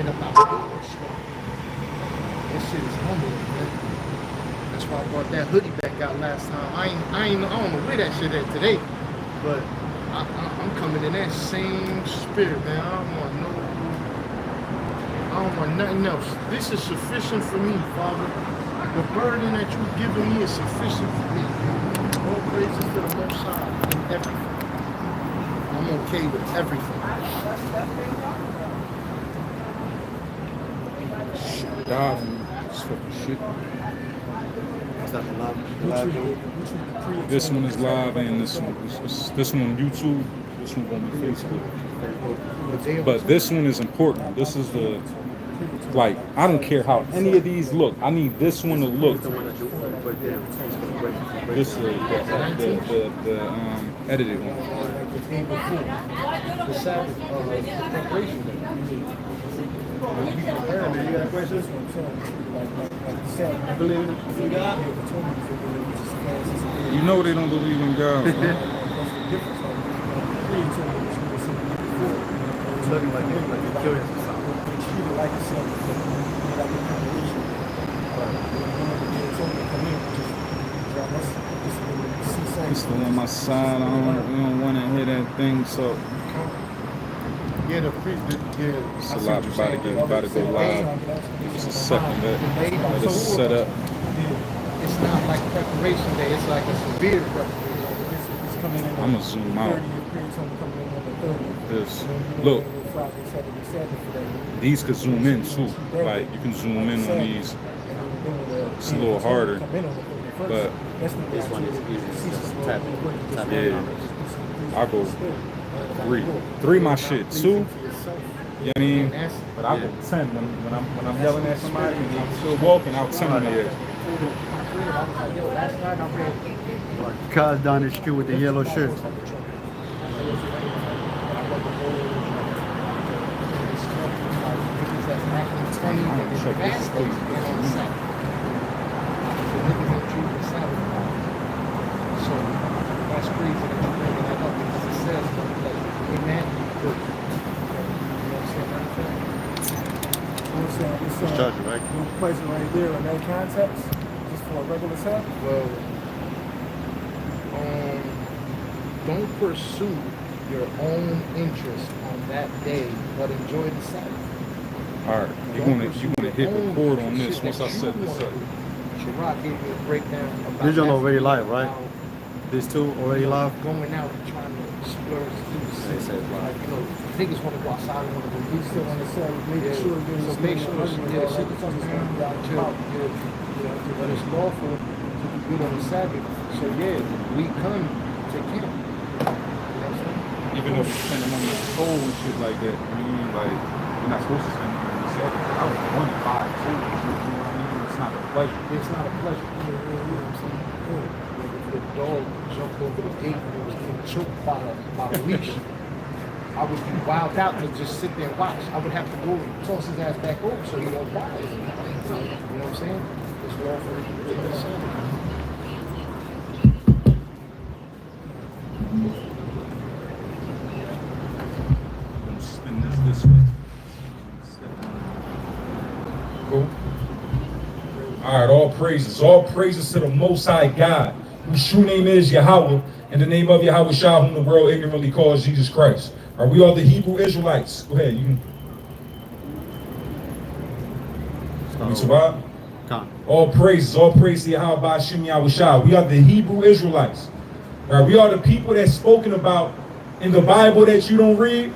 talking about bullshit. This shit is humbling, man. That's why I brought that hoodie back out last time. I don't know where that shit at today, but I'm coming in that same spirit, man. I don't want nothing else. This is sufficient for me, Father. The burden that you've given me is sufficient for me. All praises to the Most High in everything. I'm okay with everything. God, it's fucking shit. Is that the live? This one is live and this one on YouTube. This one on Facebook. But this one is important. This is the, like, I don't care how any of these look. I need this one to look. This is the edited one. The Sabbath, the preparation day. You got questions? Believe in God? You know they don't believe in God. It's looking like you're curious or something. It's the on my side. I don't want to hear that thing. So Yeah, it's a lot about to go live. Just a second. Let us set up. It's not like preparation day. It's like a severe preparation. I'm gonna zoom out. This look. These could zoom in too. Like you can zoom in on these. It's a little harder, but This one is easy. Just tap yeah. I go three my shit. 2. You know what I mean? But I go 10 when I'm yelling at somebody and I'm still walking. I'll 10 on the edge. Cuz down the street with the yellow shirt. So that's crazy that you're bringing that up because it says, amen. It's charging, right? You place it right there in that context, just for a regular set. Well, don't pursue your own interest on that day, but enjoy the Sabbath. All right, you're gonna hit record on this once I set this up. Sharad gave me a breakdown about These are that. already live, right? These two already live? Going out and trying to splurge through the They city. said live. Like, niggas want to go outside and want to go do We still want to say, making sure there's So make sure shit that comes down but it's lawful to be good on the Sabbath. So yeah, we come to camp. Even though we spend them on the soul and shit like that, I mean, like, you're not supposed to spend them on the Sabbath. I was 1 to 5, you know what I mean? It's not a pleasure. It's not a pleasure. You know what I'm saying? If the dog jumped over the gate and it was getting choked by a leash, I would be wild out to just sit there and watch. I would have to go toss his ass back over so he don't die. You know what I'm saying? It's lawful to be good on the Sabbath. Spin this way. Cool. All right, all praises to the Most High God, whose true name is Yahweh, and the name of Yahweh Shah, whom the world ignorantly calls Jesus Christ. Are we all the Hebrew Israelites? Go ahead, you can. We survive? All praise to Yahweh Ba'ashem Yahweh Shah. We are the Hebrew Israelites. All right, we are the people that's spoken about in the Bible that you don't read.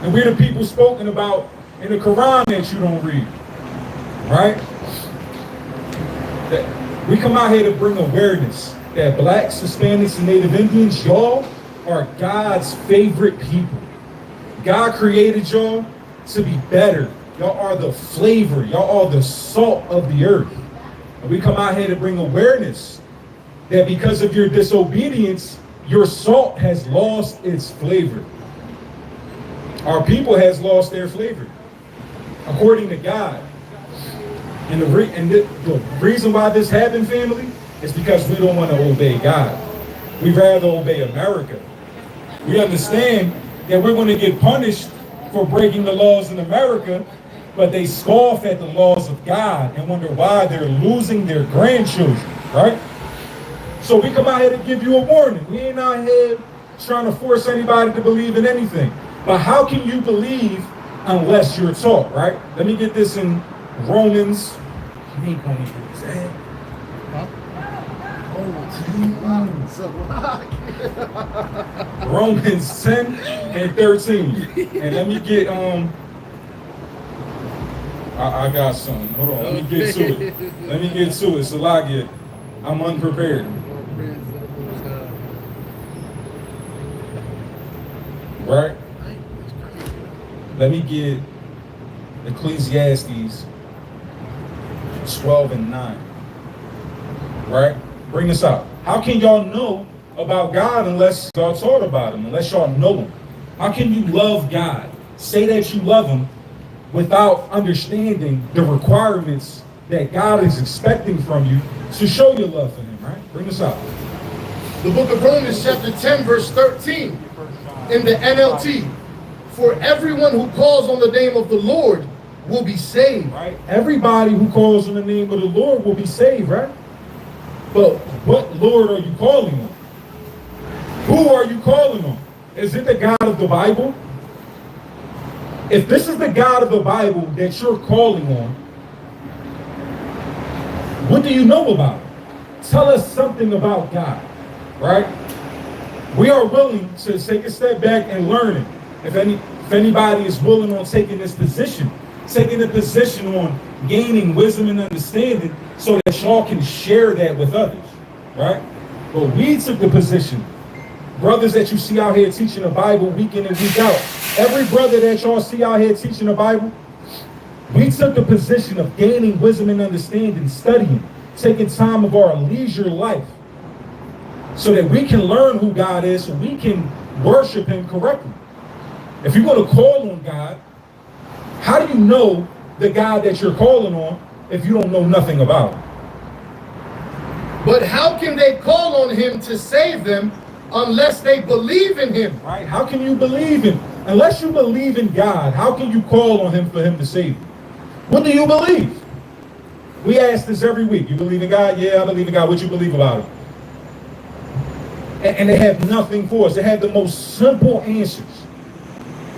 And we're the people spoken about in the Quran that you don't read. Right? That we come out here to bring awareness that blacks, Hispanics, and Native Indians, y'all are God's favorite people. God created y'all to be better. Y'all are the flavor. Y'all are the salt of the earth. And we come out here to bring awareness that because of your disobedience, your salt has lost its flavor. Our people has lost their flavor, according to God. And the reason why this happened, family, is because we don't want to obey God. We'd rather obey America. We understand that we're going to get punished for breaking the laws in America, but they scoff at the laws of God and wonder why they're losing their grandchildren, right? So we come out here to give you a warning. We ain't out here trying to force anybody to believe in anything. But how can you believe unless you're taught, right? Let me get this in Romans. You ain't gonna hear this, eh? Romans 10 and 13. And let me get I got something. Hold on, let me get to it. Let me get to it. Salagia, I'm unprepared. Right? Let me get Ecclesiastes 12 and 9. Right? Bring this out. How can y'all know about God unless y'all taught about him, unless y'all know him? How can you love God? Say that you love him without understanding the requirements that God is expecting from you to show your love for him, right? Bring this out. The book of Romans chapter 10 verse 13 in the NLT. For everyone who calls on the name of the Lord will be saved. Right? Everybody who calls on the name of the Lord will be saved, right? But what Lord are you calling on? Who are you calling on? Is it the God of the Bible? If this is the God of the Bible that you're calling on, what do you know about it? Tell us something about God, right? We are willing to take a step back and learn it. If anybody is willing on taking this position, taking a position on gaining wisdom and understanding so that y'all can share that with others, right? But we took the position, brothers that you see out here teaching the Bible week in and week out, every brother that y'all see out here teaching the Bible, we took the position of gaining wisdom and understanding, studying, taking time of our leisure life so that we can learn who God is, so we can worship him correctly. If you're going to call on God, how do you know the God that you're calling on if you don't know nothing about him? But how can they call on him to save them unless they believe in him? Right? How can you believe him? Unless you believe in God, how can you call on him for him to save you? What do you believe? We ask this every week. You believe in God? Yeah, I believe in God. What you believe about him? And they have nothing for us. They have the most simple answers.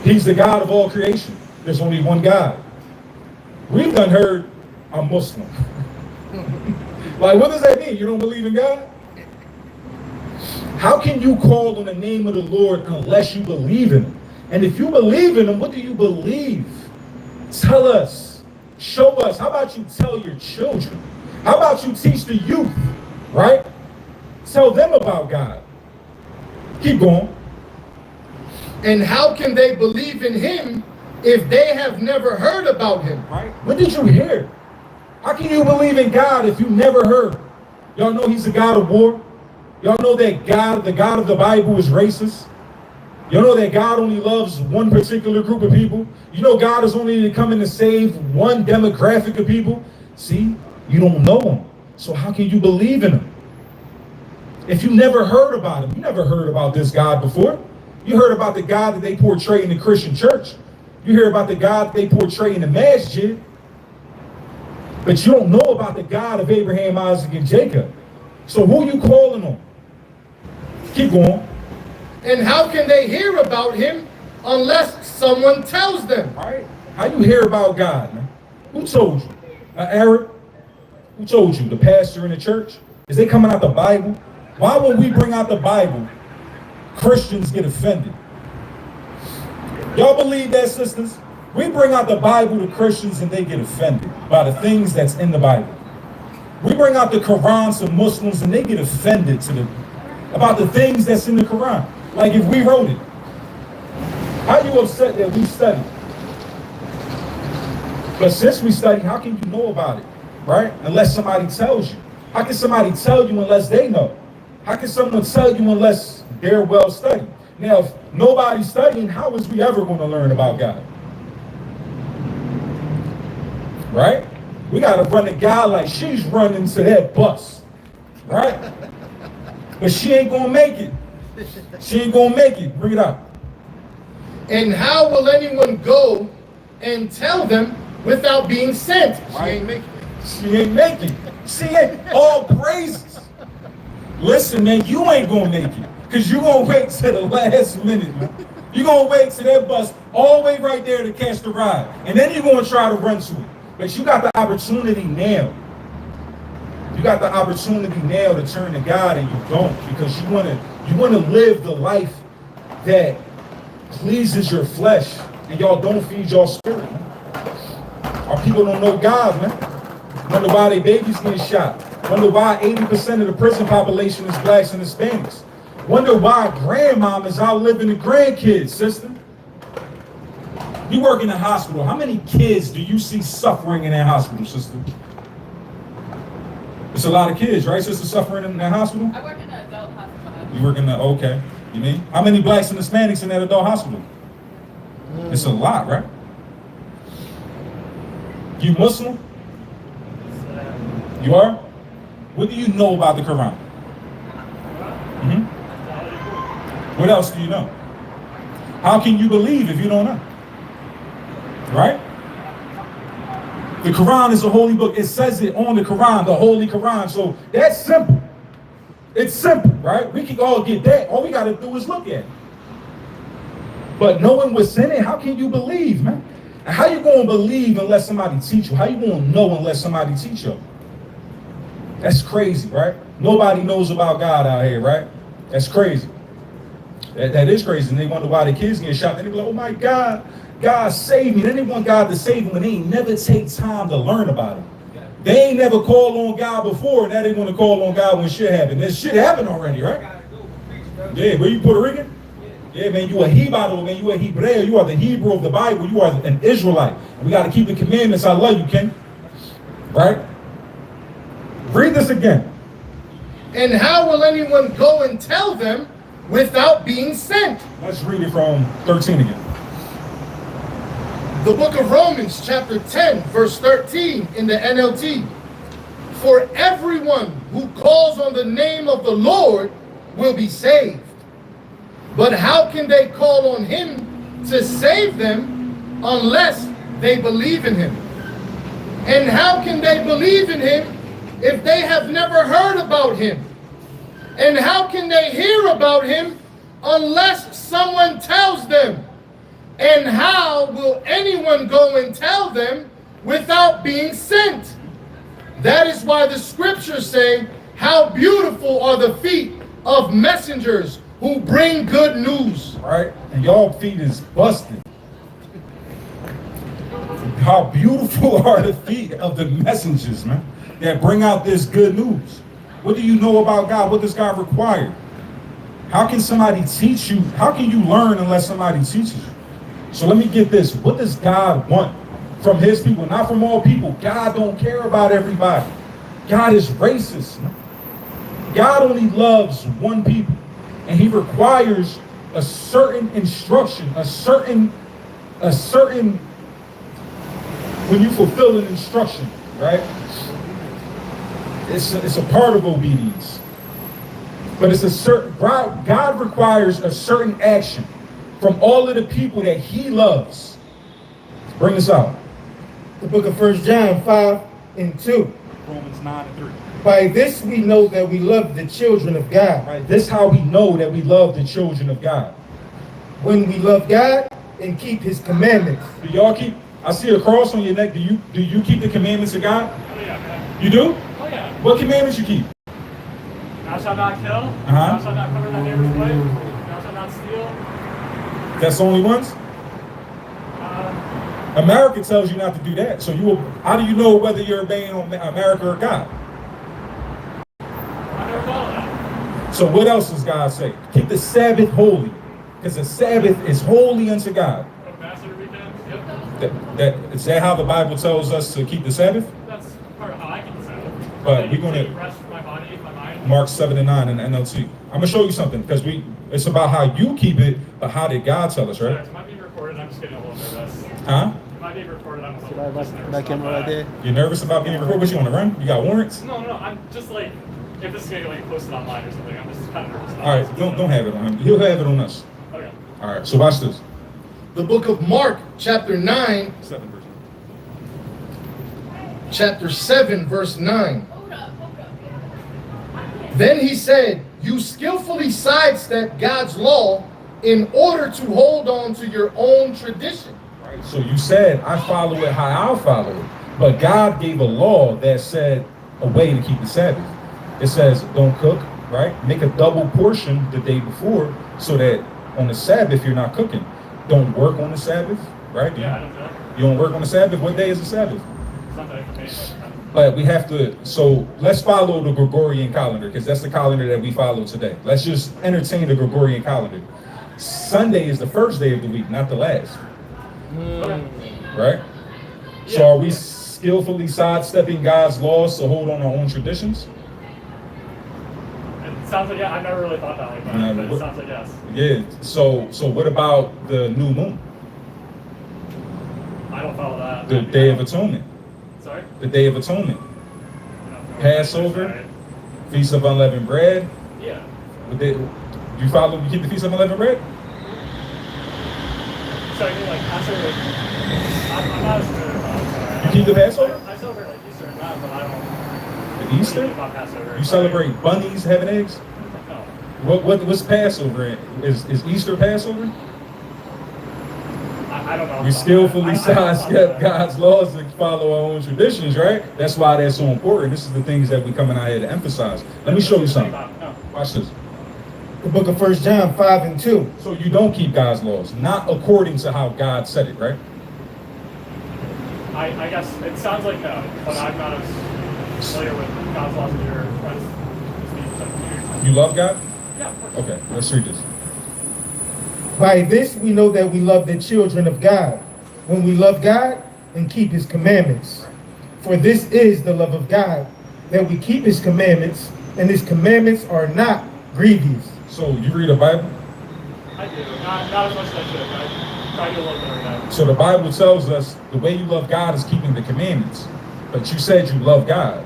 He's the God of all creation. There's only one God. We've done heard I'm Muslim. Like, what does that mean? You don't believe in God? How can you call on the name of the Lord unless you believe in him? And if you believe in him, what do you believe? Tell us. Show us. How about you tell your children? How about you teach the youth, right? Tell them about God. Keep going. And how can they believe in him if they have never heard about him? Right? When did you hear? How can you believe in God if you never heard? Y'all know he's a God of war. Y'all know that God, the God of the Bible, is racist. You know that God only loves one particular group of people. You know God is only coming to save one demographic of people. See, you don't know him. So how can you believe in him? If you never heard about him, you never heard about this God before. You heard about the God that they portray in the Christian church. You hear about the God that they portray in the masjid. But you don't know about the God of Abraham, Isaac, and Jacob. So who you calling on? Keep going. And how can they hear about him unless someone tells them? Right? How you hear about God, man? Who told you? An Arab? Who told you? The pastor in the church? Is they coming out the Bible? Why when we bring out the Bible, Christians get offended? Y'all believe that, sisters? We bring out the Bible to Christians and they get offended by the things that's in the Bible. We bring out the Quran to Muslims and they get offended about the things that's in the Quran. Like if we wrote it. How you upset that we study? But since we study, how can you know about it? Right? Unless somebody tells you. How can somebody tell you unless they know? How can someone tell you unless they're well studied? Now, if nobody's studying, how is we ever going to learn about God? Right? We got to run a guy like she's running to that bus. Right? But she ain't going to make it. She ain't going to make it. Bring it up. And how will anyone go and tell them without being sent. She Right. ain't making it. She ain't making it. She ain't all praises. Listen, man, you ain't gonna make it. Cause you gonna wait to the last minute, man. You gonna wait till that bus all the way right there to catch the ride. And then you're gonna try to run to it. But you got the opportunity now. You got the opportunity now to turn to God, and you don't, because you wanna live the life that pleases your flesh, and y'all don't feed your spirit, man. Our people don't know God, man. Wonder why their babies getting shot. Wonder why 80% of the prison population is blacks and Hispanics. Wonder why grandmom is outliving the grandkids, sister. You work in a hospital. How many kids do you see suffering in that hospital, sister? It's a lot of kids, right, sister, suffering in that hospital? I work in an adult hospital. You work in the, okay. You mean? How many blacks and Hispanics in that adult hospital? It's a lot, right? You Muslim? You are? What do you know about the Quran? What else do you know? How can you believe if you don't know? Right? The Quran is a holy book. It says it on the Quran, the Holy Quran. So that's simple. It's simple, right? We can all get that. All we got to do is look at it. But knowing what's in it, how can you believe, man? And how you going to believe unless somebody teach you? How you going to know unless somebody teach you? That's crazy, right? Nobody knows about God out here, right? That's crazy. That is crazy. And they wonder why the kids get shot. Then they be like, oh my God, God saved me. Then they want God to save them, and they ain't never take time to learn about him. They ain't never called on God before, and now they want to call on God when shit happened. That shit happened already, right? Yeah, were you Puerto Rican? Yeah, man, you a Hebrew, man. You a Hebrew. You are the Hebrew of the Bible. You are an Israelite. And we got to keep the commandments. I love you, Ken. Right? Read this again. And how will anyone go and tell them without being sent? Let's read it from 13 again. The book of Romans, chapter 10, verse 13 in the NLT. For everyone who calls on the name of the Lord will be saved. But how can they call on him to save them unless they believe in him? And how can they believe in him if they have never heard about him? And how can they hear about him unless someone tells them? And how will anyone go and tell them without being sent? That is why the scriptures say, how beautiful are the feet of messengers who bring good news. Right? And y'all feet is busted. How beautiful are the feet of the messengers, man, that bring out this good news. What do you know about God? What does God require? How can somebody teach you? How can you learn unless somebody teaches you? So let me get this. What does God want from his people? Not from all people. God don't care about everybody. God is racist. God only loves one people. And he requires a certain instruction, a certain, when you fulfill an instruction, right? It's a part of obedience. But it's a certain, God requires a certain action from all of the people that he loves. Bring this out. The book of 1 John 5 and 2. Romans 9 and 3. By this we know that we love the children of God. Right. This is how we know that we love the children of God. When we love God and keep his commandments. Do y'all keep, I see a cross on your neck. Do you keep the commandments of God? Oh yeah, man. You do? Oh yeah. What commandments you keep? Thou shalt not kill. Uh-huh. Thou shalt not cover thy neighbor's wife. Thou shalt not steal. That's the only ones? America tells you not to do that. So how do you know whether you're obeying America or God? I never thought of that. So what else does God say? Keep the Sabbath holy, because the Sabbath is holy unto God. Ambassador weekend. Yep. Is that how the Bible tells us to keep the Sabbath? That's part of how I keep the Sabbath. But we're gonna rest my body, my mind. Mark 7 and 9 in the NLT. I'm gonna show you something because it's about how you keep it, but how did God tell us, right? It might be recorded. I'm just getting a little nervous. Huh? It might be recorded. I'm a See little that, nervous. that camera right there? You're nervous about being recorded? What, you on the run? You got warrants? No. I'm just like, if this is gonna get like posted online or something, I'm just kind of nervous. All right, don't have it on him. He'll have it on us. Okay. All right, so watch this. The book of Mark, chapter 9, 7 verse. chapter 7, verse 9. Then he said, you skillfully sidestep God's law in order to hold on to your own tradition. Right? So you said, I follow it how I'll follow it. But God gave a law that said a way to keep the Sabbath. It says, don't cook, right? Make a double portion the day before so that on the Sabbath you're not cooking. Don't work on the Sabbath, right? Yeah, I don't do that. You don't work on the Sabbath? What day is the Sabbath? Sunday for me. But we have to, so let's follow the Gregorian calendar because that's the calendar that we follow today. Let's just entertain the Gregorian calendar. Sunday is the first day of the week, not the last. Okay. Right? So Yeah. are we skillfully sidestepping God's laws to hold on our own traditions? It sounds like, yeah, I've never really thought that like that, No, but what- it sounds like yes. Yeah. So what about the new moon? I don't follow that. The Day of Atonement. Sorry? The Day of Atonement. Passover? Sorry. Feast of Unleavened Bread. Yeah. You follow, you keep the Feast of Unleavened Bread? So I mean, like, Passover, like, I'm not as familiar about it, sorry. You keep the Passover? I celebrate, like, Easter and that, but I don't The know Easter? about Passover. You celebrate bunnies having eggs? No. What's Passover? Is Easter Passover? I don't know. We skillfully I sidestep God's laws and follow our own traditions, right? That's why that's so important. This is the things that we coming out here to emphasize. Let me show you something. No. Watch this. The book of 1 John 5 and 2. So you don't keep God's laws, not according to how God said it, right? I guess it sounds like no, but I'm not as familiar with God's laws as your friends. You love God? Yeah, of course. Okay, let's read this. By this we know that we love the children of God, when we love God and keep his commandments. For this is the love of God, that we keep his commandments, and his commandments are not grievous. So you read the Bible? I do. Not as much as I should. I try to do a little bit every day. So the Bible tells us the way you love God is keeping the commandments. But you said you love God,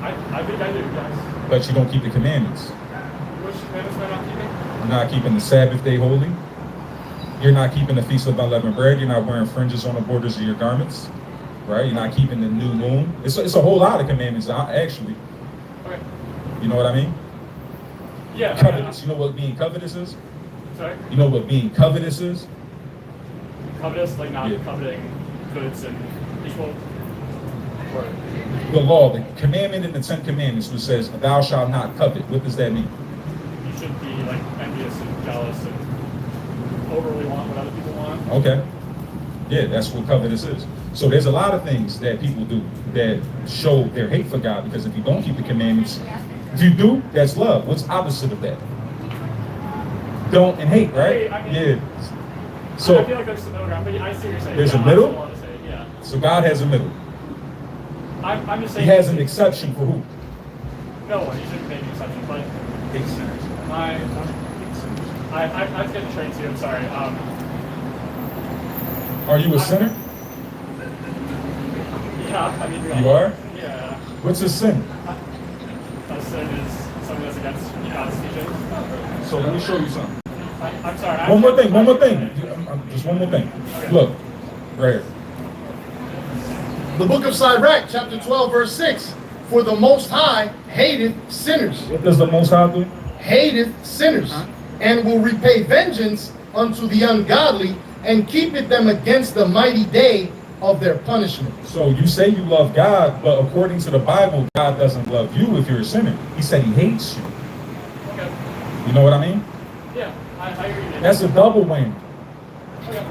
I think I do, yes. but you don't keep the commandments. Which commandments am I not keeping? You're not keeping the Sabbath day holy. You're not keeping the Feast of Unleavened Bread. You're not wearing fringes on the borders of your garments, right? You're not keeping the new moon. It's a whole lot of commandments, actually. Okay. You know what I mean? Yeah. Covetous. You know what being covetous is? Sorry? You know what being covetous is? Covetous, like not Yeah. coveting goods and people. The law, the commandment in the 10 Commandments, which says, thou shalt not covet. What does that mean? You shouldn't be like envious and jealous and overly want what other people want. Okay. Yeah, that's what covetous is. So there's a lot of things that people do that show their hate for God, because if you don't keep the commandments, if you do, that's love. What's opposite of that? Don't and hate, right? I mean- Yeah. I So, feel like there's a middle ground, but I see what you're saying. There's a Yeah, I middle? still want to say it, yeah. so God has a middle. I'm just He saying. has an exception for who? No one. You shouldn't make an exception, but I was getting trained too. I'm sorry. Are you a sinner? Yeah, I mean. You are? Yeah. What's a sin? A sin is something that's against God's teaching. So let me show you something. I'm sorry. One more thing. Just one more thing. Look, right here. The book of Sirach, chapter 12, verse 6. For the Most High hateth sinners, What does the Most High do? hateth sinners, and will repay vengeance unto the ungodly, and keepeth them against the mighty day of their punishment. So you say you love God, but according to the Bible, God doesn't love you if you're a sinner. He said he hates you. Okay. You know what I mean? Yeah, I agree. with you. That's a double whammy, Okay.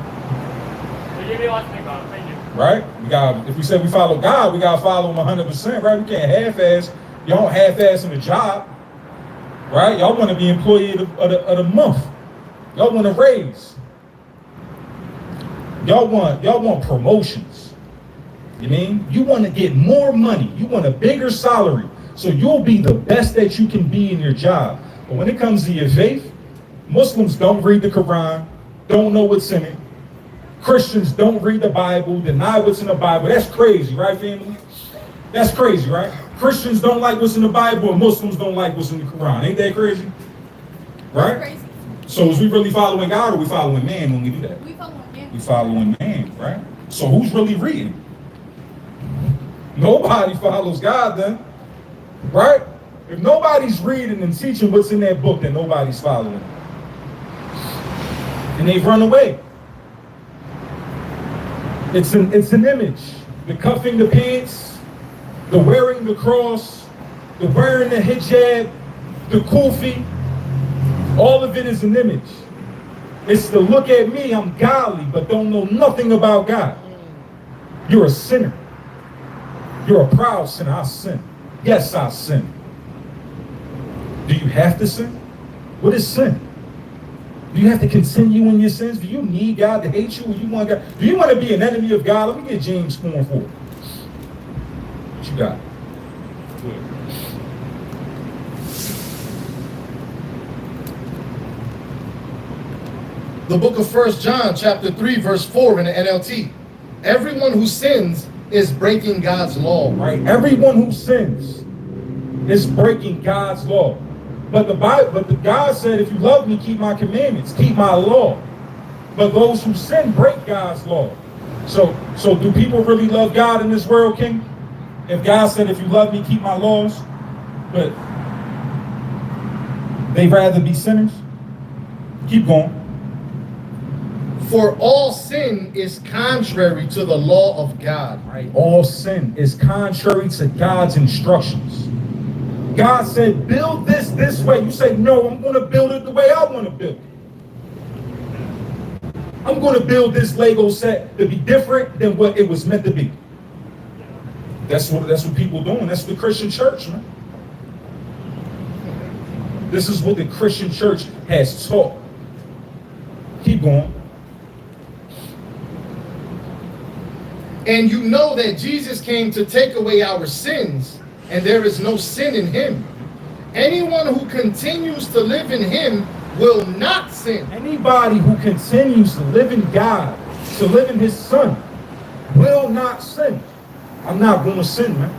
You gave me a lot to think about. Thank you. right? If we say we follow God, we gotta follow him 100%, right? We can't half-ass. Y'all don't half-ass in the job, right? Y'all want to be employee of the month. Y'all want to raise. Y'all want promotions. You mean? You want to get more money. You want a bigger salary. So you'll be the best that you can be in your job. But when it comes to your faith, Muslims don't read the Quran, don't know what's in it. Christians don't read the Bible, deny what's in the Bible. That's crazy, right, family? That's crazy, right? Christians don't like what's in the Bible, and Muslims don't like what's in the Quran. Ain't that crazy? Right? Crazy. So is we really following God, or we following man when we do that? We following him. We following man, right? So who's really reading? Nobody follows God then, right? If nobody's reading and teaching what's in that book, then nobody's following. And they've run away. It's an image. The cuffing the pants, the wearing the cross, the wearing the hijab, the kufi, all of it is an image. It's to look at me, I'm godly, but don't know nothing about God. You're a sinner. You're a proud sinner. I sin. Yes, I sin. Do you have to sin? What is sin? Do you have to continue in your sins? Do you need God to hate you? Or you want God? Do you want to be an enemy of God? Let me get James 4:4. What you got? The book of 1 John, chapter 3, verse 4 in the NLT. Everyone who sins is breaking God's law. Right? Everyone who sins is breaking God's law. But the God said, if you love me, keep my commandments, keep my law. But those who sin break God's law. So do people really love God in this world, King? If God said, if you love me, keep my laws, but they'd rather be sinners? Keep going. For all sin is contrary to the law of God. Right? All sin is contrary to God's instructions. God said, build this way. You say, no, I'm going to build it the way I want to build it. I'm going to build this Lego set to be different than what it was meant to be. That's what people doing. That's the Christian church, man. This is what the Christian church has taught. Keep going. And you know that Jesus came to take away our sins, and there is no sin in him. Anyone who continues to live in him will not sin. Anybody who continues to live in God, to live in his son, will not sin. I'm not going to sin, man.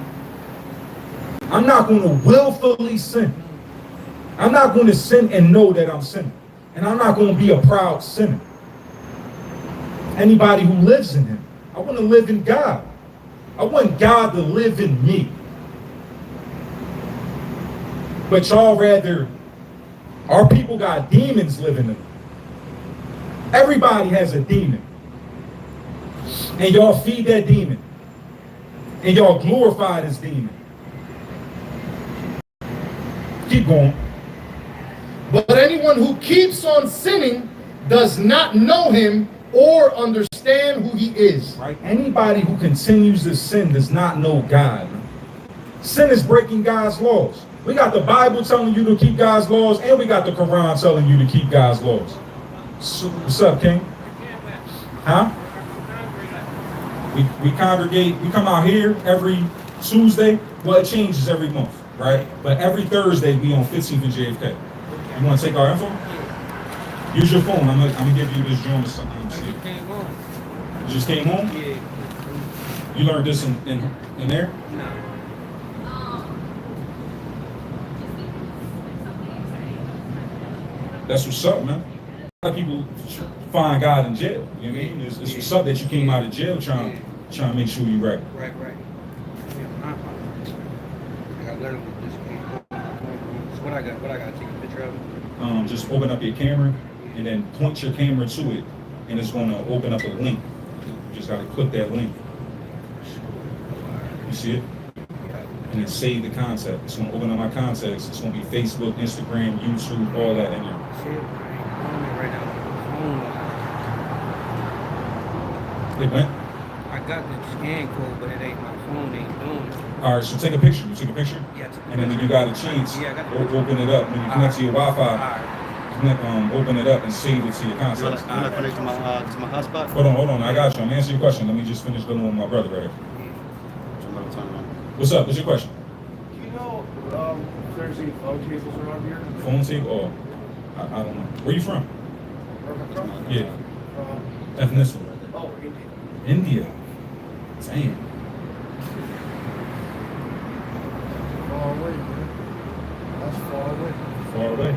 I'm not going to willfully sin. I'm not going to sin and know that I'm sinning. And I'm not going to be a proud sinner. Anybody who lives in him. I want to live in God. I want God to live in me. But y'all rather, our people got demons living in them. Everybody has a demon. And y'all feed that demon. And y'all glorify this demon. Keep going. But anyone who keeps on sinning does not know him or understand who he is. Right? Anybody who continues to sin does not know God. Sin is breaking God's laws. We got the Bible telling you to keep God's laws, and we got the Quran telling you to keep God's laws. So, what's up, King? Huh? We congregate, we come out here every Tuesday. Well, it changes every month, right? But every Thursday, we on 15th and JFK. You want to take our info? Use your phone. I'm gonna give you this joint or something. You just came home? Yeah. You learned this in there? No. That's what's up, man. A lot of people find God in jail. You know what I mean? It's what's up that you came out of jail trying to make sure you're right. Right. Yeah, I got learned with this game. So what I got to take a picture of it? Just open up your camera and then point your camera to it, and it's going to open up a link. You just got to click that link. You see it? And then save the contact. It's going to open up my contacts. It's going to be Facebook, Instagram, YouTube, all that in there. Shit, I ain't on it right now. It went? I got the scan code, but it ain't my phone ain't doing it. All right, so take a picture. You take a picture? Yeah, I took a And then when picture. you got a chance, Yeah, I got the open it up. When you connect to your Wi-Fi, Alright. open it up and save it to your You want contacts. to connect to my hotspot? Hold on. I got you. I'm gonna answer your question. Let me just finish dealing with my brother right here. What's up? What's your question? Do you know if there's any phone tables around here? Phone tape? Or I don't know. Where you from? Where am I from? Yeah. Ethnicity. Oh, India. India. Damn. Far away, man. That's far away. Far away.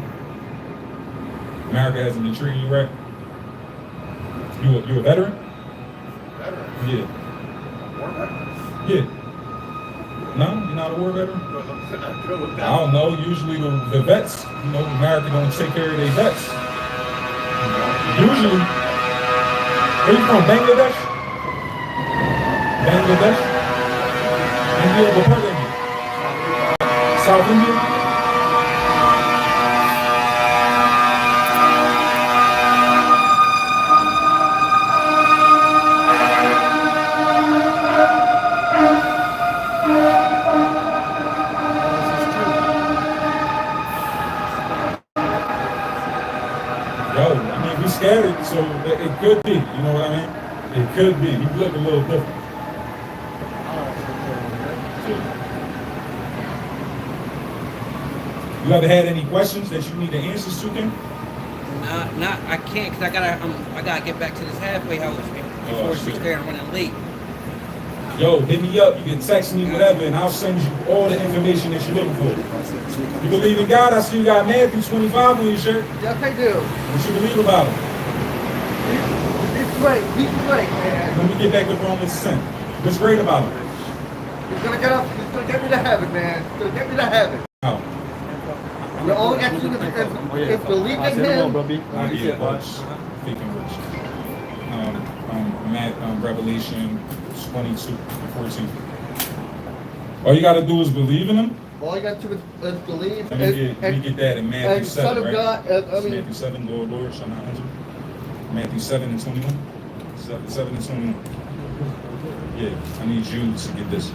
America hasn't been treating you right. You a veteran? Better. Yeah. War veterans. Yeah. No, you're not a war veteran? I don't know. Usually the vets, America don't take care of their vets. Usually. Where you from? Bangladesh? Bangladesh? India? What part of India? South India? We scattered, so it could be, you know what I mean? It could be. You look a little different. You ever had any questions that you need the answers to, Ken? Not I can't, because I gotta get back to this halfway house before 6 there. I'm running late. Yo, hit me up. You can text me, whatever, and I'll send you all the information that you're looking for. You believe in God? I see you got Matthew 25 on your shirt. Yes, I do. What you believe about him? He's great, man. Let me get back to Romans 10. What's great about him? He's gonna get me to heaven, man. He's gonna get me to heaven. How? All I got to do is believe in him. Revelation 22, 14. All you got to do is believe in him. All you got to do is believe. Let me get that in Matthew 7, Son of right? God, Matthew 7, Lord, shall not enter. Matthew 7 and 21. 7 and 21. Yeah, I need you to get this.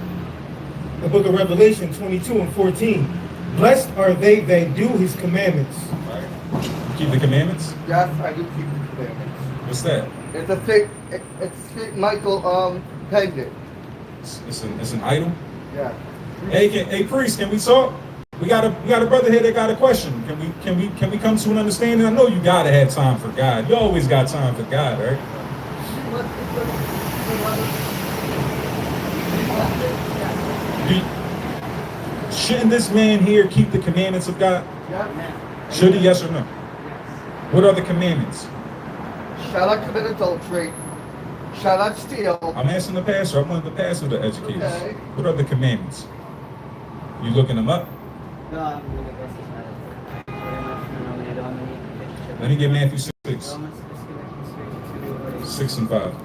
The book of Revelation 22 and 14. Blessed are they that do his commandments. Right. Keep the commandments? yes, I do keep the commandments. What's that? It's St. Michael pegged it. It's an idol? Yeah. Hey, priest, can we talk? We got a brother here that got a question. Can we come to an understanding? I know you gotta have time for God. You always got time for God, right? Shouldn't this man here keep the commandments of God? Yeah. Should he, yes or no? What are the commandments? Shall not commit adultery. Shall not steal. I'm asking the pastor. I want the pastor to educate us. Okay. What are the commandments? You looking them up? Let me get Matthew 6. 6 and 5.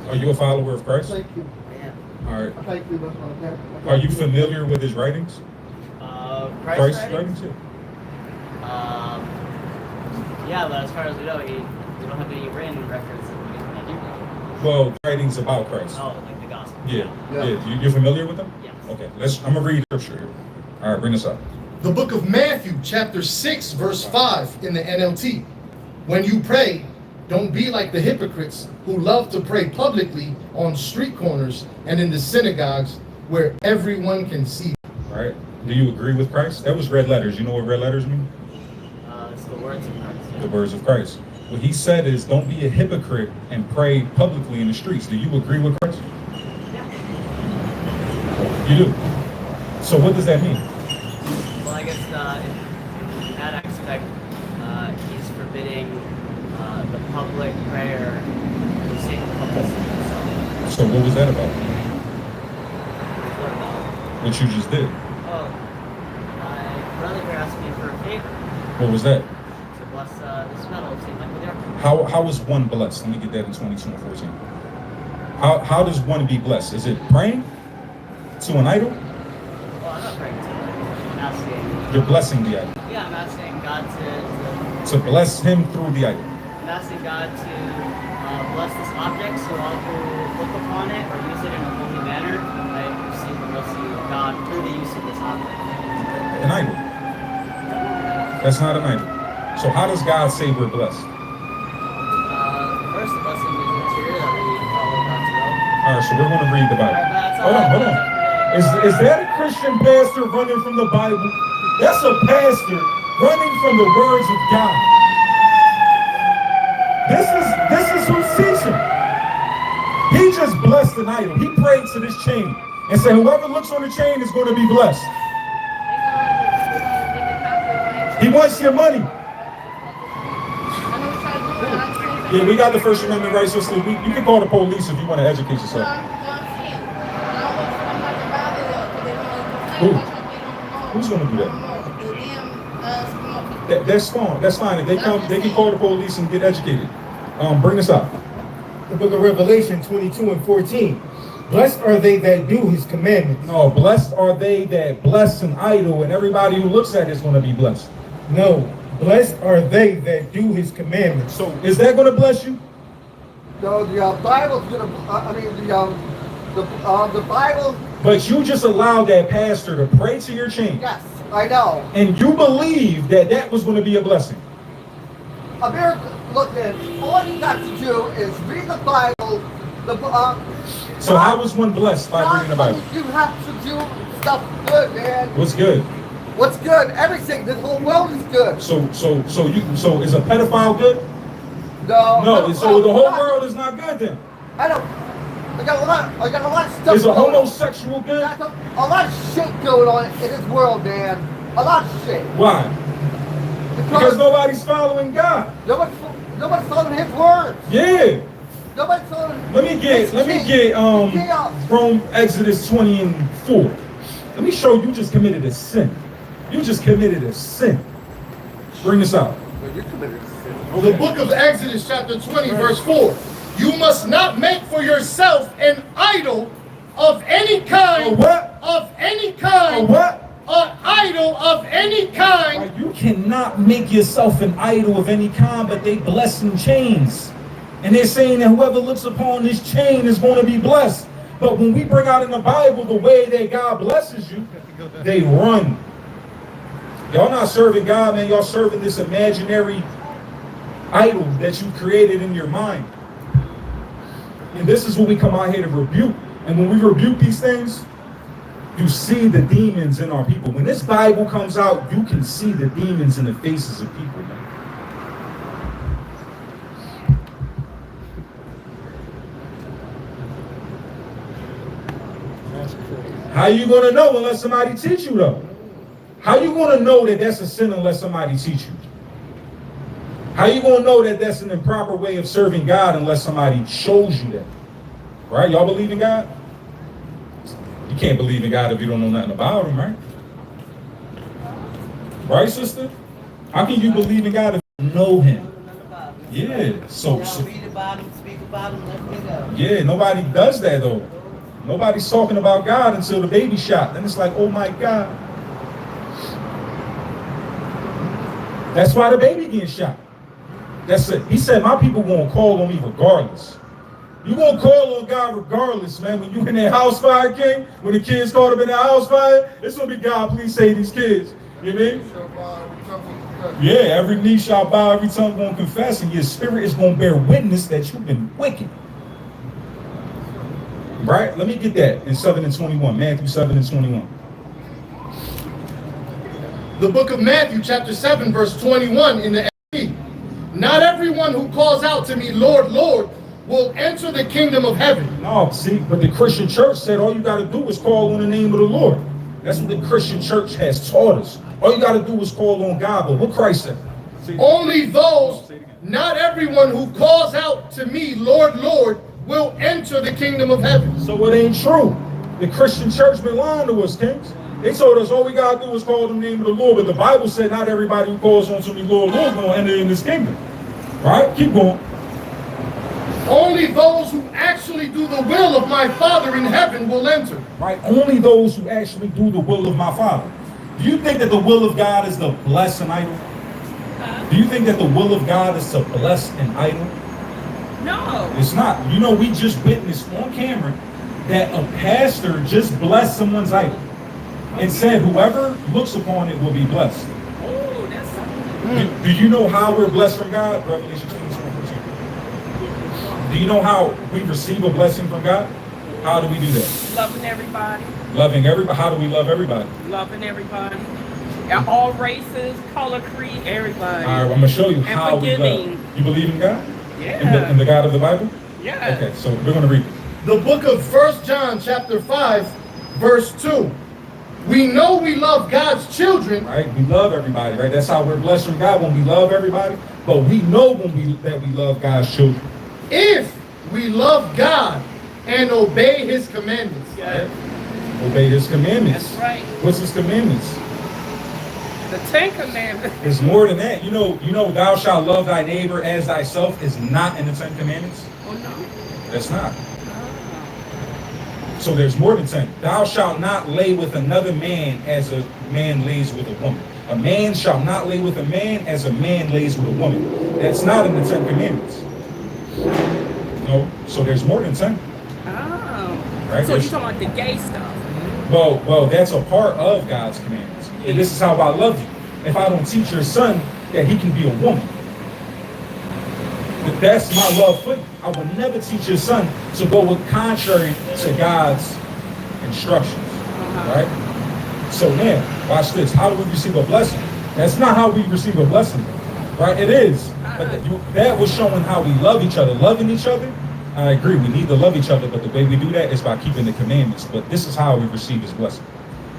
Are you a follower of Christ? Thank you. All right. Thank you. Are you familiar with his writings? Christ's writings? Yeah, but as far as we know, we don't have any written records of anything he wrote. Well, writings about Christ. Oh, like the gospel. Yeah. You're familiar with them? Yes. Okay. I'm gonna read scripture here. All right, bring this up. The book of Matthew, chapter 6, verse 5 in the NLT. When you pray, don't be like the hypocrites who love to pray publicly on street corners and in the synagogues where everyone can see. All right. Do you agree with Christ? That was red letters. You know what red letters mean? It's the words of Christ. The words of Christ. What he said is, don't be a hypocrite and pray publicly in the streets. Do you agree with Christ? Yeah. You do. So what does that mean? Well, I guess in that aspect, he's forbidding the public prayer for sake of publicity. So what was that about? What about? What you just did? Oh, my brother here asked me for a favor What was that? to bless this medal of St. Michael the Archangel. How is one blessed? Let me get that in 22 and 14. How does one be blessed? Is it praying to an idol? Well, I'm not praying to him. I'm asking. You're blessing the idol. Yeah, I'm asking God To bless him through the idol. I'm asking God to bless this object so all who look upon it or use it in a holy manner might receive the mercy of God through the use of this object. An idol. That's not an idol. So how does God say we're blessed? First, the blessing is material that we follow God's will. All right, so we're going to read the Bible. That's Hold all. on. Is that a Christian pastor running from the Bible? That's a pastor running from the words of God. This is who blessed an idol. He prayed to this chain and said, whoever looks on the chain is going to be blessed. He wants your money. Yeah, we got the First Amendment rights, sister. You can call the police if you want to educate yourself. Who? Who's going to do that? That's fine. That's fine. If they come, they can call the police and get educated. Bring this up. The book of Revelation 22 and 14. Blessed are they that do his commandments. No, blessed are they that bless an idol, and everybody who looks at it is going to be blessed. No, blessed are they that do his commandments. So is that going to bless you? No, the Bible's gonna. The Bible. But you just allowed that pastor to pray to your chain. Yes, I know. And you believe that that was going to be a blessing. America, look at all you got to do is read the Bible. So how was one blessed by reading the Bible? You have to do stuff good, man. What's good? What's good? Everything. This whole world is good. So is a pedophile good? No. So the whole world is not good then. I don't. I got a lot of stuff. Is a going on. homosexual good? A lot of shit going on in this world, man. A lot of shit. Why? Because nobody's following God. Nobody's following His word. Yeah. Nobody's following. Let me get from Exodus 20 and 4. Let me show you just committed a sin. You just committed a sin. Bring this out. You committed a sin. The book of Exodus chapter 20 verse 4. You must not make for yourself an idol of any kind. A what? Of any kind. A what? An idol of any kind. You cannot make yourself an idol of any kind, but they blessing chains. And they're saying that whoever looks upon this chain is going to be blessed. But when we bring out in the Bible the way that God blesses you, they run. Y'all not serving God, man. Y'all serving this imaginary idol that you created in your mind. And this is what we come out here to rebuke. And when we rebuke these things, you see the demons in our people. When this Bible comes out, you can see the demons in the faces of people, man. That's crazy. How you going to know unless somebody teach you, though? How you going to know that that's a sin unless somebody teach you? How you going to know that that's an improper way of serving God unless somebody shows you that? Right? Y'all believe in God? You can't believe in God if you don't know nothing about him, right? Right, sister? How can you believe in God if you know him? Yeah. So read about him, speak about him, let me go. yeah, nobody does that though. Nobody's talking about God until the baby shot. Then it's like, oh my God. That's why the baby getting shot. That's it. He said, my people gonna call on me regardless. You gonna call on God regardless, man. When you in that house fire, King, when the kids caught up in that house fire, it's gonna be God, please save these kids. You mean? Yeah, every knee shall bow, every tongue gonna confess, and your spirit is gonna bear witness that you've been wicked. Right? Let me get that in 7 and 21. Matthew 7 and 21. The book of Matthew chapter 7 verse 21 in the NIV. Not everyone who calls out to me, Lord, Lord, will enter the kingdom of heaven. No, see, but the Christian church said all you got to do is call on the name of the Lord. That's what the Christian church has taught us. All you got to do is call on God. But what Christ said? Only those, not everyone who calls out to me, Lord, Lord, will enter the kingdom of heaven. So it ain't true. The Christian church been lying to us, kings. They told us all we got to do is call the name of the Lord. But the Bible said not everybody who calls on to me, Lord, Lord, going to enter in this kingdom. Right? Keep going. Only those who actually do the will of my Father in heaven will enter. Right? Only those who actually do the will of my Father. Do you think that the will of God is to bless an idol? Do you think that the will of God is to bless an idol? No. It's not. You know, we just witnessed on camera that a pastor just blessed someone's idol and said whoever looks upon it will be blessed. Oh, that's something. Do you know how we're blessed from God? Revelation 22:14. Do you know how we receive a blessing from God? How do we do that? Loving everybody. Loving everybody. How do we love everybody? Loving everybody. All races, color, creed, everybody. All right, I'm going to show you And how we love. forgiving. You believe in God? Yeah. In the God of the Bible? Yeah. Okay, so we're going to read. The book of 1 John chapter 5, verse 2. We know we love God's children. Right? We love everybody, right? That's how we're blessed from God, when we love everybody. But we know that we love God's children. If we love God and obey his commandments. Right? Obey his commandments. That's right. What's his commandments? The Ten Commandments. It's more than that. You know, thou shalt love thy neighbor as thyself is not in the 10 Commandments. Oh no. That's not. So there's more than 10. Thou shalt not lay with another man as a man lays with a woman. A man shall not lay with a man as a man lays with a woman. That's not in the 10 Commandments. No. So there's more than 10. Oh. Right? So you're talking about the gay stuff? Well, that's a part of God's commandments. And this is how I love you. If I don't teach your son that he can be a woman, but that's my love for you. I will never teach your son to go with contrary to God's instructions. Right? So now, watch this. How do we receive a blessing? That's not how we receive a blessing. Right? It is. But that was showing how we love each other. Loving each other, I agree. We need to love each other, but the way we do that is by keeping the commandments. But this is how we receive his blessing.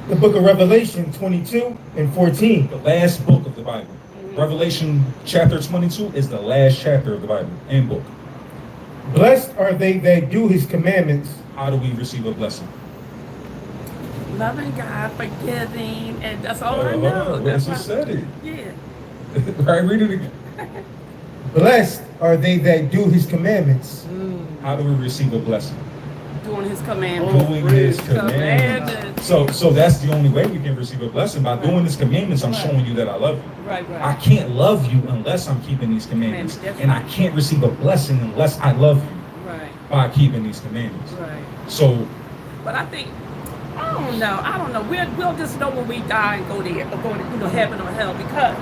The book of Revelation 22 and 14. The last book of the Bible. Revelation chapter 22 is the last chapter of the Bible and book. Blessed are they that do his commandments. How do we receive a blessing? Loving God, forgiving, and that's all I know. I That's just said it. Yeah. Right, read it again. Blessed are they that do his commandments. How do we receive a blessing? Doing his commandments. Doing his commandments. So that's the only way we can receive a blessing. By doing his commandments, I'm showing you that I love you. Right. I can't love you unless I'm keeping these commandments. And I can't receive a blessing unless I love you. Right. By keeping these commandments. Right. So. But I think, I don't know. We'll just know when we die and go there, or go to heaven or hell, because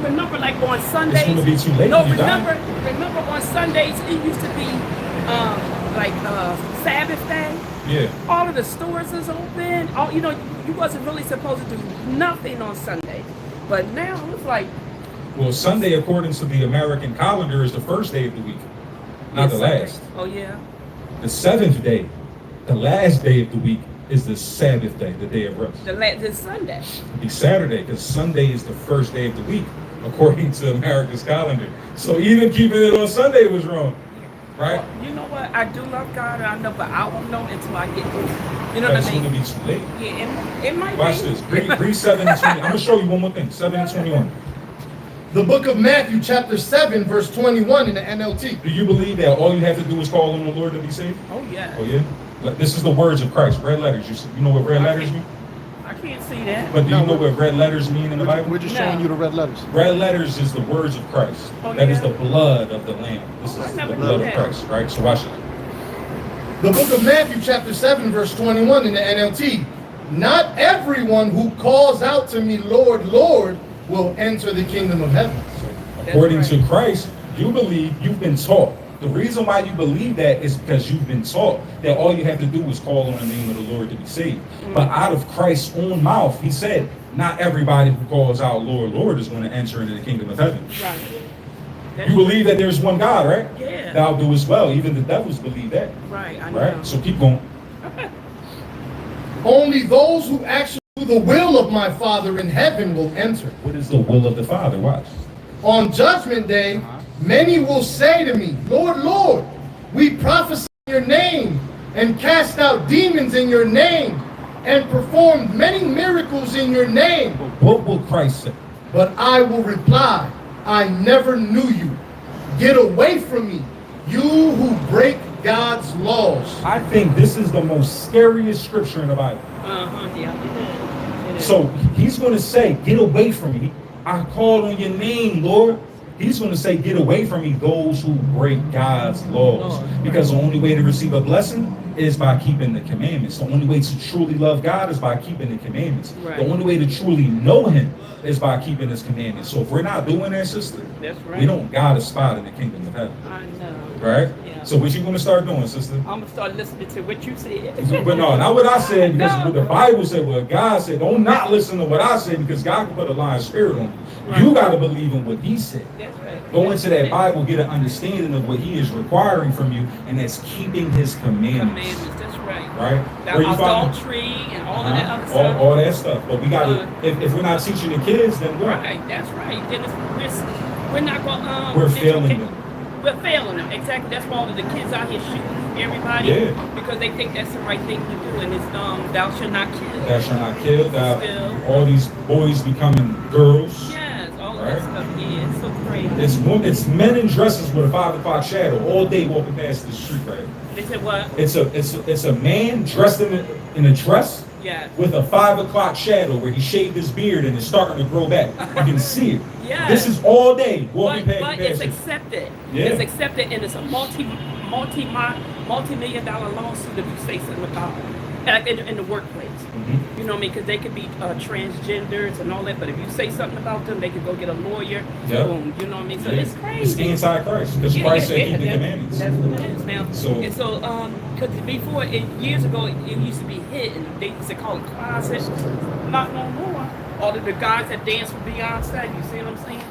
remember, like on Sundays. It's gonna be too late. No, when you remember on Sundays it used to be like Sabbath day. Yeah. All of the stores is open. You wasn't really supposed to do nothing on Sunday, but now it's like. Well, Sunday, according to the American calendar, is the first day of the week, not the Sunday. last. Oh yeah. The seventh day, the last day of the week, is the Sabbath day, the day of rest. The Sunday. It'd be Saturday, because Sunday is the first day of the week, according to America's calendar. So even keeping it on Sunday was wrong, right? Well, you know what? I do love God, I know, but I won't know until I get there. You know That's what I mean? going to be too late. Yeah, it might Watch be. this. Read 7 and 20. I'm going to show you one more thing. 7 and 21. The book of Matthew chapter 7, verse 21 in the NLT. Do you believe that all you have to do is call on the Lord to be saved? Oh yeah. Oh yeah? This is the words of Christ, red letters. You know what red letters mean? I can't see that. But do you know what red letters mean in the Bible? We're just showing you the red letters. Red letters is the words of Christ. Oh, That is yeah? the blood of the Lamb. This I is the never blood knew of that. Christ, right? So watch it. The book of Matthew chapter 7, verse 21 in the NLT. Not everyone who calls out to me, Lord, Lord, will enter the kingdom of heaven. According to Christ, you believe you've been taught. The reason why you believe that is because you've been taught that all you have to do is call on the name of the Lord to be saved. But out of Christ's own mouth, he said, not everybody who calls out Lord, Lord is going to enter into the kingdom of heaven. Right. You believe that there's one God, right? Yeah. Thou do as well. Even the devils believe that. Right. I know. Right? So keep going. Only those who actually do the will of my Father in heaven will enter. What is the will of the Father? Watch. On judgment day, many will say to me, Lord, Lord, we prophesied in your name and cast out demons in your name and performed many miracles in your name. What will Christ say? But I will reply, I never knew you. Get away from me, you who break God's laws. I think this is the most scariest scripture in the Bible. Yeah. It is. So he's going to say, get away from me. I called on your name, Lord. He's going to say, get away from me, those who break God's laws. Because the only way to receive a blessing is by keeping the commandments. The only way to truly love God is by keeping the commandments. Right. The only way to truly know him is by keeping his commandments. So if we're not doing that, sister, That's right. we don't got a spot in the kingdom of heaven. I know. Right? Yeah. So what you going to start doing, sister? I'm gonna start listening to what you said. But no, not what I said, because No. what the Bible said, what God said. Don't not listen to what I said, because God can put a lying spirit on you. right. You got to believe in what he said. That's right. Go into that Bible, get an understanding of what he is requiring from you, and that's keeping his commandments. Commandments, that's right. Right? That Where you find adultery and all of that other all, stuff. all that stuff. But we got to, if we're not teaching the kids, then what? Right, that's right. Then we're not going to. We're failing them. We're failing them. Exactly. That's why all of the kids out here shooting everybody. Yeah. Because they think that's the right thing to do, and it's thou shalt not kill. Thou shalt not kill. Still. All these boys becoming girls. Yes, all of Right. that stuff. Yeah, it's so crazy. It's men in dresses with a 5 o'clock shadow all day walking past the street, right? They said what? It's a man dressed in a dress Yeah. with a 5 o'clock shadow where he shaved his beard and it's starting to grow back. You can see it. Yeah. This is all day walking But past it's it. accepted. Yeah. It's accepted, and it's a multi-million dollar lawsuit if you say something about it, like in the workplace. Mhm. You know what I mean? Because they could be transgenders and all that, but if you say something about them, they could go get a lawyer. Yeah. Boom. You know what I mean? So Yeah. it's crazy. It's anti-Christ because Christ said keep the commandments. That's what it is now. So- Because before, years ago, it used to be hidden. They used to call it closet. Not no more. All of the guys that dance with Beyonce, you see what I'm saying?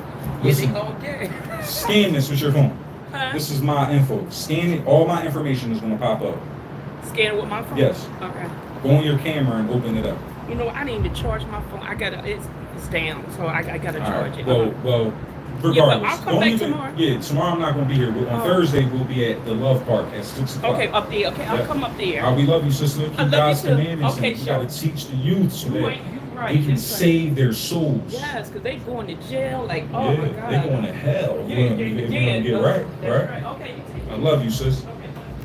Listen. Yeah, they all gay. Scan this with your phone. Huh? This is my info. Scan it. All my information is going to pop up. Scan it with my phone? Yes. Okay. Go on your camera and open it up. You know, I need to charge my phone. It's down, so I gotta All charge right. it. Well, but regardless. I'll come don't back even- tomorrow. Yeah, tomorrow I'm not going to be here. On Oh. Thursday, we'll be at the Love Park at 6 o'clock. Okay, up there. Okay, I'll Yep. come up there. We love you, sister. Keep I love God's you too. commandments. Okay, and we sure. got to teach the youth so that You're right. they can That's right. save their souls. Yes, because they going to jail. Like, oh Yeah, my God. they're going to hell. Yeah, We're gonna get right, That's right? right. Okay. I love you, sis. Okay.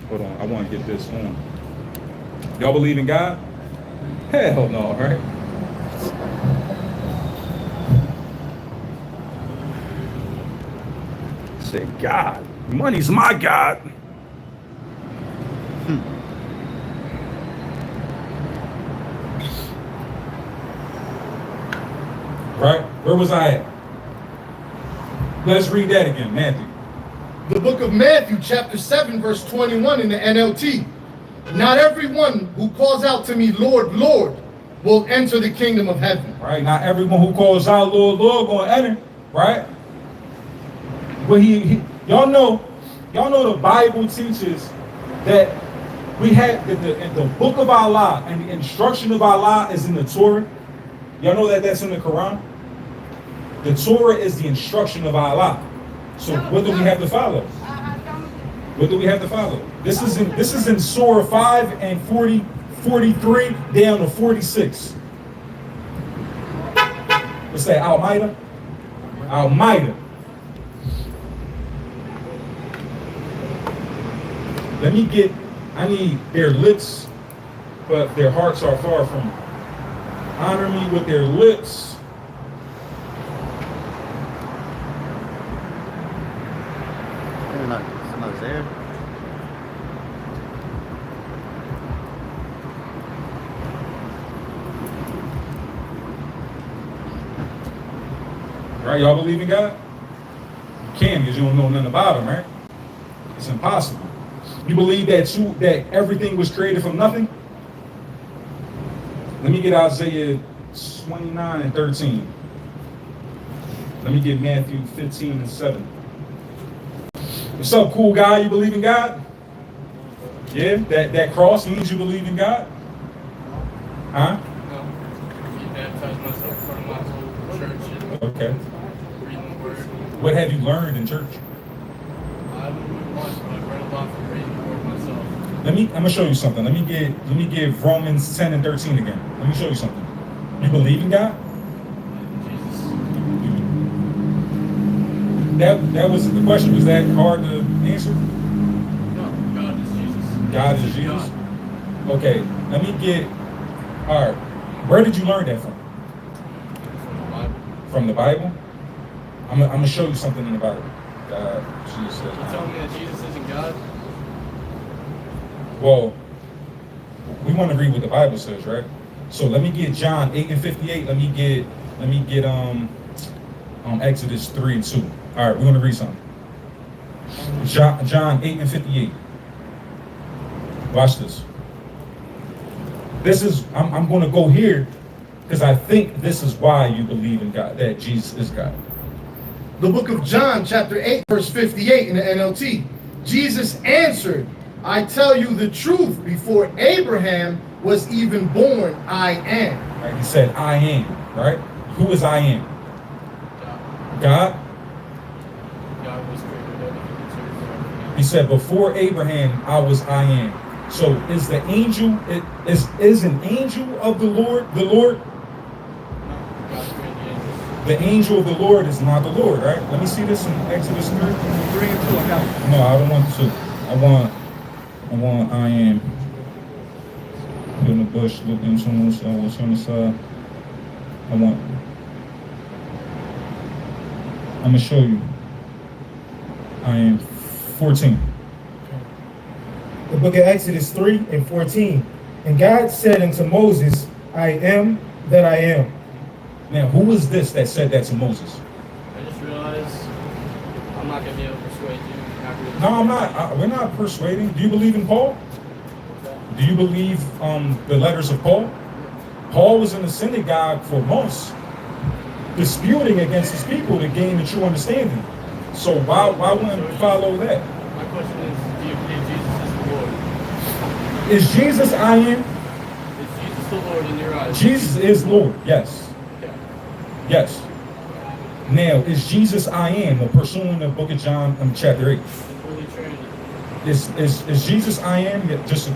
Hold on, I want to get this on. Y'all believe in God? Hell no, right? Say God. Money's my God. Right? Where was I at? Let's read that again, Matthew. The book of Matthew, chapter 7, verse 21 in the NLT. Not everyone who calls out to me, Lord, Lord, will enter the kingdom of heaven. Right? Not everyone who calls out Lord, Lord going to enter. Right? But y'all know the Bible teaches that we have the book of Allah and the instruction of Allah is in the Torah. Y'all know that that's in the Quran? The Torah is the instruction of Allah. So what do we have to follow? What do we have to follow? This is in Surah 5 and 43 down to 46. What's that? Al-Maida? Al-Maida. I need their lips, but their hearts are far from me. Honor me with their lips. Somebody's there. Right? Y'all believe in God? You can, because you don't know nothing about him, right? It's impossible. You believe that everything was created from nothing? Let me get Isaiah 29 and 13. Let me get Matthew 15 and 7. What's up, cool guy? You believe in God? Yeah? That cross means you believe in God? Huh? Okay. What have you learned in church? I'm gonna show you something. Let me give Romans 10 and 13 again. Let me show you something. You believe in God? That was the question. Was that hard to answer? No, God is Jesus. God is Jesus. Okay, let me get. All right, where did you learn that from? From the Bible. From the Bible? I'm gonna show you something in the Bible. Jesus. You tell me that Jesus isn't God? Well, we want to read what the Bible says, right? So let me get John 8 and 58. Let me get Exodus 3 and 2. All right, we're gonna read something. John 8 and 58. Watch this. This is I'm gonna go here because I think this is why you believe in God, that Jesus is God. The book of John, chapter 8, verse 58 in the NLT. Jesus answered, I tell you the truth, before Abraham was even born, I am. Right? He said, I am, right? Who is I am? God? God was created everything that's here. He said, before Abraham, I am. So is the angel, is an angel of the Lord? God created the angels. The angel of the Lord is not the Lord, right? Let me see this in Exodus 3. 3 and 2, I got it. No, I don't want to. I want I am. In the bush, looking what's on the side. I'm gonna show you. I am 14. The book of Exodus 3 and 14. And God said unto Moses, I am that I am. Now, who was this that said that to Moses? I just realized I'm not gonna be able to persuade you. You're not gonna be No, I'm not. We're not persuading. Do you believe in Paul? Do you believe the letters of Paul? Paul was in the synagogue for months, disputing against his people to gain the true understanding. So why wouldn't you follow that? My question is, do you believe Jesus is the Lord? Is Jesus I am? Is Jesus the Lord in your eyes? Jesus is Lord, yes. Okay. Yes. Now, is Jesus I am, pursuing the book of John chapter 8? The Holy Trinity. Is Jesus I am? Yeah, just a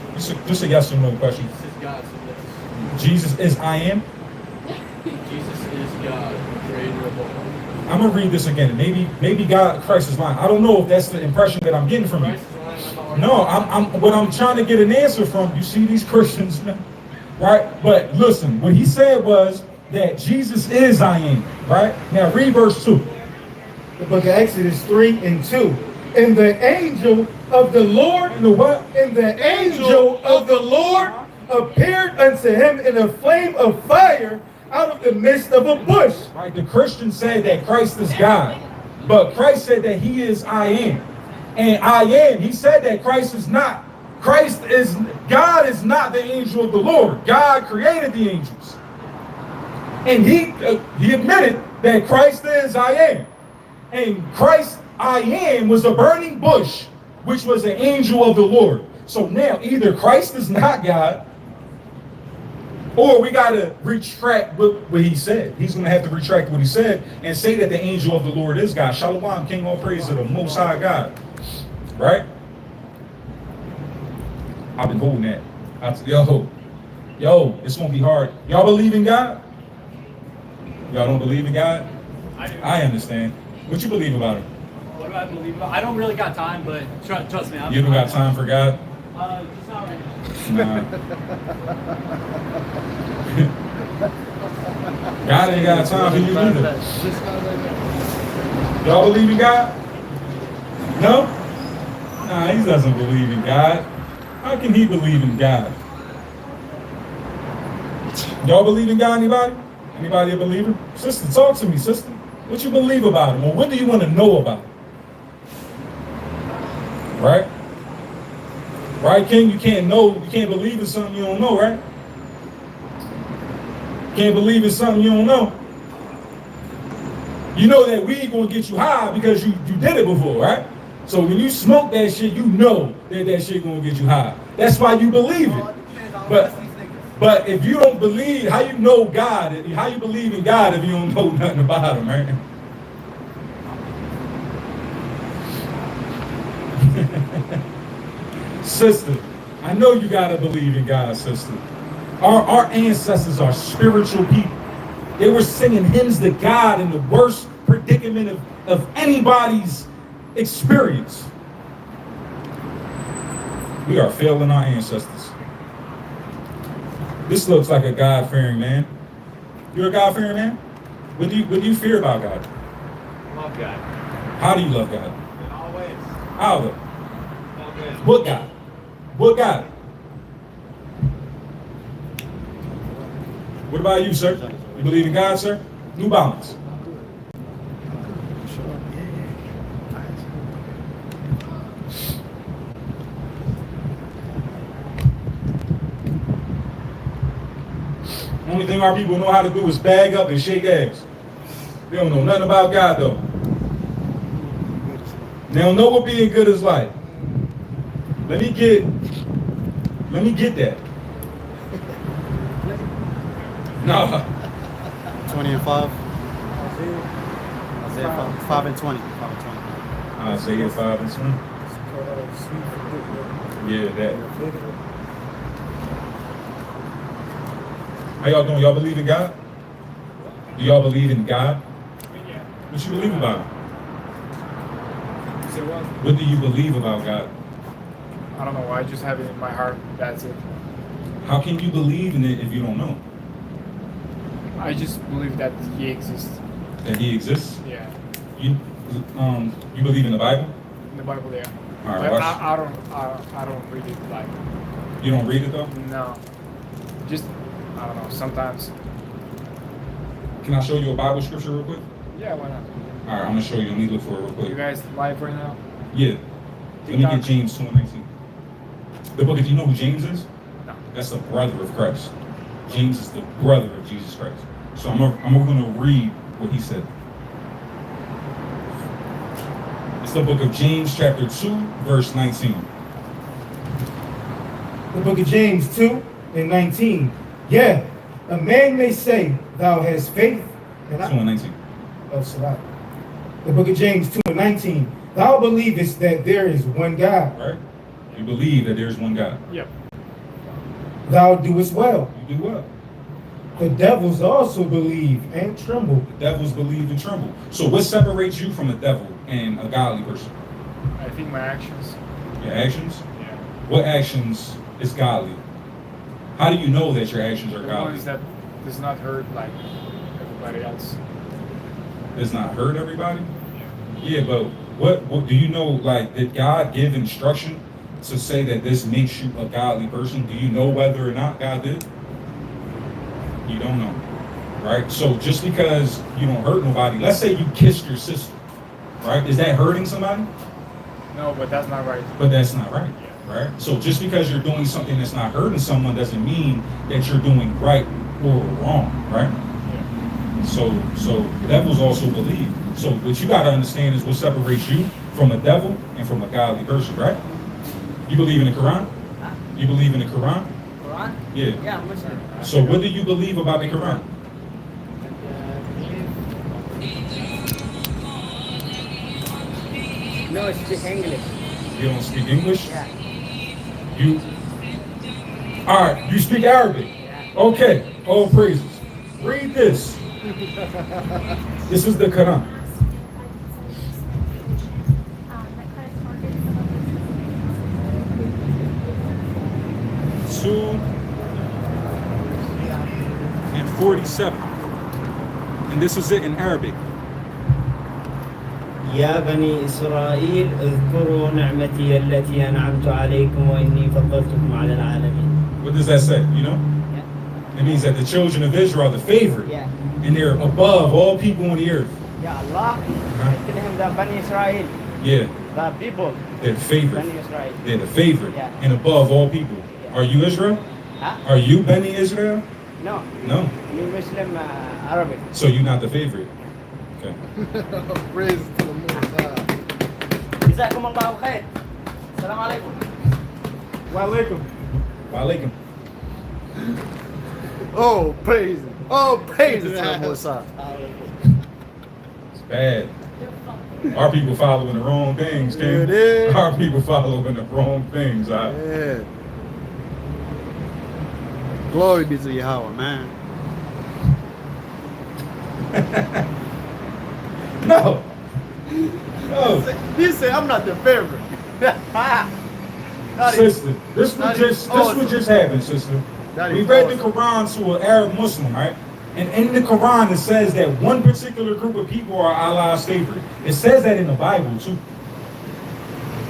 yes or no question. Jesus is God, so yes. Jesus is I am? Jesus is God, the creator of all. I'm gonna read this again. Maybe God, Christ is lying. I don't know if that's the impression that I'm getting from you. Christ is lying, I'm not No, what I'm trying to get an answer from. You see these Christians, right? But listen, what he said was that Jesus is I am, right? Now read verse 2. The book of Exodus 3 and 2. And the angel of the Lord, And the what? and the angel of the Lord appeared unto him in a flame of fire out of the midst of a bush. Right? The Christians said that Christ is God, but Christ said that he is I am. And I am, he said that Christ is not. God is not the angel of the Lord. God created the angels. And he admitted that Christ is I am. And Christ I am was a burning bush, which was an angel of the Lord. So now either Christ is not God, or we got to retract what he said. He's going to have to retract what he said and say that the angel of the Lord is God. Shalom, King, all praise to the Most High God. Right? I've been holding that. Yo, it's going to be hard. Y'all believe in God? Y'all don't believe in God? I do. I understand. What you believe about him? What do I believe about? I don't really got time, but trust me. You don't got time for God? Just not right now. Nah. God ain't got time for you either. Y'all believe in God? No? Nah, he doesn't believe in God. How can he believe in God? Y'all believe in God, anybody? Anybody a believer? Sister, talk to me, sister. What you believe about him? Or what do you want to know about him? Right? Right, King? You can't believe in something you don't know, right? Can't believe in something you don't know. You know that weed gonna get you high because you did it before, right? So when you smoke that shit, you know that shit gonna get you high. That's why you believe it. But if you don't believe, how you know God? How you believe in God if you don't know nothing about him, right? Sister, I know you gotta believe in God, sister. Our ancestors are spiritual people. They were singing hymns to God in the worst predicament of anybody's experience. We are failing our ancestors. This looks like a God-fearing man. You're a God-fearing man? What do you fear about God? Love God. How do you love God? In all ways. How though? All ways. What God? What God? What about you, sir? You believe in God, sir? New Balance. Only thing our people know how to do is bag up and shake ass. They don't know nothing about God though. They don't know what being good is like. Let me get that. No. 20 and 5. Isaiah 5 and 20. 5 and 20. Isaiah 5 and 20. Yeah, that. How y'all doing? Y'all believe in God? Do y'all believe in God? What you believe about him? What do you believe about God? I don't know. I just have it in my heart. That's it. How can you believe in it if you don't know I just believe that he exists. that he exists? Yeah. You believe in the Bible? In the Bible, yeah. All right, But watch. I don't read it like. You don't read it though? No. Just I don't know. Sometimes. Can I show you a Bible scripture real quick? Yeah. Why not? All right, I'm gonna show you. Let me look for it real quick. You guys live right now? Yeah. Let me get James 2:19. The book, if you know who James is? No. That's the brother of Christ. James is the brother of Jesus Christ. So I'm going to read what he said. It's the book of James chapter 2, verse 19. The book of James 2 and 19. Yeah, a man may say, thou hast faith. And 2 and 19. Oh, Salah. The book of James 2 and 19. Thou believest that there is one God. Right? You believe that there's one God. Yep. Thou doest well. You do well. The devils also believe and tremble. The devils believe and tremble. So what separates you from a devil and a godly person? I think my actions. Your actions? Yeah. What actions is godly? How do you know that your actions are The godly? ones that does not hurt like everybody else. Does not hurt everybody? Yeah, but what do you know, like, did God give instruction to say that this makes you a godly person? Do you know whether or not God did? You don't know, right? So just because you don't hurt nobody, let's say you kissed your sister, right? Is that hurting somebody? No, but that's not right. But that's not right, right? So just because you're doing something that's not hurting someone doesn't mean that you're doing right or wrong, right? So devils also believe. So what you got to understand is what separates you from a devil and from a godly person, right? You believe in the Quran? You believe in the Quran? Quran? Yeah. Yeah, I'm Muslim. So what do you believe about the Quran? No, it's just English. You don't speak English? Yeah. You, all right, you speak Arabic? Okay, all praises. Read this. This is the Quran. And 47. And this is it in Arabic. يا بني إسرائيل اذكروا نعمتي التي أنعمت عليكم وإني فضلتكم على العالمين. What does that say? You know? Yeah. It means that the children of Israel are the favorite. Yeah. And they're above all people on the earth. Ya Allah, كلهم ذا بني إسرائيل. Yeah. The people. They're the favorite. Bani Israel. They're the favorite. Yeah. And above all people. Yeah. Are you Israel? Huh? Are you Bani Israel? No. No. Me Muslim Arabic. So you're not the favorite. Okay. Praise to the Most High. جزاكم الله خير. السلام عليكم. Walaikum. Walaikum. Oh, praise. Oh, praise to the Most High. It's bad. Our people following the wrong things, King. It is. Our people following the wrong things. Yeah. Glory be to Yahweh, man. No. No. He said, I'm not the favorite. Sister, this would just happen, sister. We read the Quran to an Arab Muslim, right? And in the Quran, it says that one particular group of people are Allah's favorite. It says that in the Bible, too.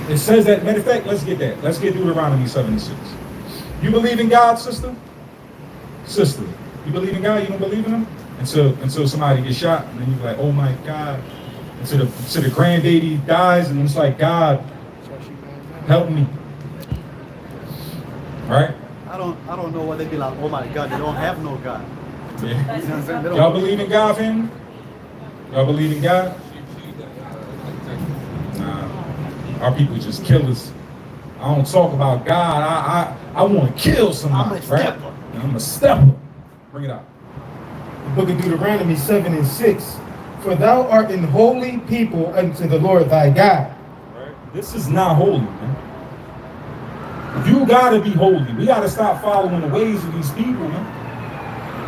It says that, matter of fact, let's get that. Let's get Deuteronomy 76. You believe in God, sister? Sister, you believe in God, you don't believe in him? Until somebody gets shot, and then you're like, oh my God. Until the grandbaby dies, and it's like, God, help me. Right? I don't know what they be like, oh my God, they don't have no God. Y'all believe in God, family? Y'all believe in God? Nah, our people just kill us. I don't talk about God. I want to kill somebody, right? I'm a stepper. Bring it out. The book of Deuteronomy 7 and 6. For thou art an holy people unto the Lord thy God. Right? This is not holy, man. You gotta be holy. We gotta stop following the ways of these people, man.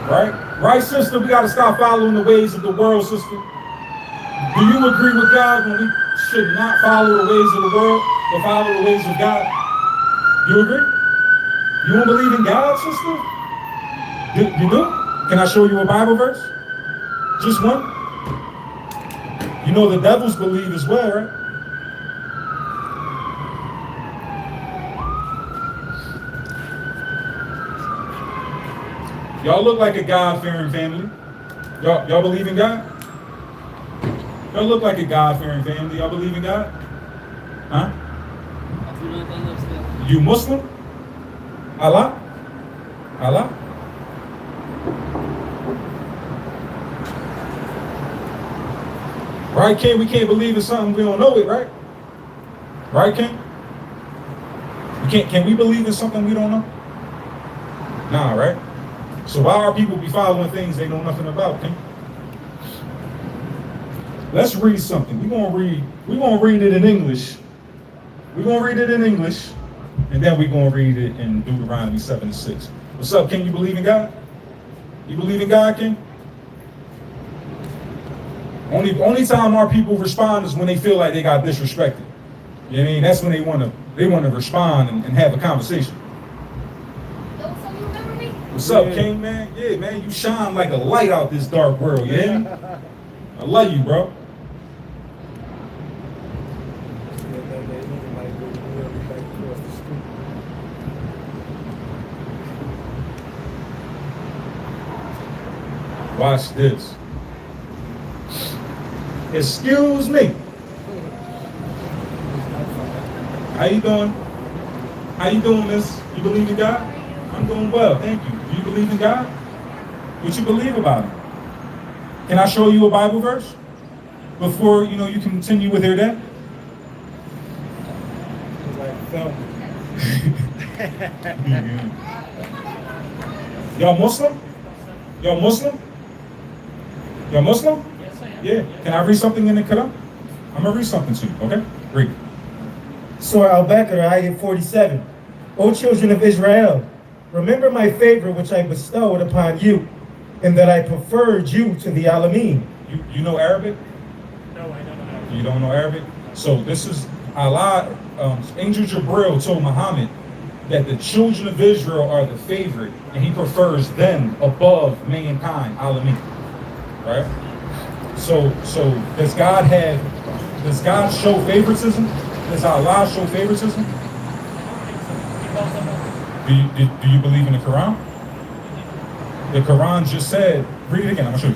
Right? Right, sister? We gotta stop following the ways of the world, sister. Do you agree with God when we should not follow the ways of the world, but follow the ways of God? You agree? You don't believe in God, sister? You do? Can I show you a Bible verse? Just one? You know the devils believe as well, right? Y'all look like a God-fearing family. Y'all believe in God? Y'all look like a God-fearing family. Y'all believe in God? Huh? You Muslim? Allah? Allah? Right, Ken? We can't believe in something we don't know it, right? Right, Ken? Can we believe in something we don't know? Nah, right? So why are people be following things they know nothing about, Ken? Let's read something. We're gonna read it in English. We're gonna read it in English, and then we're gonna read it in Deuteronomy 7 and 6. What's up, Ken? You believe in God? You believe in God, Ken? Only time our people respond is when they feel like they got disrespected. You know what I mean? That's when they wanna respond and have a conversation. What's up, King, man? Yeah, man, you shine like a light out this dark world, yeah? I love you, bro. Watch this. Excuse me. How you doing? How you doing, miss? You believe in God? I'm doing well, thank you. Do you believe in God? What you believe about him? Can I show you a Bible verse before you continue with your day? Y'all Muslim? Y'all Muslim? Y'all Muslim? Yes, I am. Yeah. Can I read something in the Quran? I'm gonna read something to you. Okay? Read. Surah Al-Baqarah, ayat 47. O children of Israel, remember my favor which I bestowed upon you, and that I preferred you to the Alameen. You know Arabic? No, I don't know. You don't know Arabic? So this is Allah, Angel Jibril told Muhammad that the children of Israel are the favorite, and he prefers them above mankind, Alameen. Right? So does God show favoritism? Does Allah show favoritism? Do you believe in the Quran? The Quran just said, read it again, I'm gonna show you.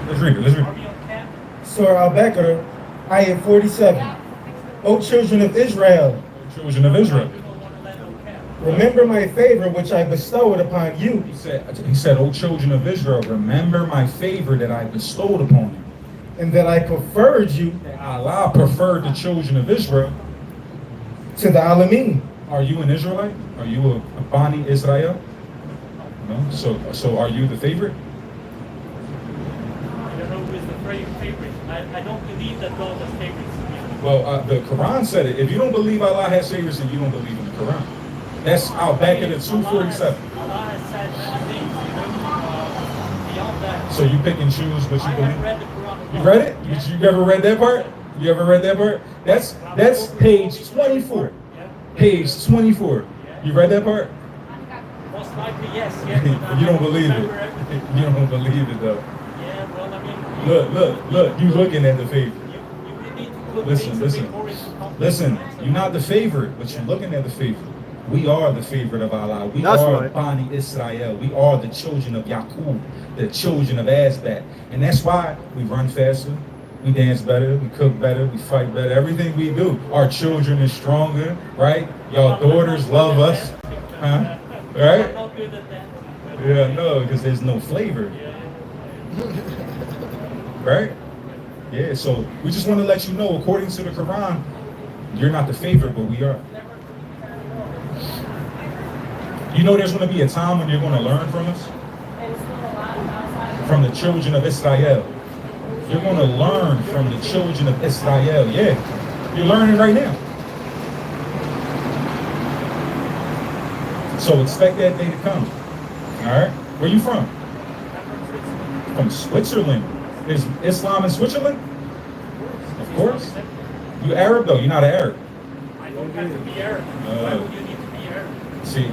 Let's read it. Surah Al-Baqarah, ayat 47. O children of Israel, Children of Israel. remember my favor which I bestowed upon you. He said, O children of Israel, remember my favor that I bestowed upon you. And that I preferred you Allah preferred the children of Israel to the Alameen. Are you an Israelite? Are you a Bani Israel? No. So are you the favorite? I don't know who is the favorite. I don't believe that God has favorites. Well, the Quran said it. If you don't believe Allah has favorites, then you don't believe in the Quran. That's out back in the 247. Allah has said many things, beyond that. So you pick and choose what you I believe? have read the Quran. You read it? You ever read that part? You ever read that part? That's page 24. Page 24. You read that part? Most likely, yes. You don't believe it. You don't believe it though. Yeah, well, I mean. Look. You looking at the favorite. You really need to put Listen. things before it's complete. Listen. You're not the favorite, but you're looking at the favorite. We are the favorite of Allah. We That's are right. Bani Israel. We are the children of Yaqub, the children of Asbat. And that's why we run faster, we dance better, we cook better, we fight better. Everything we do. Our children is stronger, right? Y'all daughters love us. Huh? Right? I'm not good at that. Yeah, no, because there's no flavor. Right? Yeah, so we just want to let you know, according to the Quran, you're not the favorite, but we are. You know there's going to be a time when you're going to learn from us? From the children of Israel. You're going to learn from the children of Israel. Yeah, you're learning right now. So expect that day to come. All right? Where you from? From Switzerland. Is Islam in Switzerland? Of course. You Arab though? You're not an Arab. I don't have to be Arab. Why would you need to be Arab?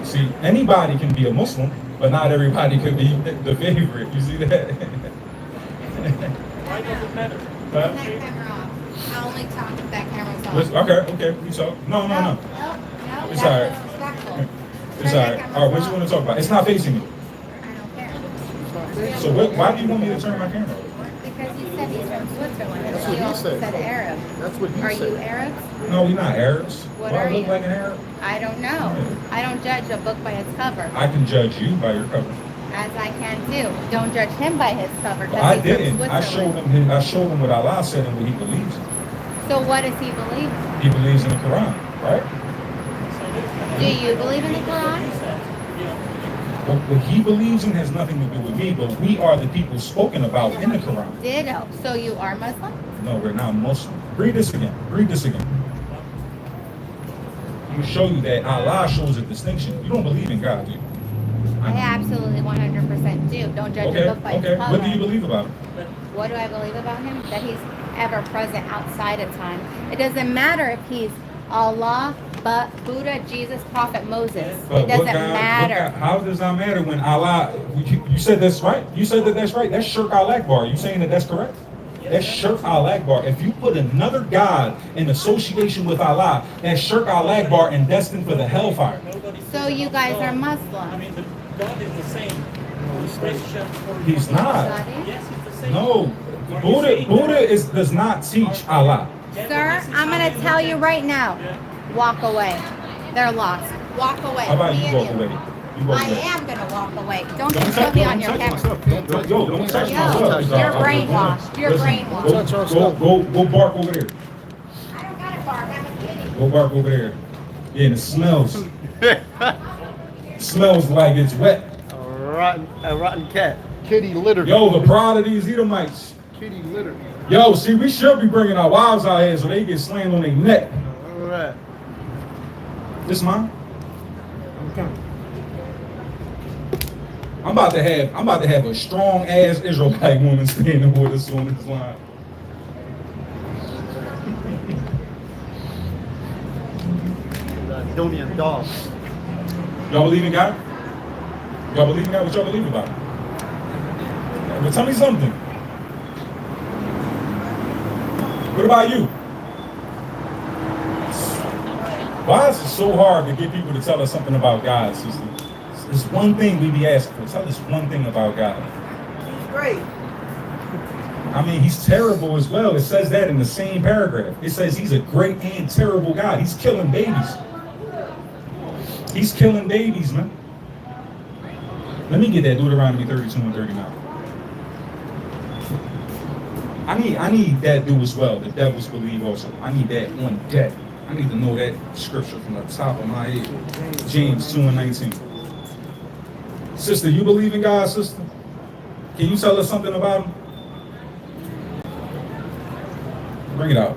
See, anybody can be a Muslim, but not everybody could be the favorite. You see that? Why does it matter? Huh? That camera off. I only talk if that camera's off. Okay, we talk. No. No, It's that's all right. disrespectful. It's all right. All right, what you want to talk about? It's not facing me. I don't care. So why do you want me to turn my camera off? Because you said he's from Switzerland, and That's then what you he also said. said Arab. That's what he Are said. you Arabs? No, we're not Arabs. What Do I are look you? like an Arab? I don't know. I don't judge a book by its cover, I can judge you by your cover. as I can too. Don't judge him by his cover, because I he's didn't. from I showed Switzerland. him what Allah said and what he believes in. So what does he believe? He believes in the Quran, right? Do you believe in the Quran? What he believes in has nothing to do with me, but we are the people spoken about in the Quran. Ditto. So you are Muslim? No, we're not Muslim. Read this again. Read this again. You show you that Allah shows a distinction. You don't believe in God, do you? I absolutely 100% do. Don't judge Okay, a book by its okay. cover. What do you believe about him? What do I believe about him? That he's ever present outside of time. It doesn't matter if he's Allah, but Buddha, Jesus, Prophet, Moses. But It doesn't what God- matter. how does that matter when Allah? You said that's right. You said that's right. That's Shirk al-Akbar. You saying that that's correct? That's Shirk al-Akbar. If you put another God in association with Allah, that's Shirk al-Akbar and destined for the hellfire. So you guys are Muslim. God is the same. He's not. Yes, he's the same. No, Buddha does not teach Allah. Sir, I'm going to tell you right now. Walk away. They're lost. Walk away. How about Me you and walk away? You walk I away. am going to walk away. Don't just put me on your camera. Don't touch my Yo, stuff. you're brainwashed. You're Listen, brainwashed. Go bark over there. I don't got to bark. I'm a kitty. Go bark over there. Yeah, and it smells. Smells like it's wet. A rotten cat. Kitty litter. Yo, the pride of these Edomites. Kitty litter. Yo, see, we should be bringing our wives out here so they get slammed on their neck. All right. This mine? I'm about to have a strong ass Israelite woman standing with us on this line. Donian dog. Y'all believe in God? Y'all believe in God? What y'all believe about? But tell me something. What about you? Why is it so hard to get people to tell us something about God, sister? There's one thing we be asking for. Tell us one thing about God. He's great. I mean, he's terrible as well. It says that in the same paragraph. It says he's a great and terrible God. He's killing babies. He's killing babies, man. Let me get that Deuteronomy 32 and 39. I need that do as well. The devils believe also. I need that on deck. I need to know that scripture from the top of my head. James 2 and 19. Sister, you believe in God, sister? Can you tell us something about him? Bring it out.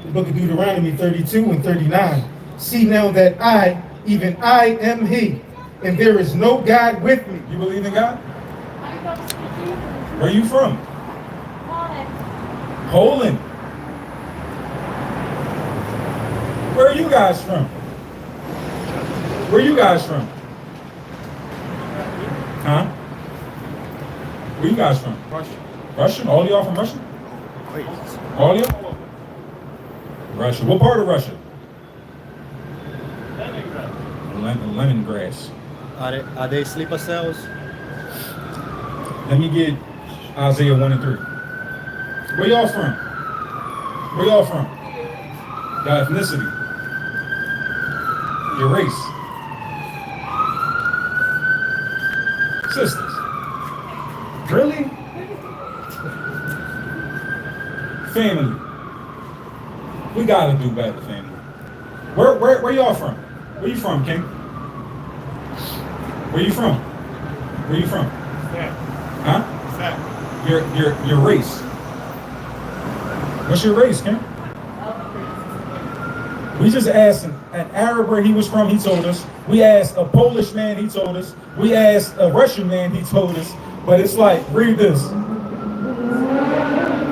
The book of Deuteronomy 32 and 39. See now that I, even I am he, and there is no God with me. You believe in God? Where are you from? Poland. Where are you guys from? Where are you guys from? Huh? Where you guys from? Russia. Russian? All y'all from Russia? Wait. All y'all? Russia. What part of Russia? Lemongrass. Are they sleeper cells? Let me get Isaiah 1 and 3. Where y'all from? Where y'all from? Your ethnicity. Your race. Sisters. Really? Family. We gotta do better, family. Where y'all from? Where you from, King? Where you from? Where you from? Huh? Your race. What's your race, King? We just asked an Arab where he was from, he told us. We asked a Polish man, he told us. We asked a Russian man, he told us. But it's like, read this.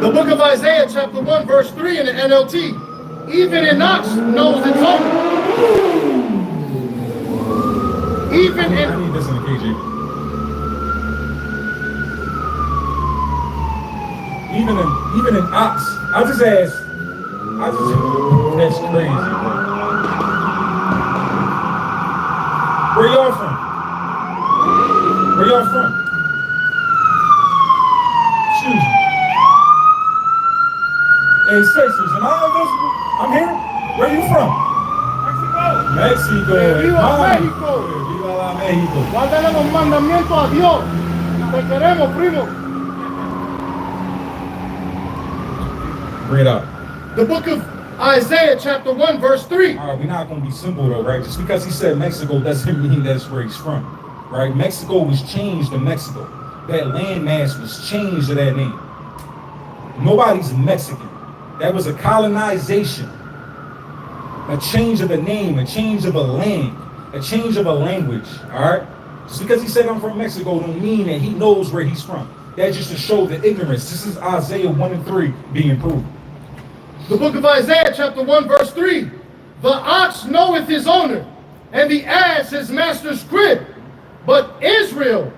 The book of Isaiah, chapter 1, verse 3 in the NLT. Even an ox knows its owner. Even I in... need this in the KJV. Even an ox. I just asked. That's crazy, bro. Where y'all from? Where y'all from? Excuse me. Hey, sisters, am I invisible? I'm here. Where you from? Mexico. ¡Viva Mami. México! Viva la México. Guárdale los mandamientos a Dios. Te queremos, primo. Read up. The book of Isaiah, chapter 1, verse 3. All right, we're not going to be simple though, right? Just because he said Mexico doesn't mean that's where he's from, right? Mexico was changed to Mexico. That landmass was changed to that name. Nobody's Mexican. That was a colonization, a change of a name, a change of a land, a change of a language, all right? Just because he said I'm from Mexico don't mean that he knows where he's from. That's just to show the ignorance. This is Isaiah 1 and 3 being proven. The book of Isaiah, chapter 1, verse 3. The ox knoweth his owner, and the ass his master's crib. But Israel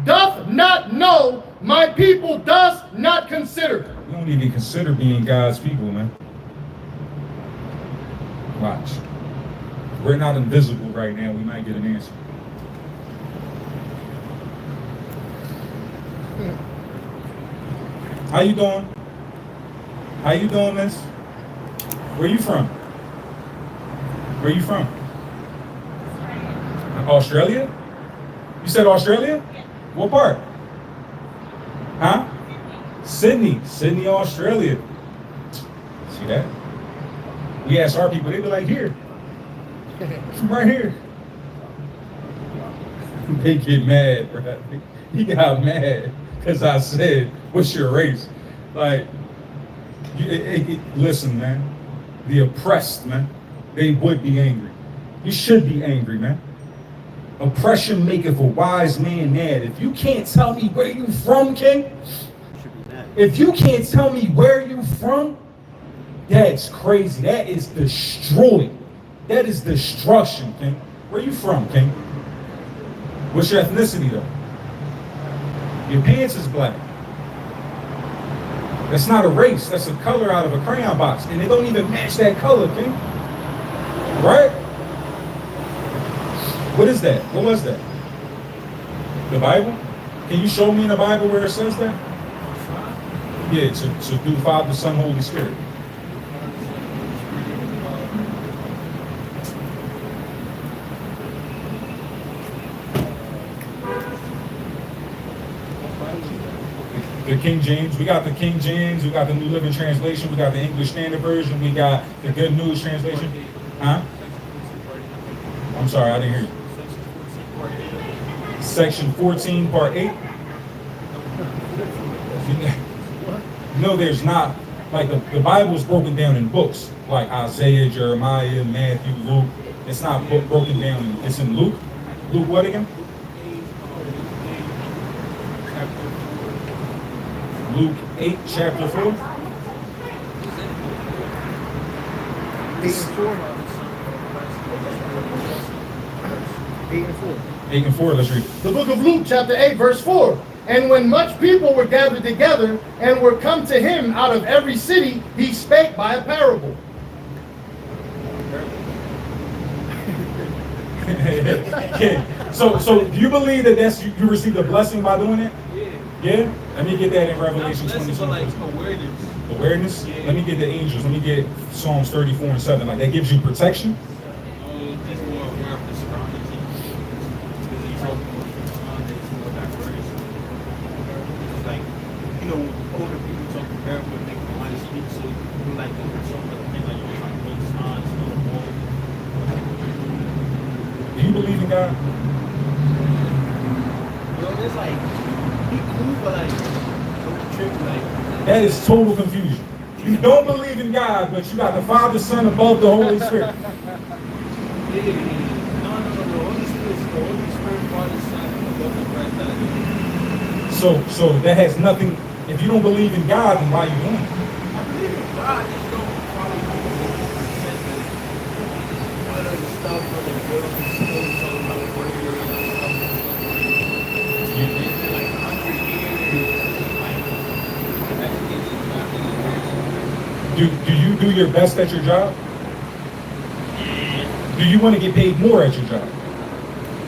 doth not know, my people does not consider. We don't even consider being God's people, man. Watch. We're not invisible right now. We might get an answer. How you doing? How you doing, miss? Where you from? Where you from? Australia? You said Australia? Yeah. What part? Huh? Sydney. Sydney, Australia. See that? We ask our people, they be like, here. From right here. They get mad, bro. He got mad because I said, what's your race? Like, listen, man. The oppressed, man, they would be angry. You should be angry, man. Oppression maketh a wise man mad. If you can't tell me where you from, King, if you can't tell me where you from, that's crazy. That is destroying. That is destruction, King. Where you from, King? What's your ethnicity, though? Your pants is black. That's not a race. That's a color out of a crayon box. And it don't even match that color, King. Right? What is that? What was that? The Bible? Can you show me in the Bible where it says that? Yeah, to do Father, Son, Holy Spirit. The King James, we got the King James, we got the New Living Translation, we got the English Standard Version, we got the Good News Translation. Huh? I'm sorry, I didn't hear you. Section 14, Part 8. No, there's not. Like the Bible is broken down in books, like Isaiah, Jeremiah, Matthew, Luke. It's not broken down. It's in Luke. Luke what again? Luke 8, chapter 4. 8 and 4. 8 and 4. 8 and 4, let's read. The book of Luke, chapter 8, verse 4. And when much people were gathered together and were come to him out of every city, he spake by a parable. So do you believe that you received a blessing by doing it? Yeah? Let me get that in Revelation 22. Like awareness. Awareness? Yeah. Let me get the angels. Let me get Psalms 34 and 7. Like that gives you protection? Just more aware of the surroundings. in God? Well, it's like, he cool, but like, don't trip, like. That is total confusion. You don't believe in God, but you got the Father, Son, above the Holy Spirit. No. The Holy Spirit, Father, Son, above the Christ. So that has nothing. If you don't believe in God, then why are you doing it? I believe in God, just don't follow the one of the stuff for the girls and school, talking about the word and stuff. It's been like 100 years. Do you do your best at your job? Do you want to get paid more at your job?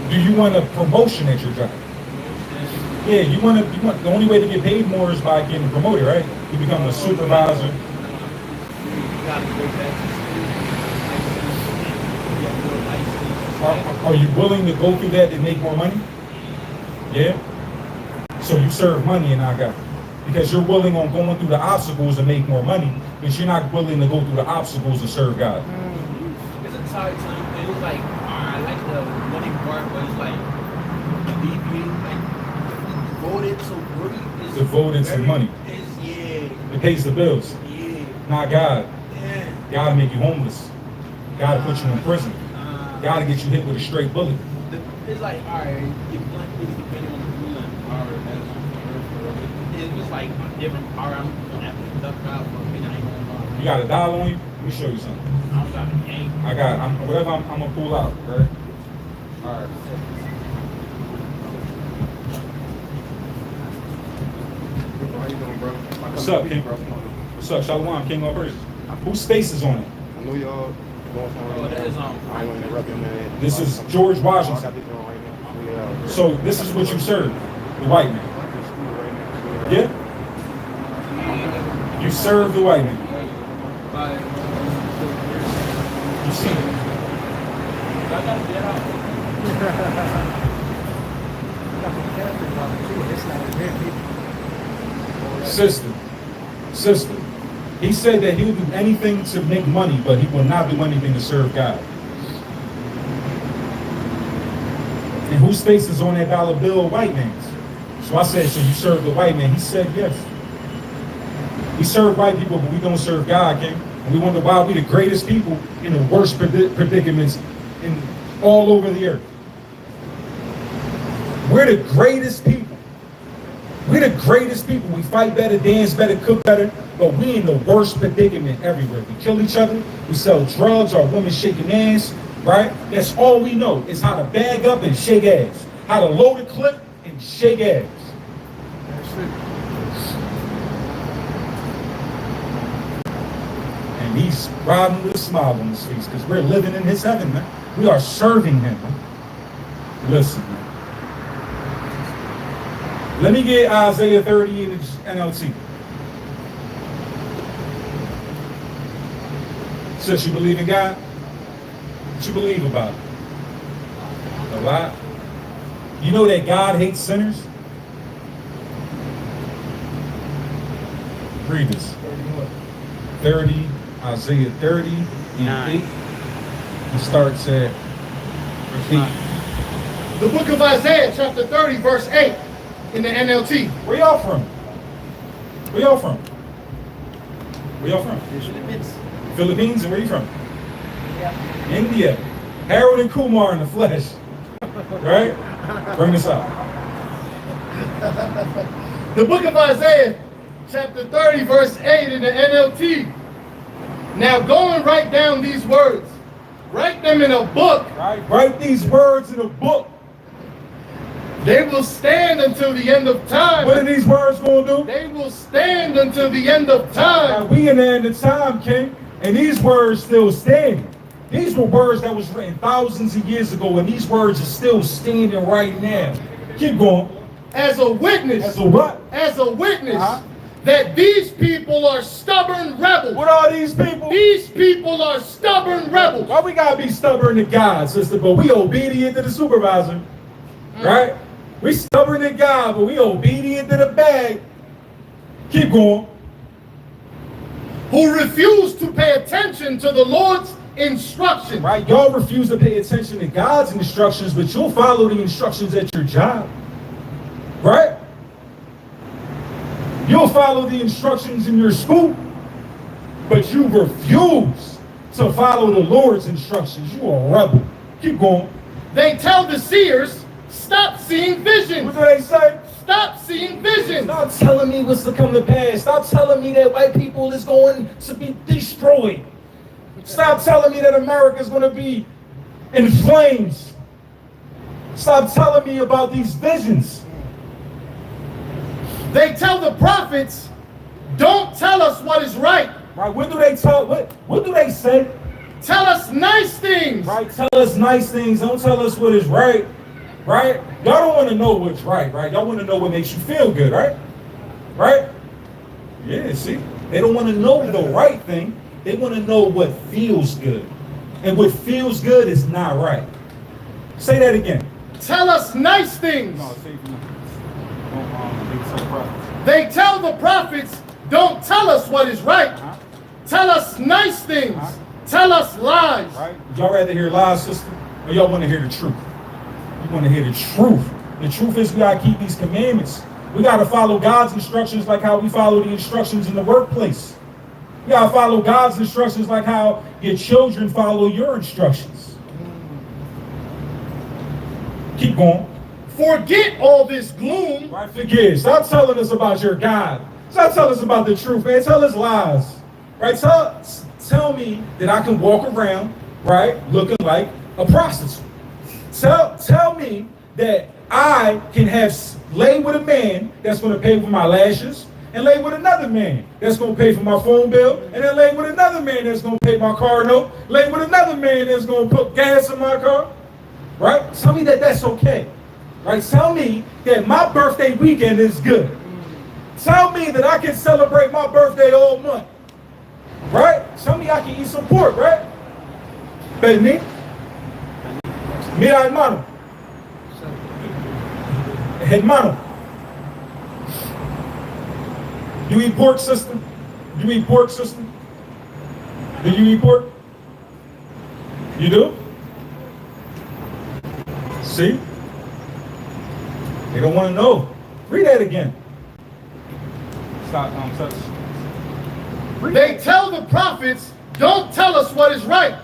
Do you want a promotion at your job? Yeah, you want the only way to get paid more is by getting promoted, right? You become a supervisor. Are you willing to go through that to make more money? Yeah? So you serve money and not God. Because you're willing on going through the obstacles to make more money, but you're not willing to go through the obstacles to serve God. It's a tight time. It was like, I like the money part, but it's like, alleviating, like, devoted to work is Devoted to money. It pays the bills. Not God. God to make you homeless. God to put you in prison. God to get you hit with a straight bullet. It's like, alright, your blunt is depending on the blunt power. It's just like a different power. I'm gonna have to duck out for a minute. I ain't gonna lie. You got a dollar on you? Let me show you something. I'm got a yank. Whatever I'm gonna pull out, right? Alright. How you doing, bro? What's up, King? What's up, Shalom, King of Verses? Whose space is on it? I know y'all going somewhere. That is I ain't gonna interrupt you, man. This is George Washington. So this is what you serve, the white man. Yeah? You serve the white man. You see it. Sister. He said that he'll do anything to make money, but he will not do anything to serve God. And whose face is on that dollar bill? White man's. So I said, so you serve the white man? He said yes. We serve white people, but we don't serve God, King. And we wonder why we the greatest people in the worst predicaments in all over the earth. We're the greatest people. We're the greatest people. We fight better, dance better, cook better, but we in the worst predicament everywhere. We kill each other. We sell drugs. Our women shaking ass, right? That's all we know is how to bag up and shake ass. How to load a clip and shake ass. And he's riding with a smile on his face because we're living in his heaven, man. We are serving him, man. Listen, man. Let me get Isaiah 30 in the NLT. Since you believe in God, what you believe about it? A lot. You know that God hates sinners? Read this. 30, Isaiah 30 and 8. He starts at 8. The book of Isaiah, chapter 30, verse 8, in the NLT. Where y'all from? Where y'all from? Philippines, and where you from? India. Harold and Kumar in the flesh. Right? Bring this out. The book of Isaiah, chapter 30, verse 8 in the NLT. Now go and write down these words. Write them in a book. Right? Write these words in a book. They will stand until the end of time. What are these words going to do? They will stand until the end of time. Now, we in the end of time, King, and these words still standing. These were words that was written thousands of years ago, and these words are still standing right now. Keep going. As a witness. As a what? As a witness. That these people are stubborn rebels. What are these people? These people are stubborn rebels. Why we gotta be stubborn to God, sister? But we obedient to the supervisor, right? We stubborn to God, but we obedient to the bag. Keep going. Who refuse to pay attention to the Lord's instructions. Right? Y'all refuse to pay attention to God's instructions, but you'll follow the instructions at your job. Right? You'll follow the instructions in your school, but you refuse to follow the Lord's instructions. You are a rebel. Keep going. They tell the seers, stop seeing visions. What do they say? Stop seeing visions. Stop telling me what's to come to pass. Stop telling me that white people is going to be destroyed. Stop telling me that America is going to be in flames. Stop telling me about these visions. They tell the prophets, don't tell us what is right. Right? What do they tell? What do they say? Tell us nice things. Right? Tell us nice things. Don't tell us what is right. Right? Y'all don't want to know what's right, right? Y'all want to know what makes you feel good, right? Right? Yeah, see? They don't want to know the right thing. They want to know what feels good. And what feels good is not right. Say that again. Tell us nice things. No, say They tell the prophets, don't tell us what is right. Tell us nice things. Tell us lies. Right? Y'all rather hear lies, sister? Or y'all want to hear the truth? You want to hear the truth. The truth is we got to keep these commandments. We got to follow God's instructions like how we follow the instructions in the workplace. We got to follow God's instructions like how your children follow your instructions. Keep going. Forget all this gloom. Right? Forget. Stop telling us about your God. Stop telling us about the truth, man. Tell us lies. Right? Tell me that I can walk around, right, looking like a prostitute. Tell me that I can lay with a man that's going to pay for my lashes, and lay with another man that's going to pay for my phone bill, and then lay with another man that's going to pay my car note, lay with another man that's going to put gas in my car. Right? Tell me that that's okay. Right? Tell me that my birthday weekend is good. Tell me that I can celebrate my birthday all month. Right? Tell me I can eat some pork, right? Better me? Mira, hermano. Hermano. You eat pork, sister? You eat pork, sister? Do you eat pork? You do? See? They don't want to know. Read that again. Stop. They tell the prophets, don't tell us what is right.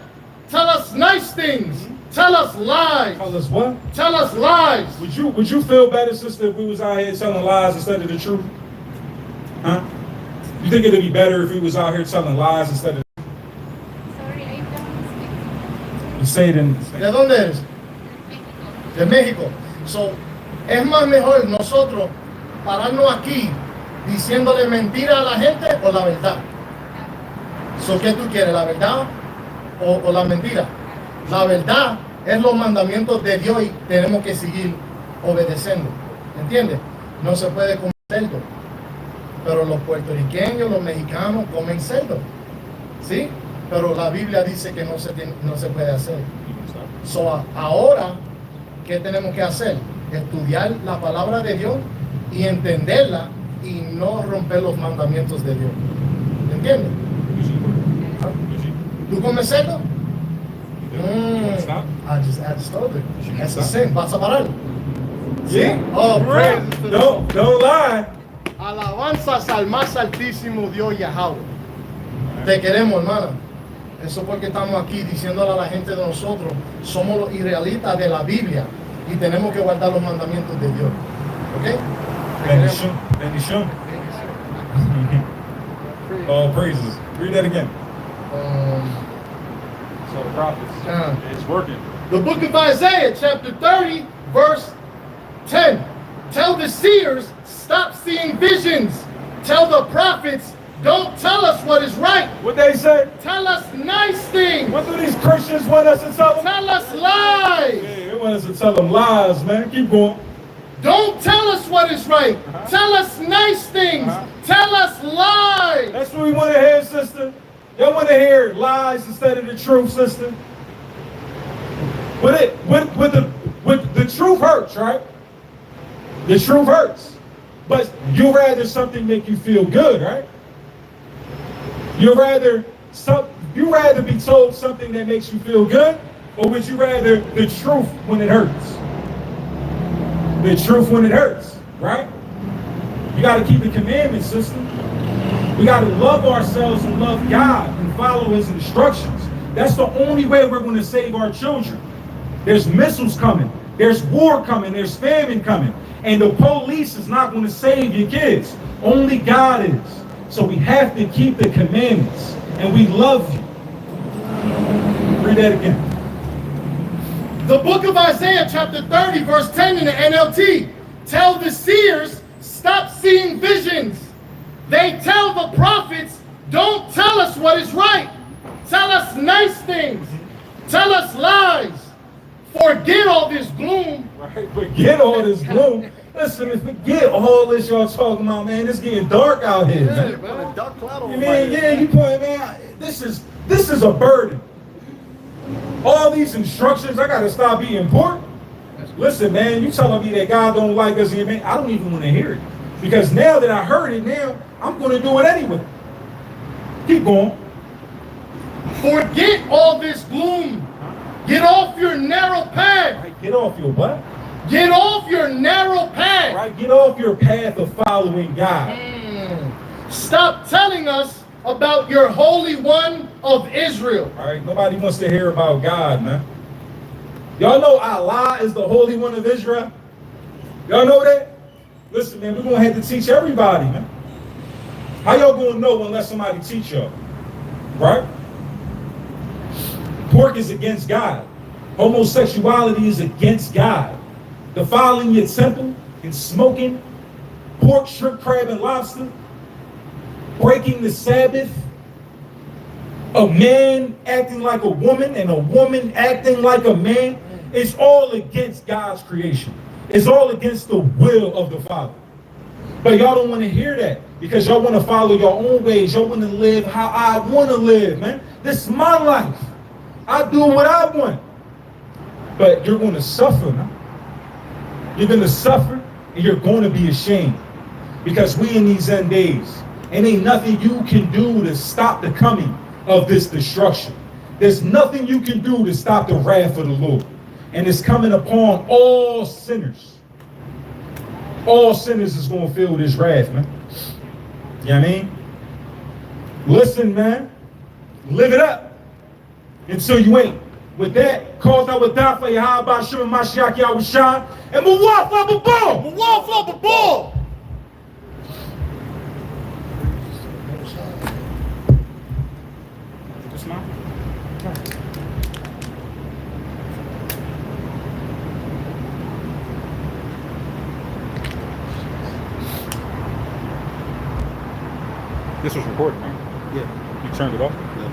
Tell us nice things. Tell us lies. Tell us what? Tell us lies. Would you feel better, sister, if we was out here telling lies instead of the truth? Huh? You think it'd be better if we was out here telling lies instead of the truth? You say it in... ¿De dónde eres? De México. So, es más mejor nosotros pararnos aquí diciéndole mentira a la gente o la verdad. So, ¿qué tú quieres? ¿La verdad o la mentira? La verdad es los mandamientos de Dios y tenemos que seguir obedeciendo. ¿Entiendes? No se puede comer cerdo. Pero los puertorriqueños, los mexicanos comen cerdo. ¿Sí? Pero la Biblia dice que no se puede hacer. So, ahora, ¿qué tenemos que hacer? Estudiar la palabra de Dios y entenderla y no romper los mandamientos de Dios. ¿Entiendes? ¿Tú comes cerdo? I just told you. That's a sin. ¿Vas a parar? ¿Sí? Oh, praise. Don't lie. Alabanzas al más altísimo Dios Yahweh. Te queremos, hermana. Eso porque estamos aquí diciéndole a la gente de nosotros, somos los israelitas de la Biblia y tenemos que guardar los mandamientos de Dios. ¿Ok? Bendición. All praises. Read that again. So the prophets. It's working. The book of Isaiah, chapter 30, verse 10. Tell the seers, stop seeing visions. Tell the prophets, don't tell us what is right. What they say? Tell us nice things. What do these Christians want us to tell them? Tell us lies. Yeah, they want us to tell them lies, man. Keep going. Don't tell us what is right. Tell us nice things. Tell us lies. That's what we want to hear, sister. Y'all want to hear lies instead of the truth, sister? The truth hurts, right? The truth hurts. But you'd rather something make you feel good, right? You'd rather You rather be told something that makes you feel good, or would you rather the truth when it hurts? The truth when it hurts, right? You got to keep the commandments, sister. We got to love ourselves and love God and follow his instructions. That's the only way we're going to save our children. There's missiles coming. There's war coming. There's famine coming. And the police is not going to save your kids. Only God is. So we have to keep the commandments. And we love you. Read that again. The book of Isaiah chapter 30 verse 10 in the NLT. Tell the seers, stop seeing visions. They tell the prophets, don't tell us what is right. Tell us nice things. Tell us lies. Forget all this gloom. Right, forget all this gloom. Listen, forget all this y'all talking about, man. It's getting dark out here. Yeah, man, dark cloud on Man, yeah, you point, man. This is a burden. All these instructions, I gotta stop being important. Listen, man, you telling me that God don't like us, man, I don't even want to hear it. Because now that I heard it, now I'm gonna do it anyway. Keep going. Forget all this gloom. Get off your narrow path. Right, get off your what? Get off your narrow path. Right, get off your path of following God. Stop telling us about your Holy One of Israel. All right, nobody wants to hear about God, man. Y'all know Allah is the Holy One of Israel? Y'all know that? Listen, man, we're going to have to teach everybody, man. How y'all going to know unless somebody teach y'all? Right? Pork is against God. Homosexuality is against God. Defiling your temple and smoking pork, shrimp, crab, and lobster. Breaking the Sabbath. A man acting like a woman and a woman acting like a man. It's all against God's creation. It's all against the will of the Father. But y'all don't want to hear that because y'all want to follow your own ways. Y'all want to live how I want to live, man. This is my life. I do what I want. But you're going to suffer, man. You're going to suffer and you're going to be ashamed because we in these end days, and ain't nothing you can do to stop the coming of this destruction. There's nothing you can do to stop the wrath of the Lord. And it's coming upon all sinners. All sinners is going to feel this wrath, man. You know what I mean? Listen, man. Live it up until you ain't. With that, calls out with that for Yahweh Shem Mashiach Yahushua and Mawaf Abba Mawaf Abba Ball. This was recording, right? Yeah. You turned it off? Yeah.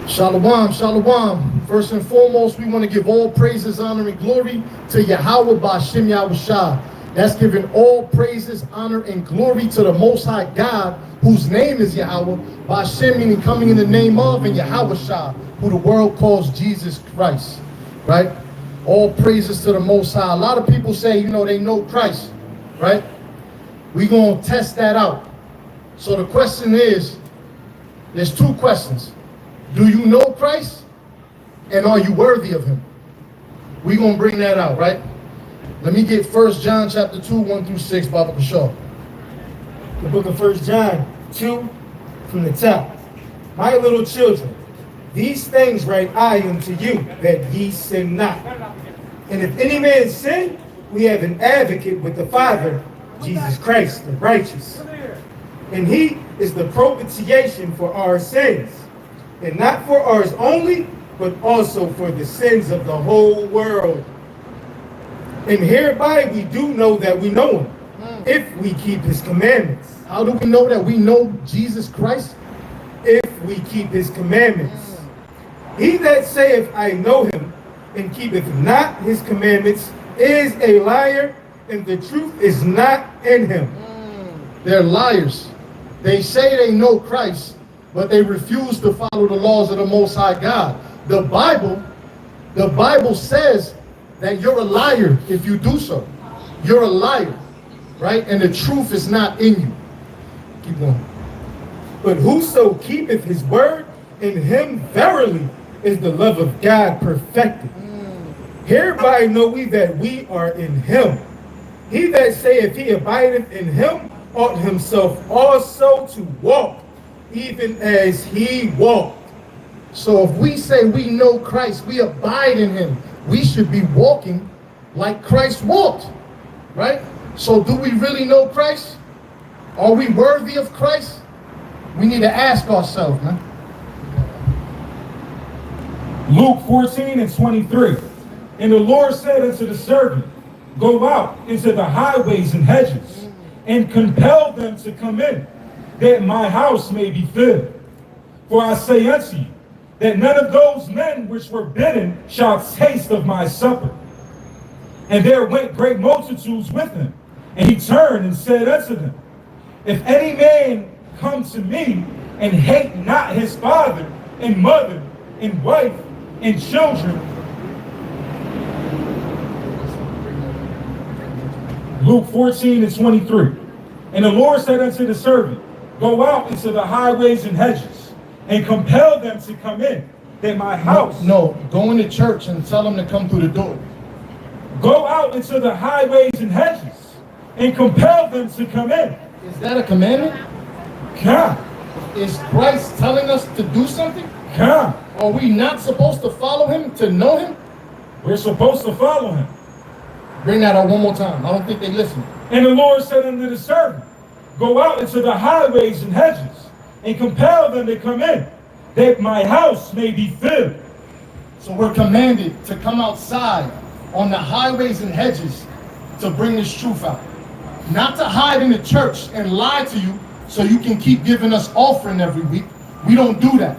Shalom, shalom. First and foremost, we want to give all praises, honor, and glory to Yahweh B'Shem Yahushua. That's giving all praises, honor, and glory to the Most High God, whose name is Yahweh. B'Shem meaning coming in the name of, and Yahushua, who the world calls Jesus Christ. Right? All praises to the Most High. A lot of people say, you know, they know Christ. Right? We're going to test that out. So the question is, there's two questions. Do you know Christ? And are you worthy of him? We're going to bring that out, right? Let me get 1 John chapter 2, 1 through 6, Baba Kashaw. The book of 1 John 2 from the top. My little children, these things write I unto you, that ye sin not. And if any man sin, we have an advocate with the Father, Jesus Christ, the righteous. And he is the propitiation for our sins, and not for ours only, but also for the sins of the whole world. And hereby we do know that we know him, if we keep his commandments. How do we know that we know Jesus Christ? If we keep his commandments. He that saith, I know him, and keepeth not his commandments, is a liar, and the truth is not in him. They're liars. They say they know Christ, but they refuse to follow the laws of the Most High God. The Bible says that you're a liar if you do so. You're a liar, right? And the truth is not in you. Keep going. But whoso keepeth his word, in him verily is the love of God perfected. Hereby know we that we are in him. He that saith he abideth in him ought himself also to walk, even as he walked. So if we say we know Christ, we abide in him, we should be walking like Christ walked, right? So do we really know Christ? Are we worthy of Christ? We need to ask ourselves, man. Luke 14:23. And the Lord said unto the servant, go out into the highways and hedges, and compel them to come in, that my house may be filled. For I say unto you, that none of those men which were bidden shall taste of my supper. And there went great multitudes with him. And he turned and said unto them, if any man come to me and hate not his father and mother and wife and children. Luke 14:23. And the Lord said unto the servant, go out into the highways and hedges, and compel them to come in, that my house... No, go into church and tell them to come through the door. Go out into the highways and hedges, and compel them to come in. Is that a commandment? God. Is Christ telling us to do something? God. Are we not supposed to follow him, to know him? We're supposed to follow him. Bring that out one more time. I don't think they listen. And the Lord said unto the servant, go out into the highways and hedges, and compel them to come in, that my house may be filled. So we're commanded to come outside on the highways and hedges to bring this truth out. Not to hide in the church and lie to you so you can keep giving us offering every week. We don't do that.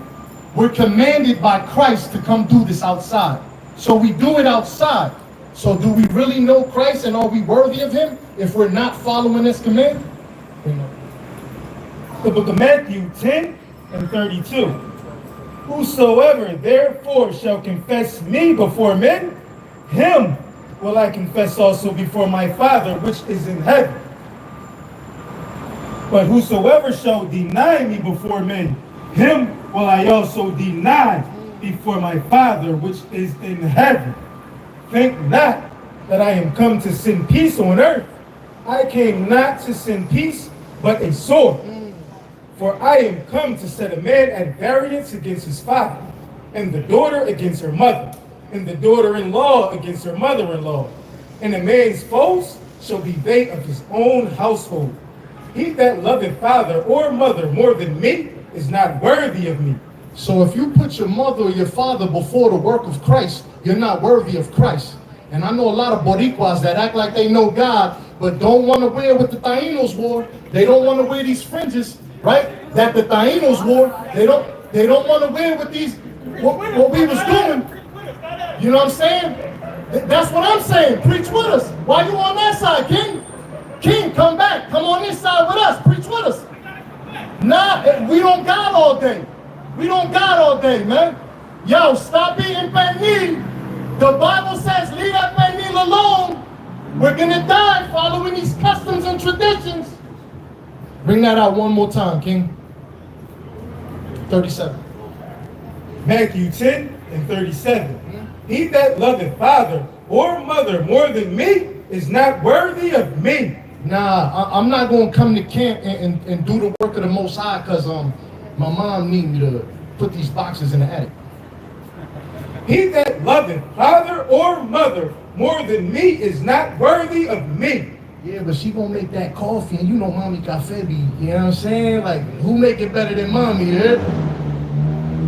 We're commanded by Christ to come do this outside. So we do it outside. So do we really know Christ, and are we worthy of him if we're not following this command? The book of Matthew 10:32. Whosoever therefore shall confess me before men, him will I confess also before my Father which is in heaven. But whosoever shall deny me before men, him will I also deny before my Father which is in heaven. Think not that I am come to send peace on earth. I came not to send peace, but a sword. For I am come to set a man at variance against his father, and the daughter against her mother, and the daughter-in-law against her mother-in-law. And a man's foes shall be they of his own household. He that loveth father or mother more than me is not worthy of me. So if you put your mother or your father before the work of Christ, you're not worthy of Christ. And I know a lot of Boricuas that act like they know God, but don't want to wear what the Taínos wore. They don't want to wear these fringes, right? That the Taínos wore. They don't want to wear what we was doing. You know what I'm saying? That's what I'm saying. Preach with us. Why you on that side, King? King, come back. Come on this side with us. Preach with us. Nah, we don't got all day. We don't got all day, man. Yo, stop eating pernil. The Bible says, leave that pernil alone. We're gonna die following these customs and traditions. Bring that out one more time, King. 37. Matthew 10:37. He that loveth father or mother more than me is not worthy of me. Nah, I'm not gonna come to camp and do the work of the Most High because my mom need me to put these boxes in the attic. He that loveth father or mother more than me is not worthy of me. Yeah, but she gonna make that coffee, and you know mommy cafe be, you know what I'm saying? Like, who make it better than mommy, yeah?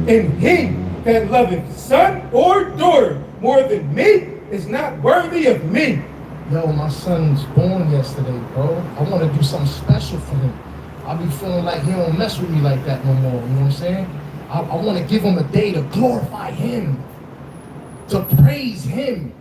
And he that loveth son or daughter more than me is not worthy of me. Yo, my son's born yesterday, bro. I want to do something special for him. I be feeling like he don't mess with me like that no more, you know what I'm saying? I want to give him a day to glorify him, to praise him.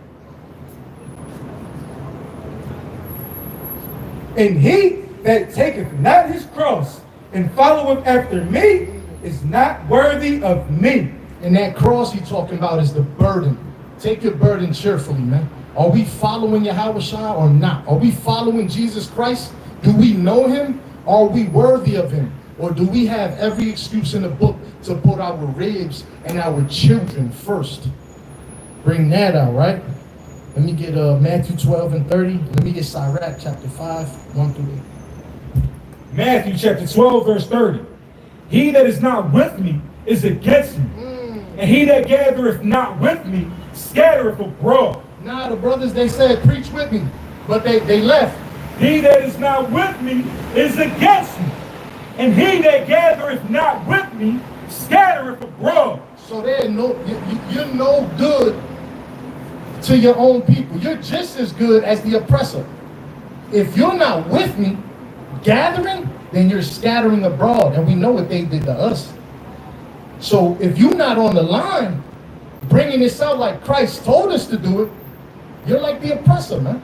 And he that taketh not his cross and followeth after me is not worthy of me. And that cross he talking about is the burden. Take your burden cheerfully, man. Are we following Yahweh Shai or not? Are we following Jesus Christ? Do we know him? Are we worthy of him? Or do we have every excuse in the book to put our ribs and our children first? Bring that out, right? Let me get Matthew 12 and 30. Let me get Sirach chapter 5, 1 through 8. Matthew chapter 12, verse 30. He that is not with me is against me. And he that gathereth not with me scattereth abroad. Nah, the brothers, they said, preach with me. But they left. He that is not with me is against me. And he that gathereth not with me scattereth abroad. So you're no good to your own people. You're just as good as the oppressor. If you're not with me, gathering, then you're scattering abroad. And we know what they did to us. So if you're not on the line, bringing this out like Christ told us to do it, you're like the oppressor, man.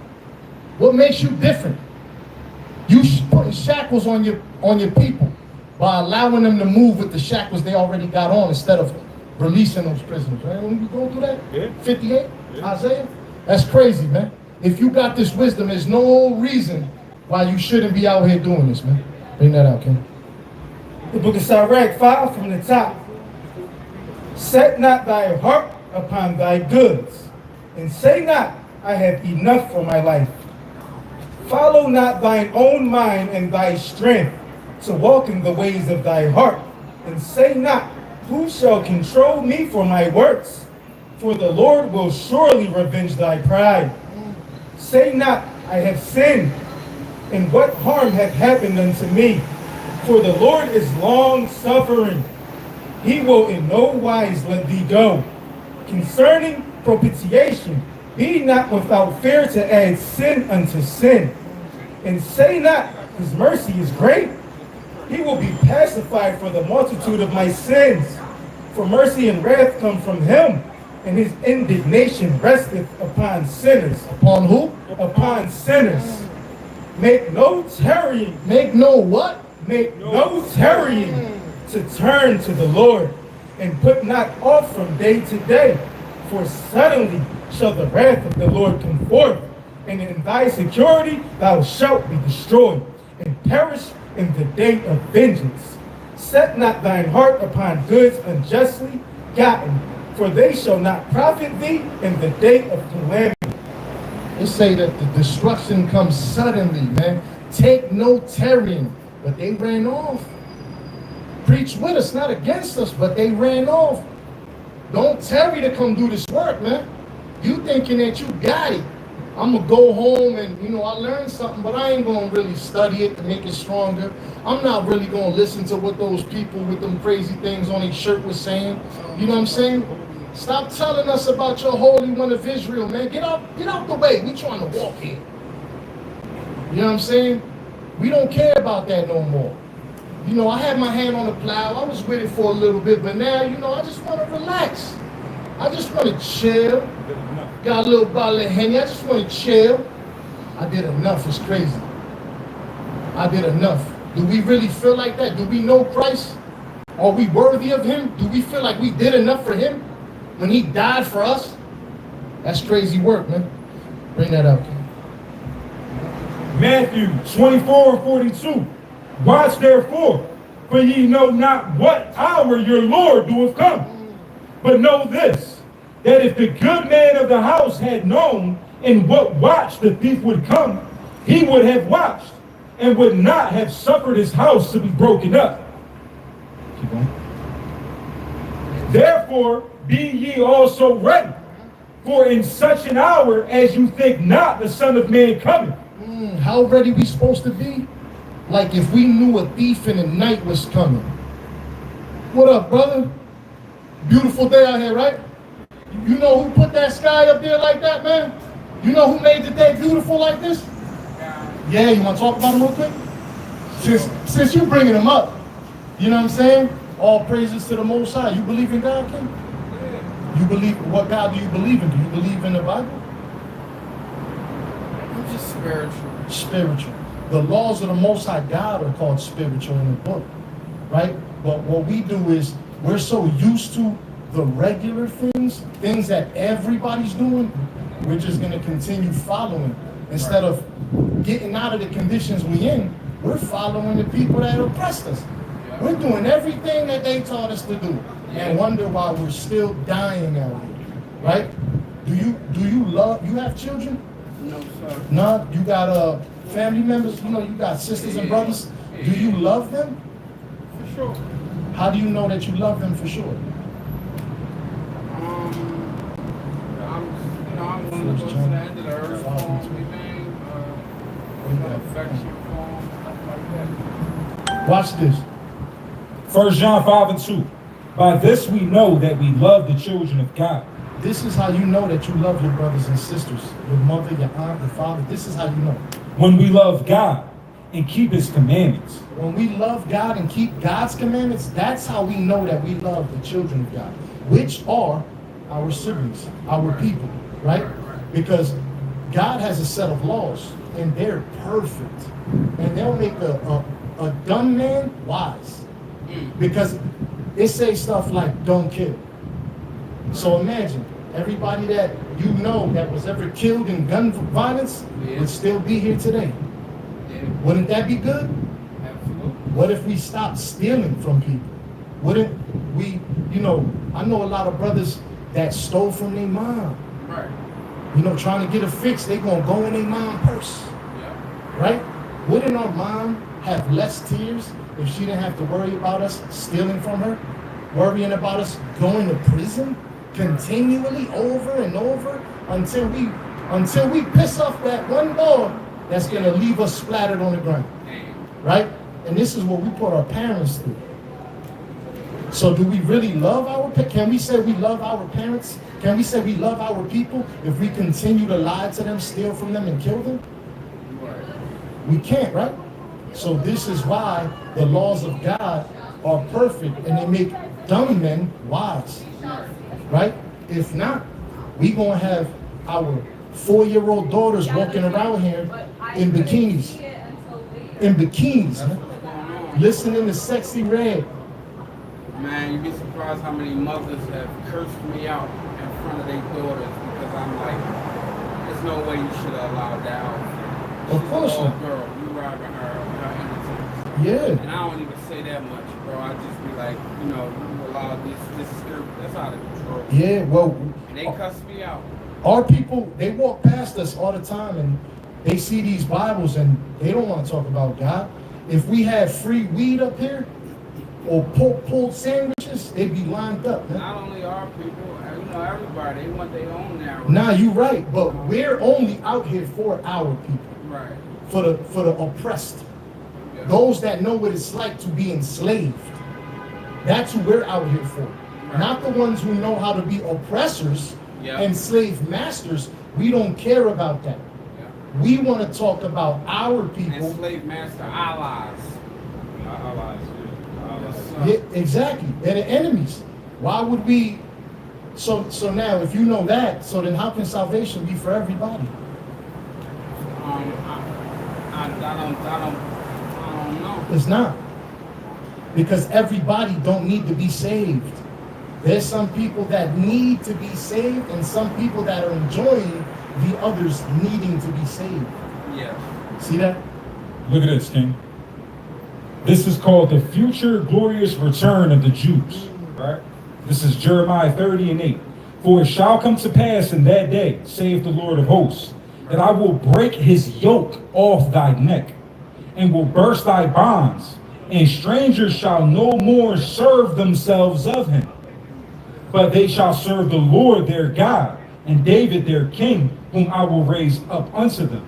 What makes you different? You putting shackles on your people by allowing them to move with the shackles they already got on instead of releasing those prisoners. Right? When you go through that, yeah. 58, yeah. Isaiah, that's crazy, man. If you got this wisdom, there's no reason why you shouldn't be out here doing this, man. Bring that out, Ken. The book of Sirach 5 from the top. Set not thy heart upon thy goods, and say not, I have enough for my life. Follow not thine own mind and thy strength to walk in the ways of thy heart, and say not, who shall control me for my works? For the Lord will surely revenge thy pride. Say not, I have sinned, and what harm hath happened unto me? For the Lord is long-suffering. He will in no wise let thee go. Concerning propitiation, be not without fear to add sin unto sin. And say not, his mercy is great. He will be pacified for the multitude of my sins. For mercy and wrath come from him, and his indignation resteth upon sinners. Upon who? Upon sinners. Make no tarrying. Make no what? Make no tarrying to turn to the Lord, and put not off from day to day. For suddenly shall the wrath of the Lord come forth, and in thy security thou shalt be destroyed, and perish in the day of vengeance. Set not thine heart upon goods unjustly gotten, for they shall not profit thee in the day of calamity. They say that the destruction comes suddenly, man. Take no tarrying. But they ran off. Preach with us, not against us, but they ran off. Don't tarry to come do this work, man. You thinking that you got it. I'm going to go home and, I learned something, but I ain't going to really study it to make it stronger. I'm not really going to listen to what those people with them crazy things on their shirt was saying. You know what I'm saying? Stop telling us about your Holy One of Israel, man. Get out the way. We trying to walk here. You know what I'm saying? We don't care about that no more. I had my hand on the plow. I was with it for a little bit, but now, I just want to relax. I just want to chill. Got a little bottle of Henny. I just want to chill. I did enough. It's crazy. I did enough. Do we really feel like that? Do we know Christ? Are we worthy of him? Do we feel like we did enough for him when he died for us? That's crazy work, man. Bring that up. Matthew 24:42. Watch therefore, for ye know not what hour your Lord doeth come. But know this, that if the good man of the house had known in what watch the thief would come, he would have watched, and would not have suffered his house to be broken up. Keep going. Therefore be ye also ready, for in such an hour as you think not the Son of Man cometh. How ready we supposed to be? Like if we knew a thief in the night was coming. What up, brother? Beautiful day out here, right? You know who put that sky up there like that, man? You know who made the day beautiful like this? Yeah, you want to talk about him real quick? Since you bringing him up, you know what I'm saying? All praises to the Most High. You believe in God, King? You believe, what God do you believe in? Do you believe in the Bible? I'm just spiritual. Spiritual. The laws of the Most High God are called spiritual in the book, right? But what we do is we're so used to the regular things that everybody's doing, we're just going to continue following. Instead of getting out of the conditions we in, we're following the people that oppressed us. We're doing everything that they taught us to do and wonder why we're still dying out here, right? Do you love, you have children? No, sir. No? You got family members? You know, you got sisters and brothers? Do you love them? For sure. How do you know that you love them for sure? I'm willing to go to the end of the earth for everything, affection for them, stuff like that. Watch this. 1 John 5 and 2. By this we know that we love the children of God. This is how you know that you love your brothers and sisters, your mother, your aunt, your father. This is how you know. When we love God and keep his commandments. When we love God and keep God's commandments, that's how we know that we love the children of God, which are our siblings, our people, right? Because God has a set of laws and they're perfect. And they'll make a dumb man wise. Because it says stuff like don't kill. So imagine everybody that you know that was ever killed in gun violence would still be here today. Wouldn't that be good? Absolutely. What if we stopped stealing from people? Wouldn't we, I know a lot of brothers that stole from their mom. Right. Trying to get a fix, they gonna go in their mom purse. Yeah. Right? Wouldn't our mom have less tears if she didn't have to worry about us stealing from her? Worrying about us going to prison continually over and over until we piss off that one dog that's gonna leave us splattered on the ground. Right? And this is what we put our parents through. So do we really love our parents? Can we say we love our parents? Can we say we love our people if we continue to lie to them, steal from them, and kill them? We can't, right? So this is why the laws of God are perfect and they make dumb men wise, right? If not, we gonna have our 4-year-old daughters walking around here in bikinis. Listening to Sexy Red. Man, you'd be surprised how many mothers have cursed me out in front of their daughters because I'm like, there's no way you should have allowed that out. Of course not. Girl, you robbing her innocence. Yeah. And I don't even say that much, bro. I just be like, you allow this skirt, that's out of control. Yeah, well. And they cuss me out. Our people, they walk past us all the time and they see these Bibles and they don't want to talk about God. If we had free weed up here or pulled sandwiches, they'd be lined up, man. Not only our people, everybody, they want their own narrative. Nah, you're right, but we're only out here for our people. Right. For the oppressed. Yeah. Those that know what it's like to be enslaved. That's who we're out here for. Right. Not the ones who know how to be oppressors and slave masters. We don't care about that. Yeah. We want to talk about our people. And slave master allies. Allies. Yeah, exactly. They're the enemies. Why would we? So now, if you know that, so then how can salvation be for everybody? I don't know. It's not. Because everybody don't need to be saved. There's some people that need to be saved and some people that are enjoying the others needing to be saved. Yeah. See that? Look at this, King. This is called the future glorious return of the Jews. Right? This is Jeremiah 30 and 8. For it shall come to pass in that day, saith the Lord of hosts, that I will break his yoke off thy neck, and will burst thy bonds, and strangers shall no more serve themselves of him. But they shall serve the Lord their God, and David their king, whom I will raise up unto them.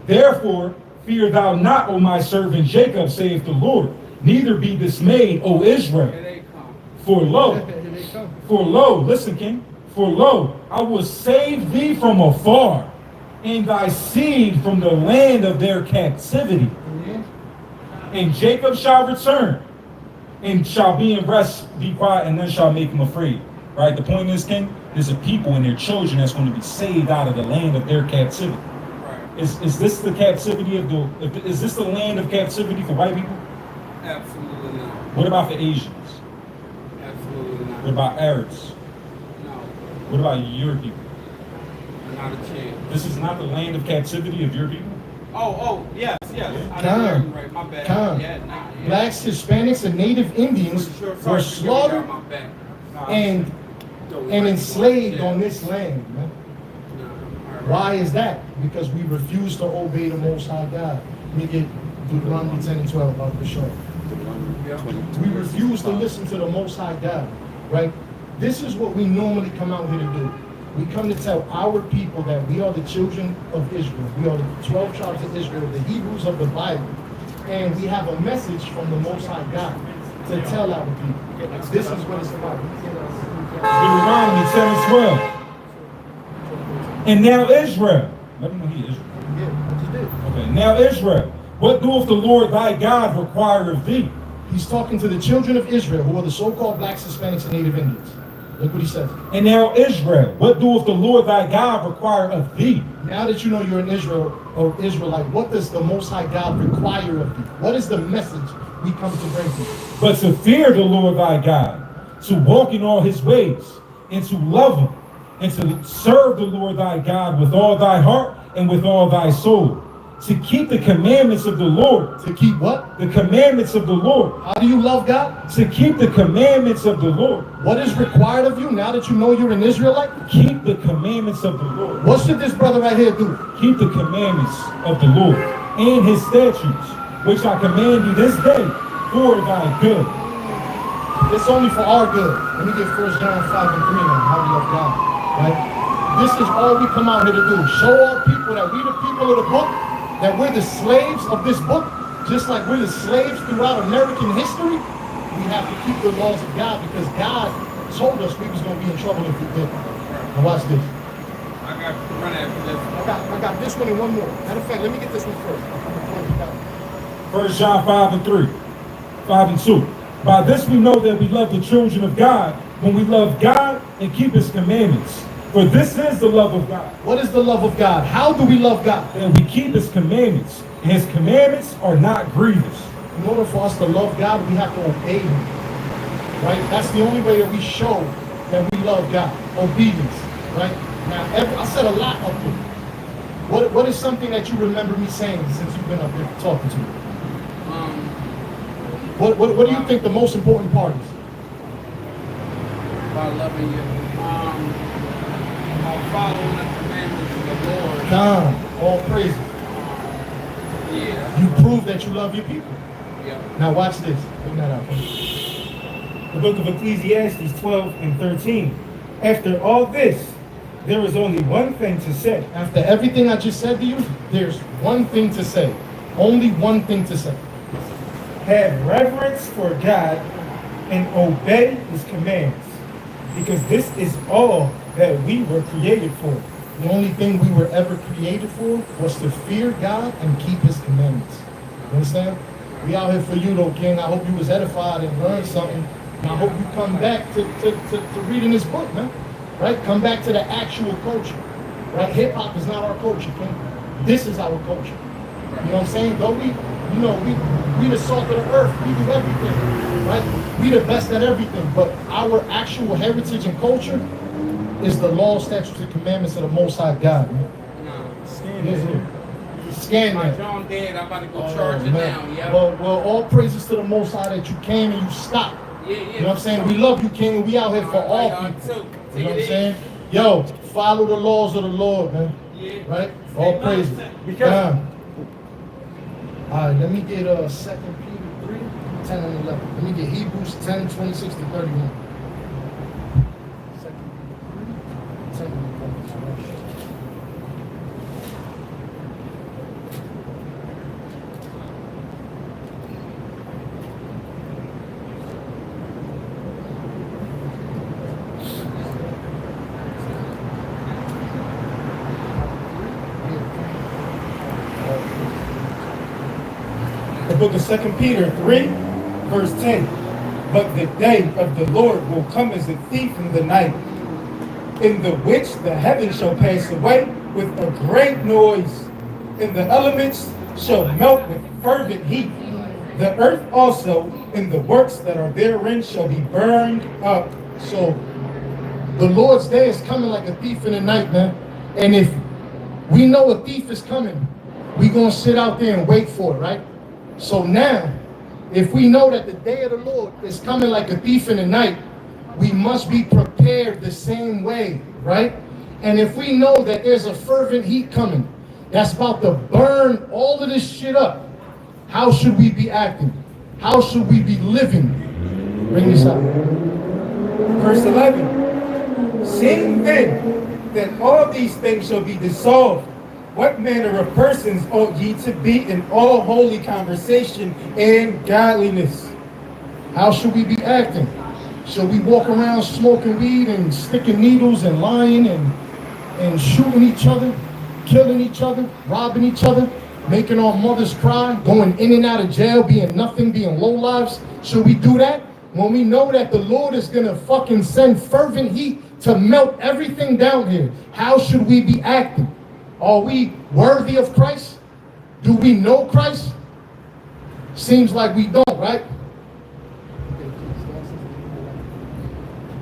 Therefore, fear thou not, O my servant Jacob, saith the Lord. Neither be dismayed, O Israel. Here they come. For lo, listen, King. For lo, I will save thee from afar, and thy seed from the land of their captivity. And Jacob shall return, and shall be in rest, be quiet, and none shall make him afraid. Right? The point is, King, there's a people and their children that's going to be saved out of the land of their captivity. Is this the captivity of is this the land of captivity for white people? Absolutely not. What about for Asians? Absolutely not. What about Arabs? No. What about your people? Not a chance. This is not the land of captivity of your people? Yes. I didn't Come. hear you right. My bad. Come. Yeah, nah, yeah. Blacks, Hispanics, and Native Indians Sure, were sorry, slaughtered my back. and enslaved on this land, man. Why is that? Because we refuse to obey the Most High God. Let me get Deuteronomy 10 and 12 about the show. We refuse to listen to the Most High God, right? This is what we normally come out here to do. We come to tell our people that we are the children of Israel. We are the 12 tribes of Israel, the Hebrews of the Bible. And we have a message from the Most High God to tell our people. This is what it's about. Deuteronomy 10 and 12. And now Israel. Let me know he Israel. Yeah, I just did. Okay, now Israel. What doeth the Lord thy God require of thee? He's talking to the children of Israel, who are the so-called blacks, Hispanics, and Native Indians. Look what he says. And now Israel. What doeth the Lord thy God require of thee? Now that you know you're an Israel or Israelite, what does the Most High God require of you? What is the message we come to bring to you? But to fear the Lord thy God, to walk in all his ways, and to love him, and to serve the Lord thy God with all thy heart and with all thy soul. To keep the commandments of the Lord. To keep what? The commandments of the Lord. How do you love God? To keep the commandments of the Lord. What is required of you now that you know you're an Israelite? Keep the commandments of the Lord. What should this brother right here do? Keep the commandments of the Lord and his statutes, which I command you this day for thy good. It's only for our good. Let me get 1 John 5 and 3 now. How we love God. Right? This is all we come out here to do. Show our people that we the people of the book, that we're the slaves of this book, just like we're the slaves throughout American history. We have to keep the laws of God because God told us we was going to be in trouble if we didn't. Now watch this. I got to run after this. I got this one and one more. Matter of fact, let me get this one first. 1 John 5 and 3, 5 and 2. By this we know that we love the children of God, when we love God and keep his commandments. For this is the love of God. What is the love of God? How do we love God? And we keep his commandments. And his commandments are not grievous. In order for us to love God, we have to obey him. Right? That's the only way that we show that we love God. Obedience. Right? Now, I said a lot up here. What is something that you remember me saying since you've been up here talking to me? What do you think the most important part is? About loving you. About following the commandments of the Lord. Come, all praises. Yeah. You prove that you love your people. Yeah. Now watch this. Bring that out. The book of Ecclesiastes 12 and 13. After all this, there is only one thing to say. After everything I just said to you, there's one thing to say. Only one thing to say. Have reverence for God and obey his commands, because this is all that we were created for. The only thing we were ever created for was to fear God and keep his commandments. You understand? We out here for you though, King. I hope you was edified and learned something. And I hope you come back to reading this book, man. Right? Come back to the actual culture. Right? Hip hop is not our culture, King. This is our culture. You know what I'm saying? Though we the salt of the earth, we do everything. Right? We the best at everything. But our actual heritage and culture is the law, statutes, and commandments of the Most High God, man. Scan My that. John dead, I'm about to go charge it down, yeah. Well, all praises to the Most High that you came and you stopped. Yeah. You know what I'm saying? We love you, King, and we out here for all people. You know what I'm saying? Yo, follow the laws of the Lord, man. Yeah. Right? All praises. All right, let me get 2 Peter 3, 10 and 11. Let me get Hebrews 10, 26 to 31. 2 Peter 3, 10 and 11. book of 2 Peter 3, verse 10. But the day of the Lord will come as a thief in the night, in the which the heavens shall pass away with a great noise, and the elements shall melt with fervent heat. The earth also and the works that are therein shall be burned up. So the Lord's day is coming like a thief in the night, man. And if we know a thief is coming, we gonna sit out there and wait for it, right? So now, if we know that the day of the Lord is coming like a thief in the night, we must be prepared the same way, right? And if we know that there's a fervent heat coming that's about to burn all of this shit up, how should we be acting? How should we be living? Bring this up. Verse 11. Seeing then that all these things shall be dissolved, what manner of persons ought ye to be in all holy conversation and godliness? How should we be acting? Should we walk around smoking weed and sticking needles and lying and shooting each other, killing each other, robbing each other, making our mothers cry, going in and out of jail, being nothing, being low lives? Should we do that when we know that the Lord is gonna fucking send fervent heat to melt everything down here? How should we be acting? Are we worthy of Christ? Do we know Christ? Seems like we don't, right?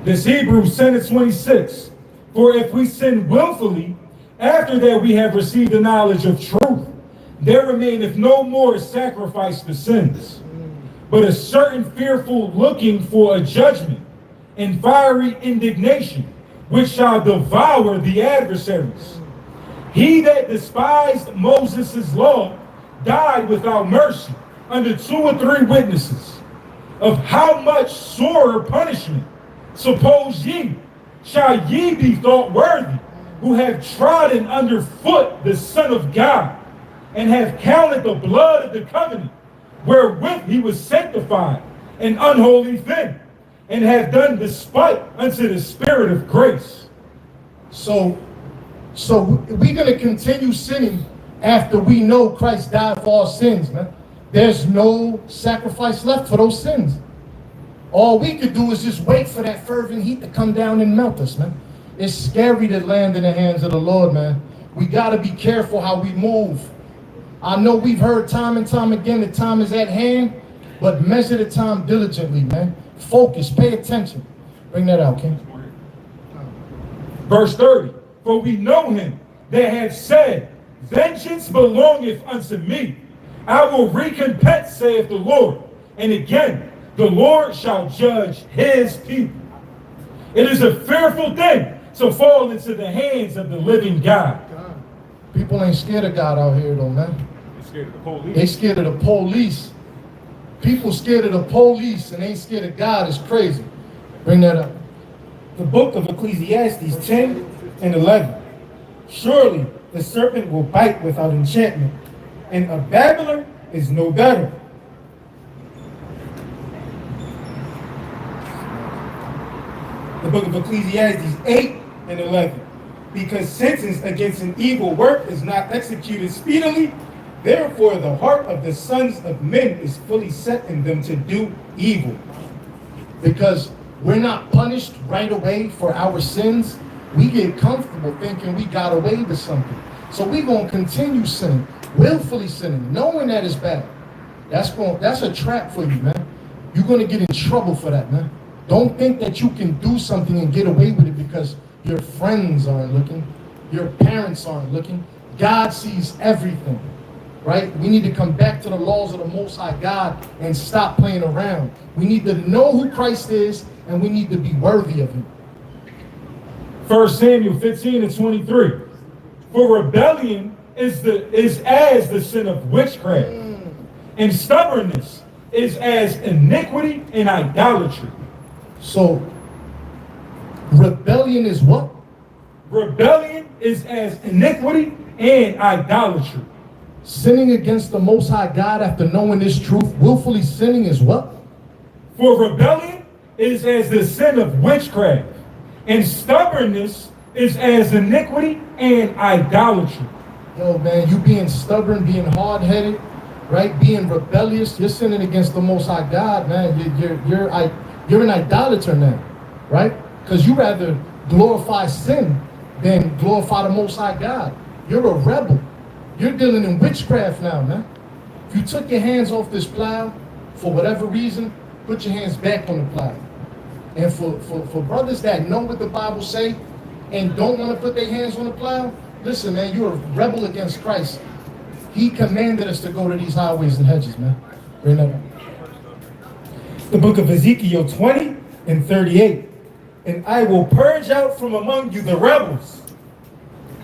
This Hebrews 10:26. For if we sin willfully, after that we have received the knowledge of truth, there remaineth no more sacrifice for sins, but a certain fearful looking for a judgment and fiery indignation, which shall devour the adversaries. He that despised Moses' law died without mercy under 2 or 3 witnesses. Of how much sorer punishment, suppose ye, shall ye be thought worthy, who have trodden under foot the Son of God, and have counted the blood of the covenant, wherewith he was sanctified, an unholy thing, and have done despite unto the Spirit of grace. So we're going to continue sinning after we know Christ died for our sins, man. There's no sacrifice left for those sins. All we could do is just wait for that fervent heat to come down and melt us, man. It's scary to land in the hands of the Lord, man. We got to be careful how we move. I know we've heard time and time again the time is at hand, but measure the time diligently, man. Focus, pay attention. Bring that out, King. Verse 30. For we know him that hath said, vengeance belongeth unto me. I will recompense, saith the Lord. And again, the Lord shall judge his people. It is a fearful thing to fall into the hands of the living God. People ain't scared of God out here, though, man. They're scared of the police. They scared of the police. People scared of the police and ain't scared of God is crazy. Bring that up. The book of Ecclesiastes 10 and 11. Surely the serpent will bite without enchantment, and a babbler is no better. The book of Ecclesiastes 8 and 11. Because sentence against an evil work is not executed speedily, therefore the heart of the sons of men is fully set in them to do evil. Because we're not punished right away for our sins, we get comfortable thinking we got away with something. So we're going to continue sinning, willfully sinning, knowing that it's bad. That's a trap for you, man. You're going to get in trouble for that, man. Don't think that you can do something and get away with it because your friends aren't looking, your parents aren't looking. God sees everything, right? We need to come back to the laws of the Most High God and stop playing around. We need to know who Christ is, and we need to be worthy of him. 1 Samuel 15 and 23. For rebellion is as the sin of witchcraft, and stubbornness is as iniquity and idolatry. So, rebellion is what? Rebellion is as iniquity and idolatry. Sinning against the Most High God after knowing this truth, willfully sinning is what? For rebellion is as the sin of witchcraft, and stubbornness is as iniquity and idolatry. Yo, man, you being stubborn, being hard-headed, right? Being rebellious, you're sinning against the Most High God, man. You're an idolater now, right? Because you rather glorify sin than glorify the Most High God. You're a rebel. You're dealing in witchcraft now, man. If you took your hands off this plow, for whatever reason, put your hands back on the plow. And for brothers that know what the Bible say and don't want to put their hands on the plow, listen, man, you're a rebel against Christ. He commanded us to go to these highways and hedges, man. Bring that up. The book of Ezekiel 20 and 38. And I will purge out from among you the rebels,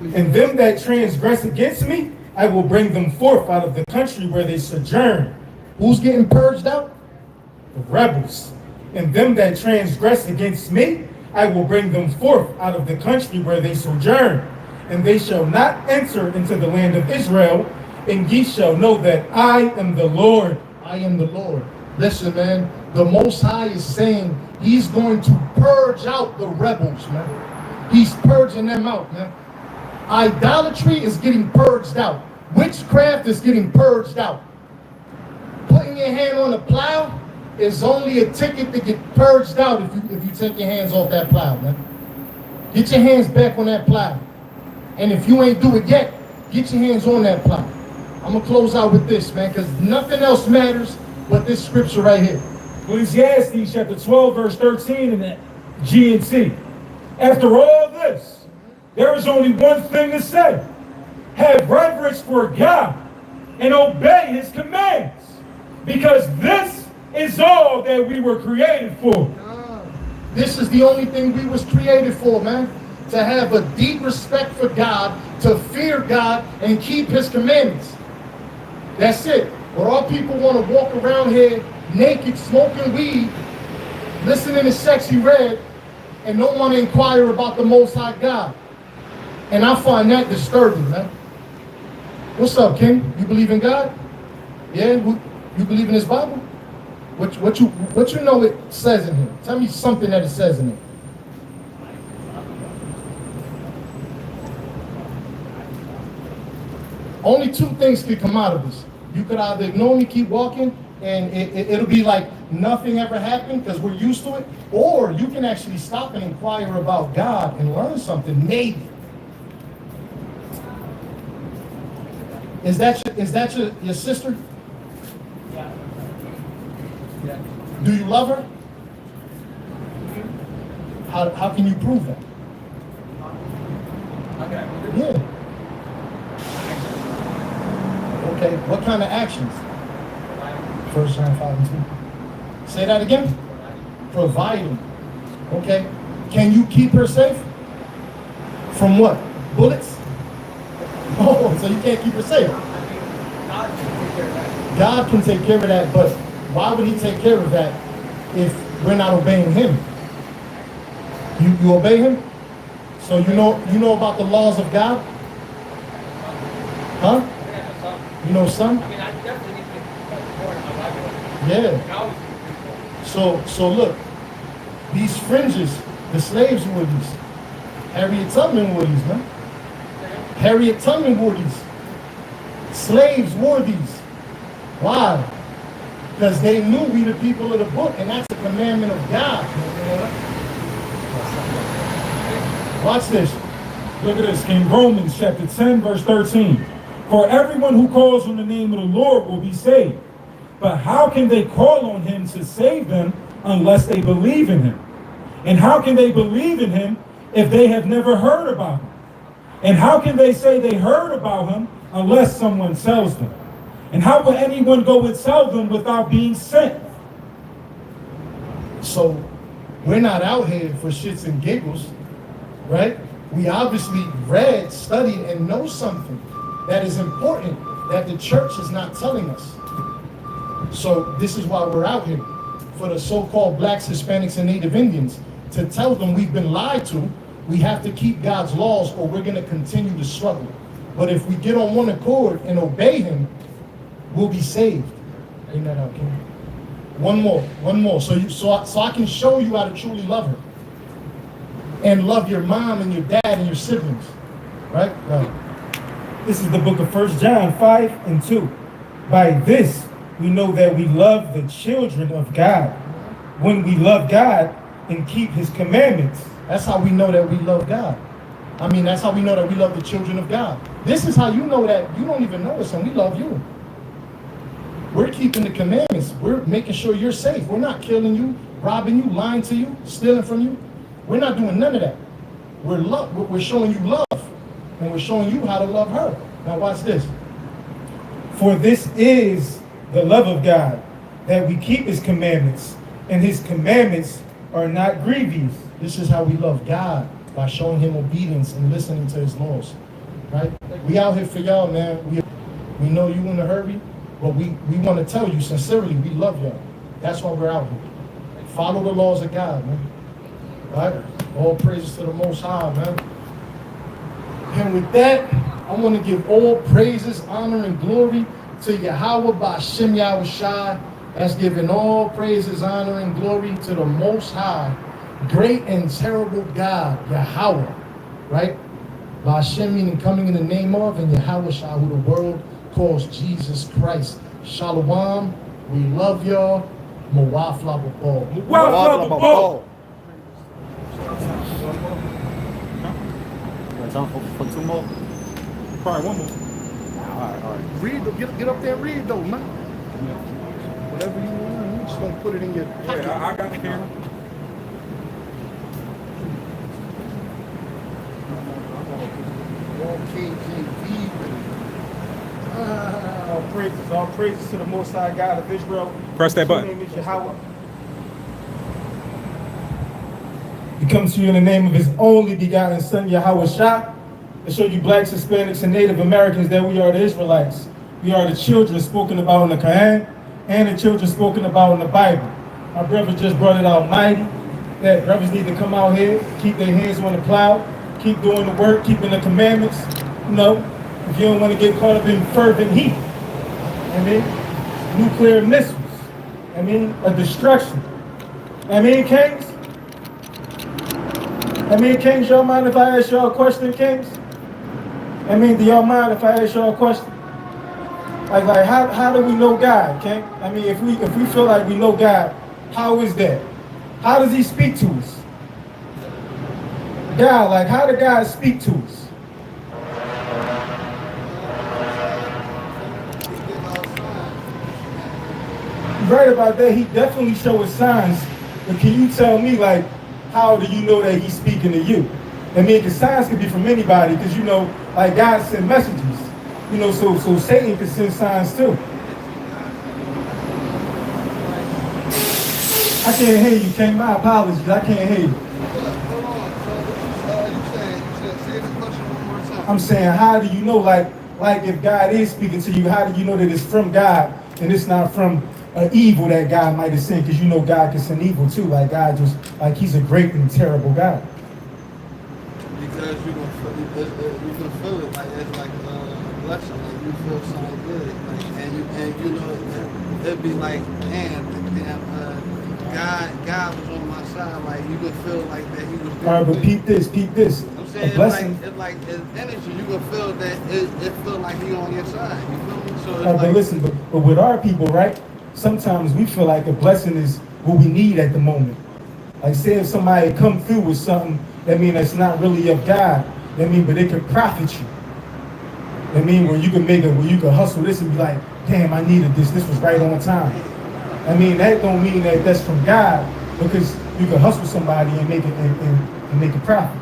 and them that transgress against me, I will bring them forth out of the country where they sojourn. Who's getting purged out? The rebels. And them that transgress against me, I will bring them forth out of the country where they sojourn. And they shall not enter into the land of Israel, and ye shall know that I am the Lord. I am the Lord. Listen, man, the Most High is saying he's going to purge out the rebels, man. He's purging them out, man. Idolatry is getting purged out. Witchcraft is getting purged out. Putting your hand on the plow is only a ticket to get purged out if you take your hands off that plow, man. Get your hands back on that plow. And if you ain't do it yet, get your hands on that plow. I'm going to close out with this, man, because nothing else matters but this scripture right here. Ecclesiastes chapter 12, verse 13 in the G&T. After all this, there is only one thing to say. Have reverence for God and obey his commands, because this is all that we were created for. This is the only thing we was created for, man. To have a deep respect for God, to fear God, and keep his commandments. That's it. But all people want to walk around here naked, smoking weed, listening to sexy red, and don't want to inquire about the Most High God. And I find that disturbing, man. What's up, King? You believe in God? Yeah? You believe in his Bible? What you know it says in here? Tell me something that it says in here. Only two things could come out of this. You could either ignore me, keep walking, and it'll be like nothing ever happened because we're used to it, or you can actually stop and inquire about God and learn something, maybe. Is that your sister? Yeah. Yeah. Do you love her? How can you prove that? Okay. Yeah. Okay, what kind of actions? 1 John 5 and 2. Say that again? Providing. Okay. Can you keep her safe? From what? Bullets? Oh, so you can't keep her safe. God can take care of that, but why would he take care of that if we're not obeying him? You obey him? So you know about the laws of God? Huh? You know some? I mean, I definitely need to get more in my life. Yeah. So look, these fringes, the slaves wore these. Harriet Tubman wore these, man. Harriet Tubman wore these. Slaves wore these. Why? Because they knew we the people of the book, and that's a commandment of God. Watch this. Look at this, in Romans chapter 10, verse 13. For everyone who calls on the name of the Lord will be saved. But how can they call on him to save them unless they believe in him? And how can they believe in him if they have never heard about him? And how can they say they heard about him unless someone tells them? And how will anyone go and tell them without being sent? So we're not out here for shits and giggles, right? We obviously read, studied, and know something that is important that the church is not telling us. So this is why we're out here, for the so-called blacks, Hispanics, and Native Indians, to tell them we've been lied to. We have to keep God's laws or we're going to continue to struggle. But if we get on one accord and obey him, we'll be saved. Ain't that out, King? One more. So I can show you how to truly love her. And love your mom and your dad and your siblings. Right? Right. This is the book of 1 John 5 and 2. By this, we know that we love the children of God, when we love God and keep his commandments. That's how we know that we love God. I mean, that's how we know that we love the children of God. This is how you know that you don't even know us and we love you. We're keeping the commandments. We're making sure you're safe. We're not killing you, robbing you, lying to you, stealing from you. We're not doing none of that. We're showing you love, and we're showing you how to love her. Now watch this. For this is the love of God, that we keep his commandments, and his commandments are not grievous. This is how we love God, by showing him obedience and listening to his laws. Right? We out here for y'all, man. We know you in a hurry, but we want to tell you sincerely, we love y'all. That's why we're out here. Follow the laws of God, man. Right? All praises to the Most High, man. And with that, I want to give all praises, honor, and glory to Yahweh Ba'ashem Yahushai. That's giving all praises, honor, and glory to the Most High, great and terrible God, Yahweh. Right? Ba'ashem meaning coming in the name of, and Yahweh Shah, who the world calls Jesus Christ. Shalom. We love y'all. Mawafla B'Ball. Mawafla B'Ball. Time for two more? Probably one more. All right. Read, get up there and read though, man. Whatever you want, you just gonna put it in your pocket. Yeah, I got the camera. All praises to the Most High God of Israel. Press that button. His name is Yahweh. He comes to you in the name of his only begotten son, Yahweh Shah, to show you blacks, Hispanics, and Native Americans that we are the Israelites. We are the children spoken about in the Quran and the children spoken about in the Bible. My brother just brought it out mighty, that brothers need to come out here, keep their hands on the plow, keep doing the work, keeping the commandments. You know, if you don't want to get caught up in fervent heat, I mean, nuclear missiles, I mean, a destruction. I mean, kings, y'all mind if I ask y'all a question, kings? Do y'all mind if I ask y'all a question? Like how do we know God, king? If we feel like we know God, how is that? How does he speak to us? God, like how did God speak to us? Right about that, he definitely showed us signs. But can you tell me, like, how do you know that he's speaking to you? Because signs could be from anybody, because you know, like God sent messages. You know, so Satan can send signs too. I can't hear you, King. My apologies. I can't hear you. I'm saying, how do you know, like if God is speaking to you, how do you know that it's from God and it's not from evil that God might have sent? Because you know God can send evil too. Like God just, like he's a great and terrible God. Because you can feel it like it's like a blessing. Like you feel something good. Like and you know it'd be like, God was on my side. Like you could feel like that he was doing. All right, but peep this. I'm saying it's like his energy. You can feel that it feel like he on your side. You feel me? So it's But like, listen, but with our people, right? Sometimes we feel like a blessing is what we need at the moment. Like say if somebody come through with something, that mean that's not really of God. That mean, but it can profit you. That mean where you can hustle this and be like, damn, I needed this. This was right on time. That don't mean that that's from God, because you can hustle somebody and make it and make a profit.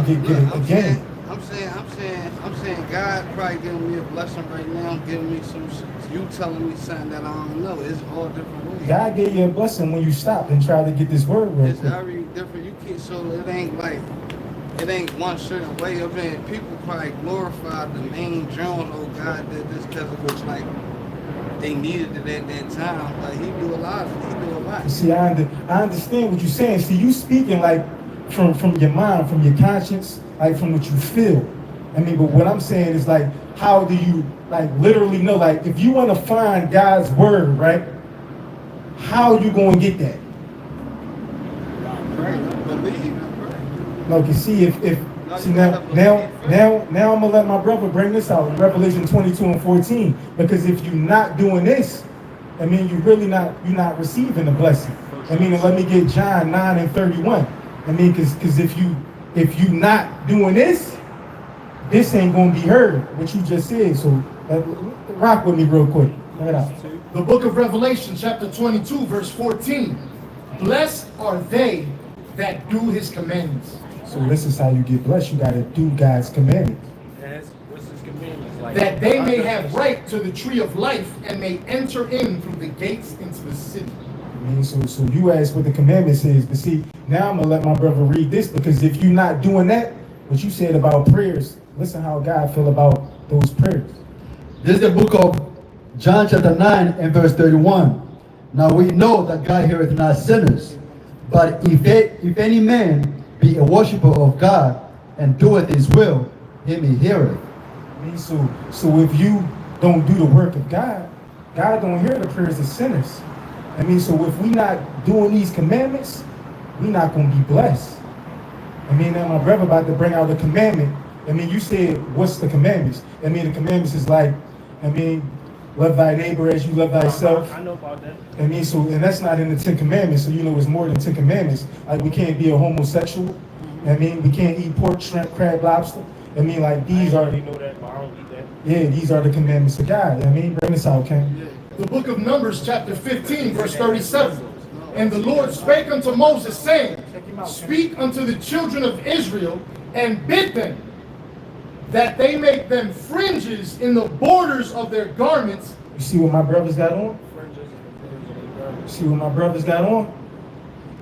Get it again. I'm saying God probably giving me a blessing right now, giving me some, you telling me something that I don't know. It's all different ways. God gave you a blessing when you stopped and tried to get this word real It's quick. very different. You can't, so it ain't one certain way. People probably glorify the main Jones. Oh, God did this because it was like they needed it at that time. Like he do a lot. See, I understand what you're saying. See, you speaking like from your mind, from your conscience, like from what you feel. But what I'm saying is like, how do you like literally know? Like, if you want to find God's word, right? How you going to get that? Pray, believe, pray. No, you see, if See now I'm gonna let my brother bring this out in Revelation 22:14. Because if you're not doing this, I mean you're not receiving the blessing. I mean, and let me get John 9:31. I mean, because if you not doing this ain't gonna be heard. What you just said. So rock with me real quick. Check it out. The book of Revelation, chapter 22, verse 14. Blessed are they that do his commandments. So this is how you get blessed. You gotta do God's commandments. What's his commandments like? That they may have right to the tree of life and may enter in through the gates into the city. I mean, so you ask what the commandment says, but see, now I'm gonna let my brother read this, because if you're not doing that, what you said about prayers, listen how God feel about those prayers. This is the book of John chapter 9 and verse 31. Now we know that God heareth not sinners, but if any man be a worshiper of God and doeth his will, him he heareth. I mean, so if you don't do the work of God, God don't hear the prayers of sinners. I mean, so if we not doing these commandments, we not gonna be blessed. I mean, now my brother about to bring out the commandment. I mean, you said, what's the commandments? I mean, the commandments is like, I mean, love thy neighbor as you love thyself. I know about that. I mean, so, and that's not in the 10 Commandments, so you know it's more than 10 Commandments. Like, we can't be a homosexual. I mean, we can't eat pork, shrimp, crab, lobster. I mean, like, these I are, already know that, but I don't eat that. yeah, these are the commandments of God. I mean, bring this out, Ken. The book of Numbers, chapter 15, verse 37. And the Lord spake unto Moses, saying, Speak unto the children of Israel, and bid them that they make them fringes in the borders of their garments. You see what my brothers got on? You see what my brothers got on?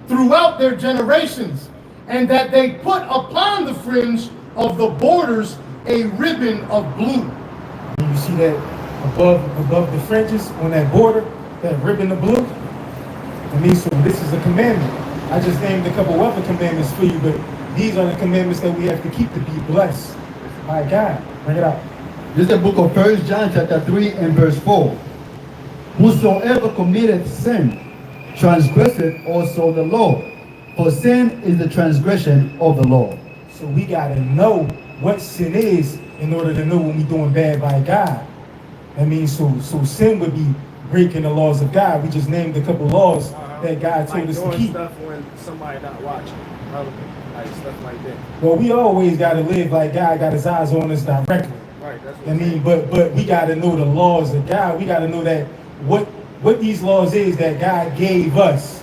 Throughout their generations, and that they put upon the fringe of the borders a ribbon of blue. And you see that above the fringes on that border, that ribbon of blue? I mean, so this is a commandment. I just named a couple other commandments for you, but these are the commandments that we have to keep to be blessed by God. Bring it out. This is the book of 1 John chapter 3 and verse 4. Whosoever committeth sin, transgresseth also the law. For sin is the transgression of the law. So we got to know what sin is in order to know when we're doing bad by God. I mean, so sin would be breaking the laws of God. We just named a couple laws that God told us to keep. Stuff when somebody not watching, like stuff like that. Well, we always got to live like God got his eyes on us directly. Right. That's what I mean, but we got to know the laws of God. We got to know that what these laws is that God gave us.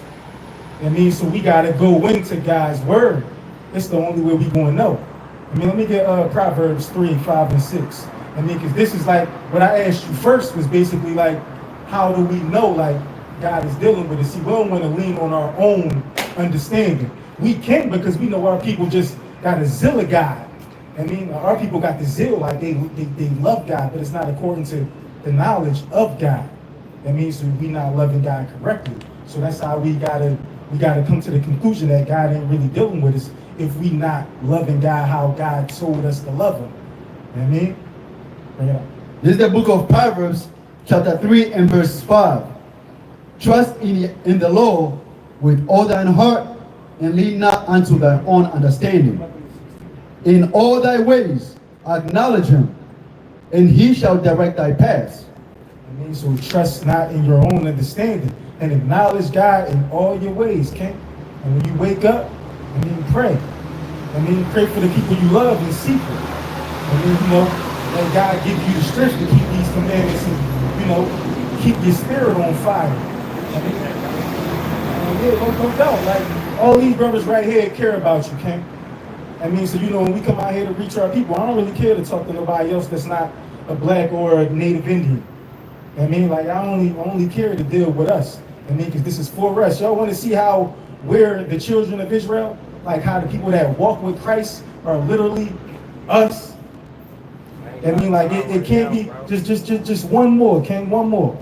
I mean, so we got to go into God's word. It's the only way we going to know. I mean, let me get Proverbs 3, 5, and 6. I mean, because this is like, what I asked you first was basically like, how do we know, like, God is dealing with it? See, we don't want to lean on our own understanding. We can, because we know our people just got a zeal of God. I mean, our people got the zeal, like they love God, but it's not according to the knowledge of God. That means we not loving God correctly. So that's how we gotta come to the conclusion that God ain't really dealing with us if we not loving God how God told us to love him. You know what I mean? Bring it up. This is the book of Proverbs chapter 3 and verse 5. Trust in the Lord with all thine heart, and lean not unto thy own understanding. In all thy ways acknowledge him, and he shall direct thy paths. I mean, so trust not in your own understanding, and acknowledge God in all your ways, Ken. And when you wake up, I mean, pray. I mean, pray for the people you love in secret. I mean, you know, let God give you the strength to keep these commandments and, you know, keep your spirit on fire. I mean, yeah, no doubt. Like, all these brothers right here care about you, Ken. I mean, so, you know, when we come out here to reach our people, I don't really care to talk to nobody else that's not a black or a native Indian. I mean, like, I only care to deal with us. I mean, because this is for us. Y'all want to see how we're the children of Israel? Like, how the people that walk with Christ are literally us? I mean, like, it can't be just one more, Ken, one more.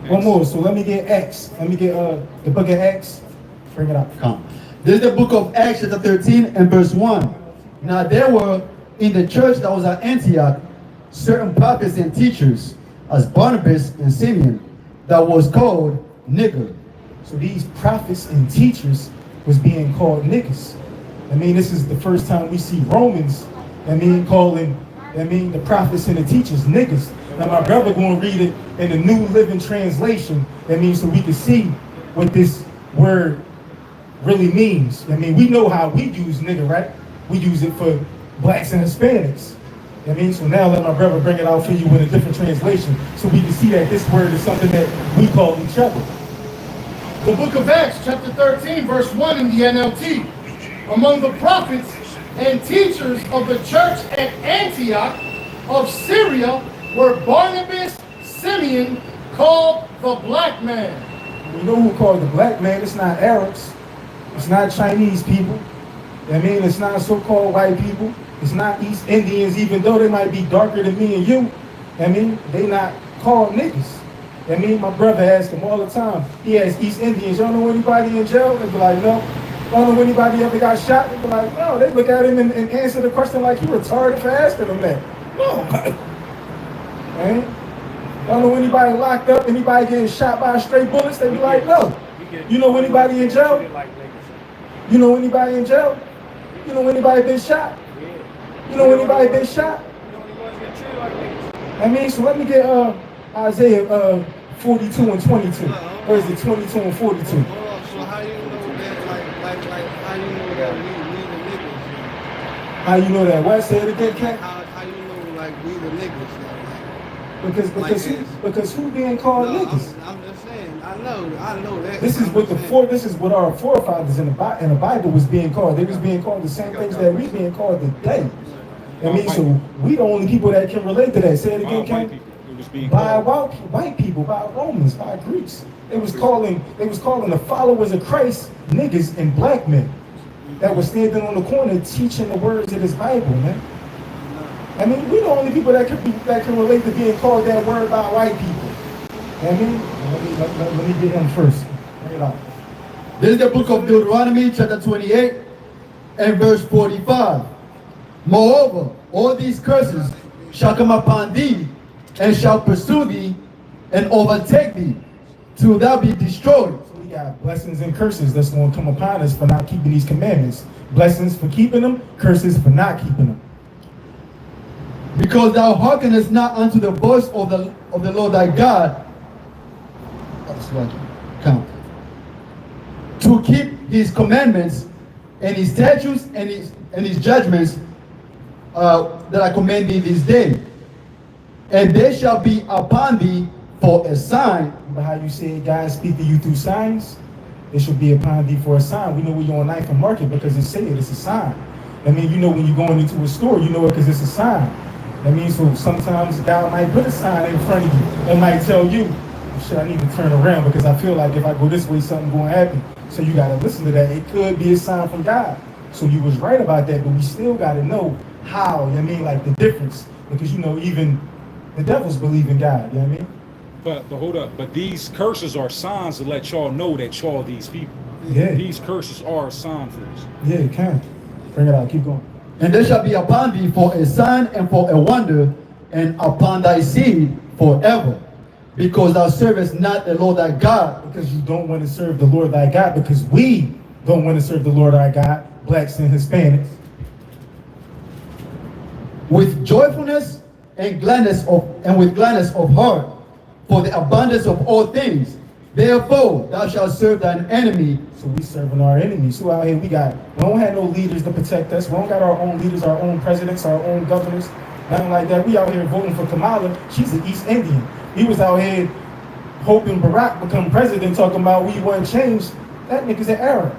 One more. So let me get Acts. Let me get the book of Acts. Bring it up. Come. This is the book of Acts chapter 13 and verse 1. Now there were in the church that was at Antioch certain prophets and teachers, as Barnabas and Simeon, that was called nigger. So these prophets and teachers was being called niggas. I mean, this is the first time we see Romans, I mean, calling, I mean, the prophets and the teachers niggas. Now my brother gonna read it in the New Living Translation. That means so we can see what this word really means. I mean, we know how we use nigga, right? We use it for blacks and Hispanics. I mean, so now let my brother bring it out for you in a different translation so we can see that this word is something that we call each other. The book of Acts, chapter 13, verse 1 in the NLT. Among the prophets and teachers of the church at Antioch of Syria were Barnabas, Simeon, called the black man. We know who called the black man. It's not Arabs. It's not Chinese people. I mean, it's not so-called white people. It's not East Indians, even though they might be darker than me and you. I mean, they not called niggas. I mean, my brother asks him all the time. He asks East Indians, y'all know anybody in jail? They be like, no. Y'all know anybody ever got shot? They be like, no. They look at him and answer the question like he retarded for asking them that. No. Right? Y'all know anybody locked up? Anybody getting shot by stray bullets? They be like, no. You know anybody in jail? You know anybody in jail? You know anybody been shot? You know anybody been shot? I mean, so let me get Isaiah 42 and 22. Or is it 22 and 42? So how you know that, how you know that we the niggas? How you know that? What? Say it again, Ken? How you know, like, we the niggas? Because who being called niggas? I'm just saying, I know that. This is what our forefathers in the Bible was being called. They was being called the same things that we being called today. I mean, so we the only people that can relate to that. Say it again, Ken. By white people, by Romans, by Greeks. They was calling the followers of Christ niggas and black men that were standing on the corner teaching the words of this Bible, man. I mean, we the only people that can relate to being called that word by white people. I mean, let me get him first. Bring it out. This is the book of Deuteronomy, chapter 28, and verse 45. Moreover, all these curses shall come upon thee, and shall pursue thee, and overtake thee, till thou be destroyed. So we got blessings and curses that's going to come upon us for not keeping these commandments. Blessings for keeping them, curses for not keeping them. Because thou hearkenest not unto the voice of the Lord thy God, to keep his commandments and his statutes and his judgments that I command thee this day. And they shall be upon thee for a sign. But how you said God speak to you through signs? It should be upon thee for a sign. We know when you're on Knife and Market because it's said it's a sign. I mean, you know when you're going into a store, you know it because it's a sign. I mean, so sometimes God might put a sign in front of you and might tell you, shit, I need to turn around because I feel like if I go this way, something going to happen. So you got to listen to that. It could be a sign from God. So you was right about that, but we still got to know how, I mean, like the difference. Because, you know, even the devils believe in God, you know what I mean? But hold up. But these curses are signs to let y'all know that y'all these people. Yeah. These curses are a sign for us. Yeah, it can. Bring it out. Keep going. And they shall be upon thee for a sign and for a wonder, and upon thy seed forever. Because thou servest not the Lord thy God. Because you don't want to serve the Lord thy God. Because we don't want to serve the Lord our God, blacks and Hispanics. With joyfulness and gladness of heart, for the abundance of all things. Therefore, thou shalt serve thine enemy. So we serving our enemies. So out here we don't have no leaders to protect us. We don't got our own leaders, our own presidents, our own governors. Nothing like that. We out here voting for Kamala. She's an East Indian. He was out here hoping Barack become president, talking about we want change. That nigga's an Arab.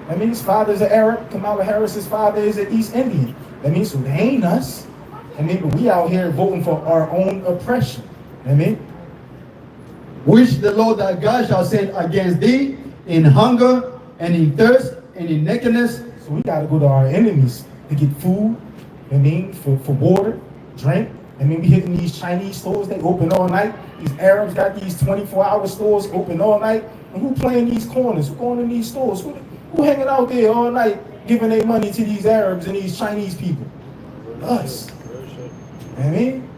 That means his father's an Arab. Kamala Harris's father is an East Indian. That means so they ain't us. I mean, but we out here voting for our own oppression. I mean, which the Lord thy God shall send against thee in hunger and in thirst and in nakedness. So we got to go to our enemies to get food, I mean, for water, drink. I mean, we hitting these Chinese stores, they open all night. These Arabs got these 24-hour stores open all night. And who playing these corners? Who going in these stores? Who hanging out there all night giving their money to these Arabs and these Chinese people? Us. I mean,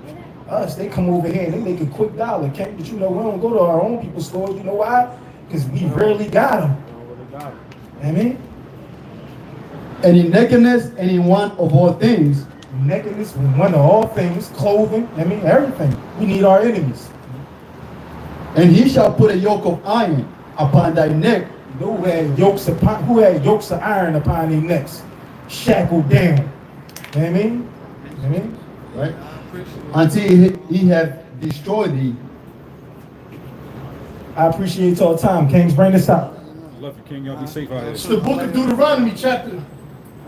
us. They come over here and they make a quick dollar, Ken. But you know, we don't go to our own people's stores. You know why? Because we rarely got them. I mean, And in nakedness and in want of all things. Nakedness, one of all things, clothing, everything. We need our enemies. And he shall put a yoke of iron upon thy neck. Who had yokes of iron upon their necks, shackled down. You know what I mean? Right? Until he have destroyed thee. I appreciate your time. Kings, bring this out. Love you, King. Y'all be safe out here. It's the book of Deuteronomy, chapter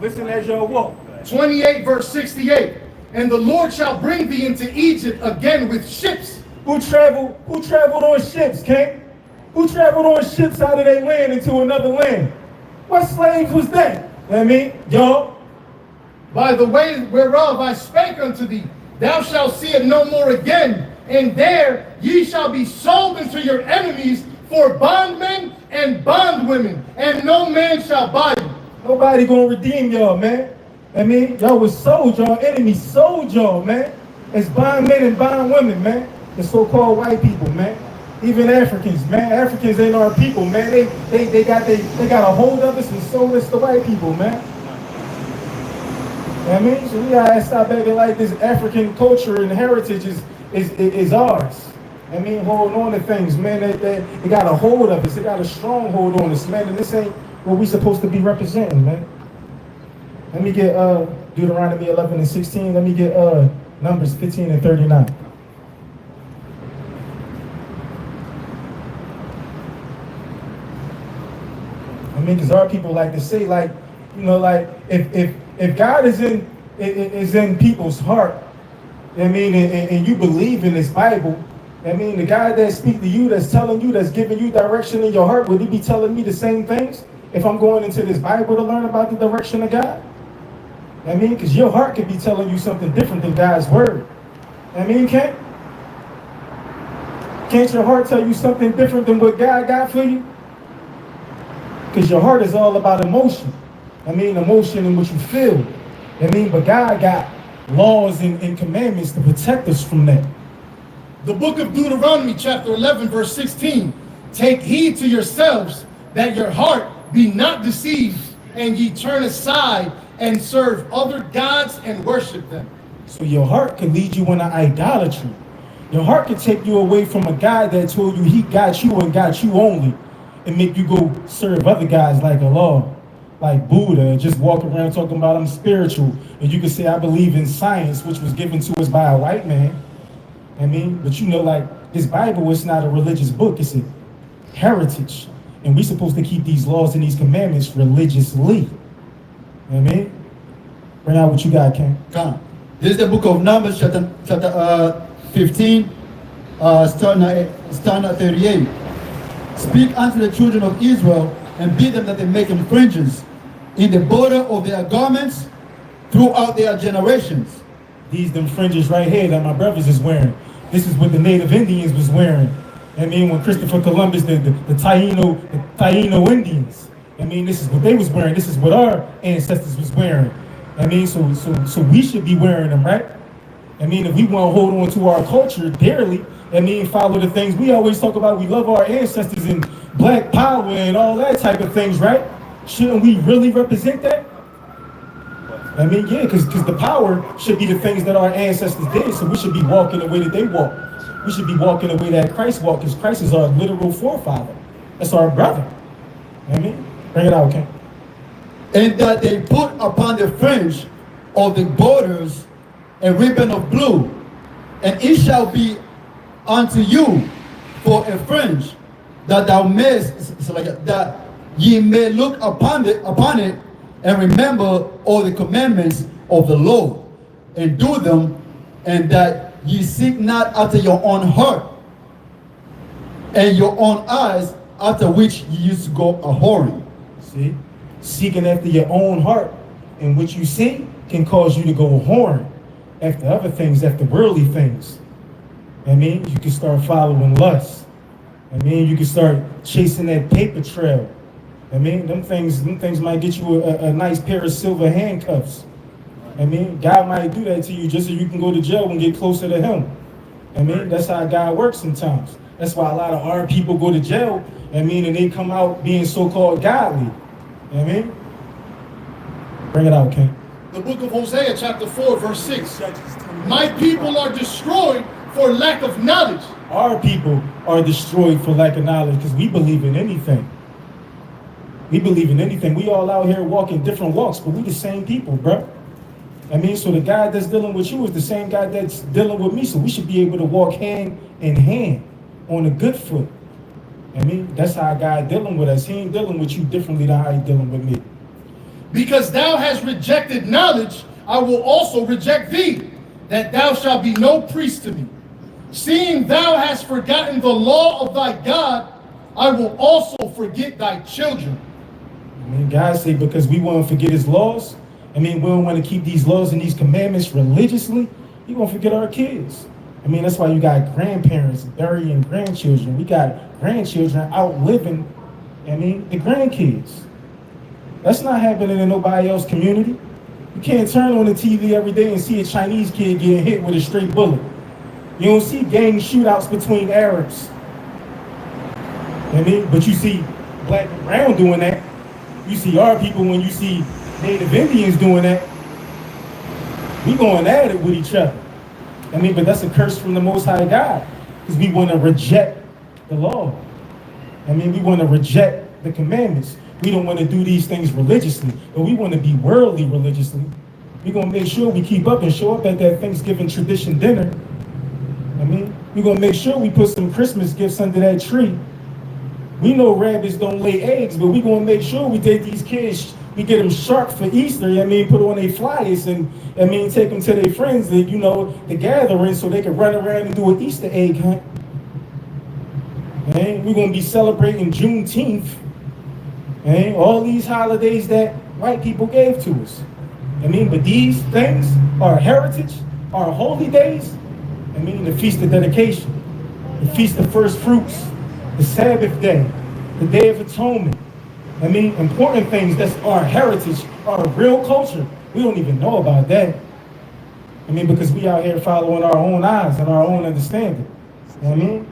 Listen as y'all walk. 28, verse 68. And the Lord shall bring thee into Egypt again with ships. Who traveled on ships, King? Who traveled on ships out of their land into another land? What slaves was that? Y'all. By the way whereof I spake unto thee, thou shalt see it no more again. And there ye shall be sold unto your enemies for bondmen and bondwomen, and no man shall buy you. Nobody gonna redeem y'all, man. Y'all was sold, y'all enemies sold y'all, man. As bondmen and bondwomen, man. The so-called white people, man. Even Africans, man. Africans ain't our people, man. They got a hold of us and sold us to white people, man. So we gotta stop acting like this African culture and heritage is ours. Holding on to things, man. They got a hold of us. They got a strong hold on us, man. And this ain't what we supposed to be representing, man. Let me get Deuteronomy 11 and 16. Let me get Numbers 15 and 39. Because our people like to say, if God is in people's heart, and you believe in this Bible, the guy that speaks to you, that's telling you, that's giving you direction in your heart, would he be telling me the same things if I'm going into this Bible to learn about the direction of God? Because your heart could be telling you something different than God's word. Can't your heart tell you something different than what God got for you? Because your heart is all about emotion. Emotion and what you feel. But God got laws and commandments to protect us from that. The book of Deuteronomy, chapter 11, verse 16. Take heed to yourselves that your heart be not deceived, and ye turn aside and serve other gods and worship them. So your heart can lead you into idolatry. Your heart can take you away from a God that told you he got you and got you only, and make you go serve other guys like Allah, like Buddha, and just walk around talking about I'm spiritual. And you can say I believe in science, which was given to us by a white man. But this Bible is not a religious book, it's a heritage. And we're supposed to keep these laws and these commandments religiously. Bring out what you got, King. Come. This is the book of Numbers, chapter 15, starting at 38. Speak unto the children of Israel, and bid them that they make fringes in the border of their garments throughout their generations. These them fringes right here that my brothers is wearing. This is what the native Indians was wearing. When Christopher Columbus, the Taino Indians. This is what they was wearing. This is what our ancestors was wearing. So we should be wearing them, right? If we want to hold on to our culture dearly, follow the things we always talk about. We love our ancestors and black power and all that type of things, right? Shouldn't we really represent that? Because the power should be the things that our ancestors did. So we should be walking the way that they walk. We should be walking the way that Christ walked, because Christ is our literal forefather. That's our brother. Bring it out, okay? And that they put upon the fringe of the borders a ribbon of blue, and it shall be unto you for a fringe, that thou mayest, that ye may look upon it, and remember all the commandments of the Lord, and do them, and that ye seek not after your own heart and your own eyes, after which ye used to go a-whoring. See? Seeking after your own heart, and what you see can cause you to go a-whoring after other things, after worldly things. You can start following lust. You can start chasing that paper trail. Them things might get you a nice pair of silver handcuffs. God might do that to you just so you can go to jail and get closer to him. That's how God works sometimes. That's why a lot of our people go to jail, and they come out being so-called godly. Bring it out, King. The book of Hosea, chapter 4, verse 6. My people are destroyed for lack of knowledge. Our people are destroyed for lack of knowledge because we believe in anything. We believe in anything. We all out here walking different walks, but we the same people, bro. I mean, so the guy that's dealing with you is the same guy that's dealing with me, so we should be able to walk hand in hand on a good foot. I mean, that's how God dealing with us. He ain't dealing with you differently than how he dealing with me. Because thou hast rejected knowledge, I will also reject thee, that thou shalt be no priest to me. Seeing thou hast forgotten the law of thy God, I will also forget thy children. I mean, God say because we want to forget his laws, I mean, we don't want to keep these laws and these commandments religiously, he gonna forget our kids. I mean, that's why you got grandparents burying grandchildren. We got grandchildren outliving, I mean, the grandkids. That's not happening in nobody else's community. You can't turn on the TV every day and see a Chinese kid getting hit with a straight bullet. You don't see gang shootouts between Arabs. I mean, but you see black and brown doing that. You see our people when you see Native Indians doing that. We going at it with each other. I mean, but that's a curse from the Most High God because we want to reject the law. I mean, we want to reject the commandments. We don't want to do these things religiously, but we want to be worldly religiously. We're going to make sure we keep up and show up at that Thanksgiving tradition dinner. I mean, we're going to make sure we put some Christmas gifts under that tree. We know rabbits don't lay eggs, but we're going to make sure we take these kids, we get them sharp for Easter, I mean, put on their flyers and, I mean, take them to their friends, that, you know, the gathering so they can run around and do an Easter egg hunt. And we're going to be celebrating Juneteenth. And all these holidays that white people gave to us. I mean, but these things, our heritage, our holy days, I mean, the Feast of Dedication, the Feast of First Fruits, the Sabbath Day, the Day of Atonement. I mean, important things, that's our heritage, our real culture. We don't even know about that. I mean, because we out here following our own eyes and our own understanding. You know what I mean?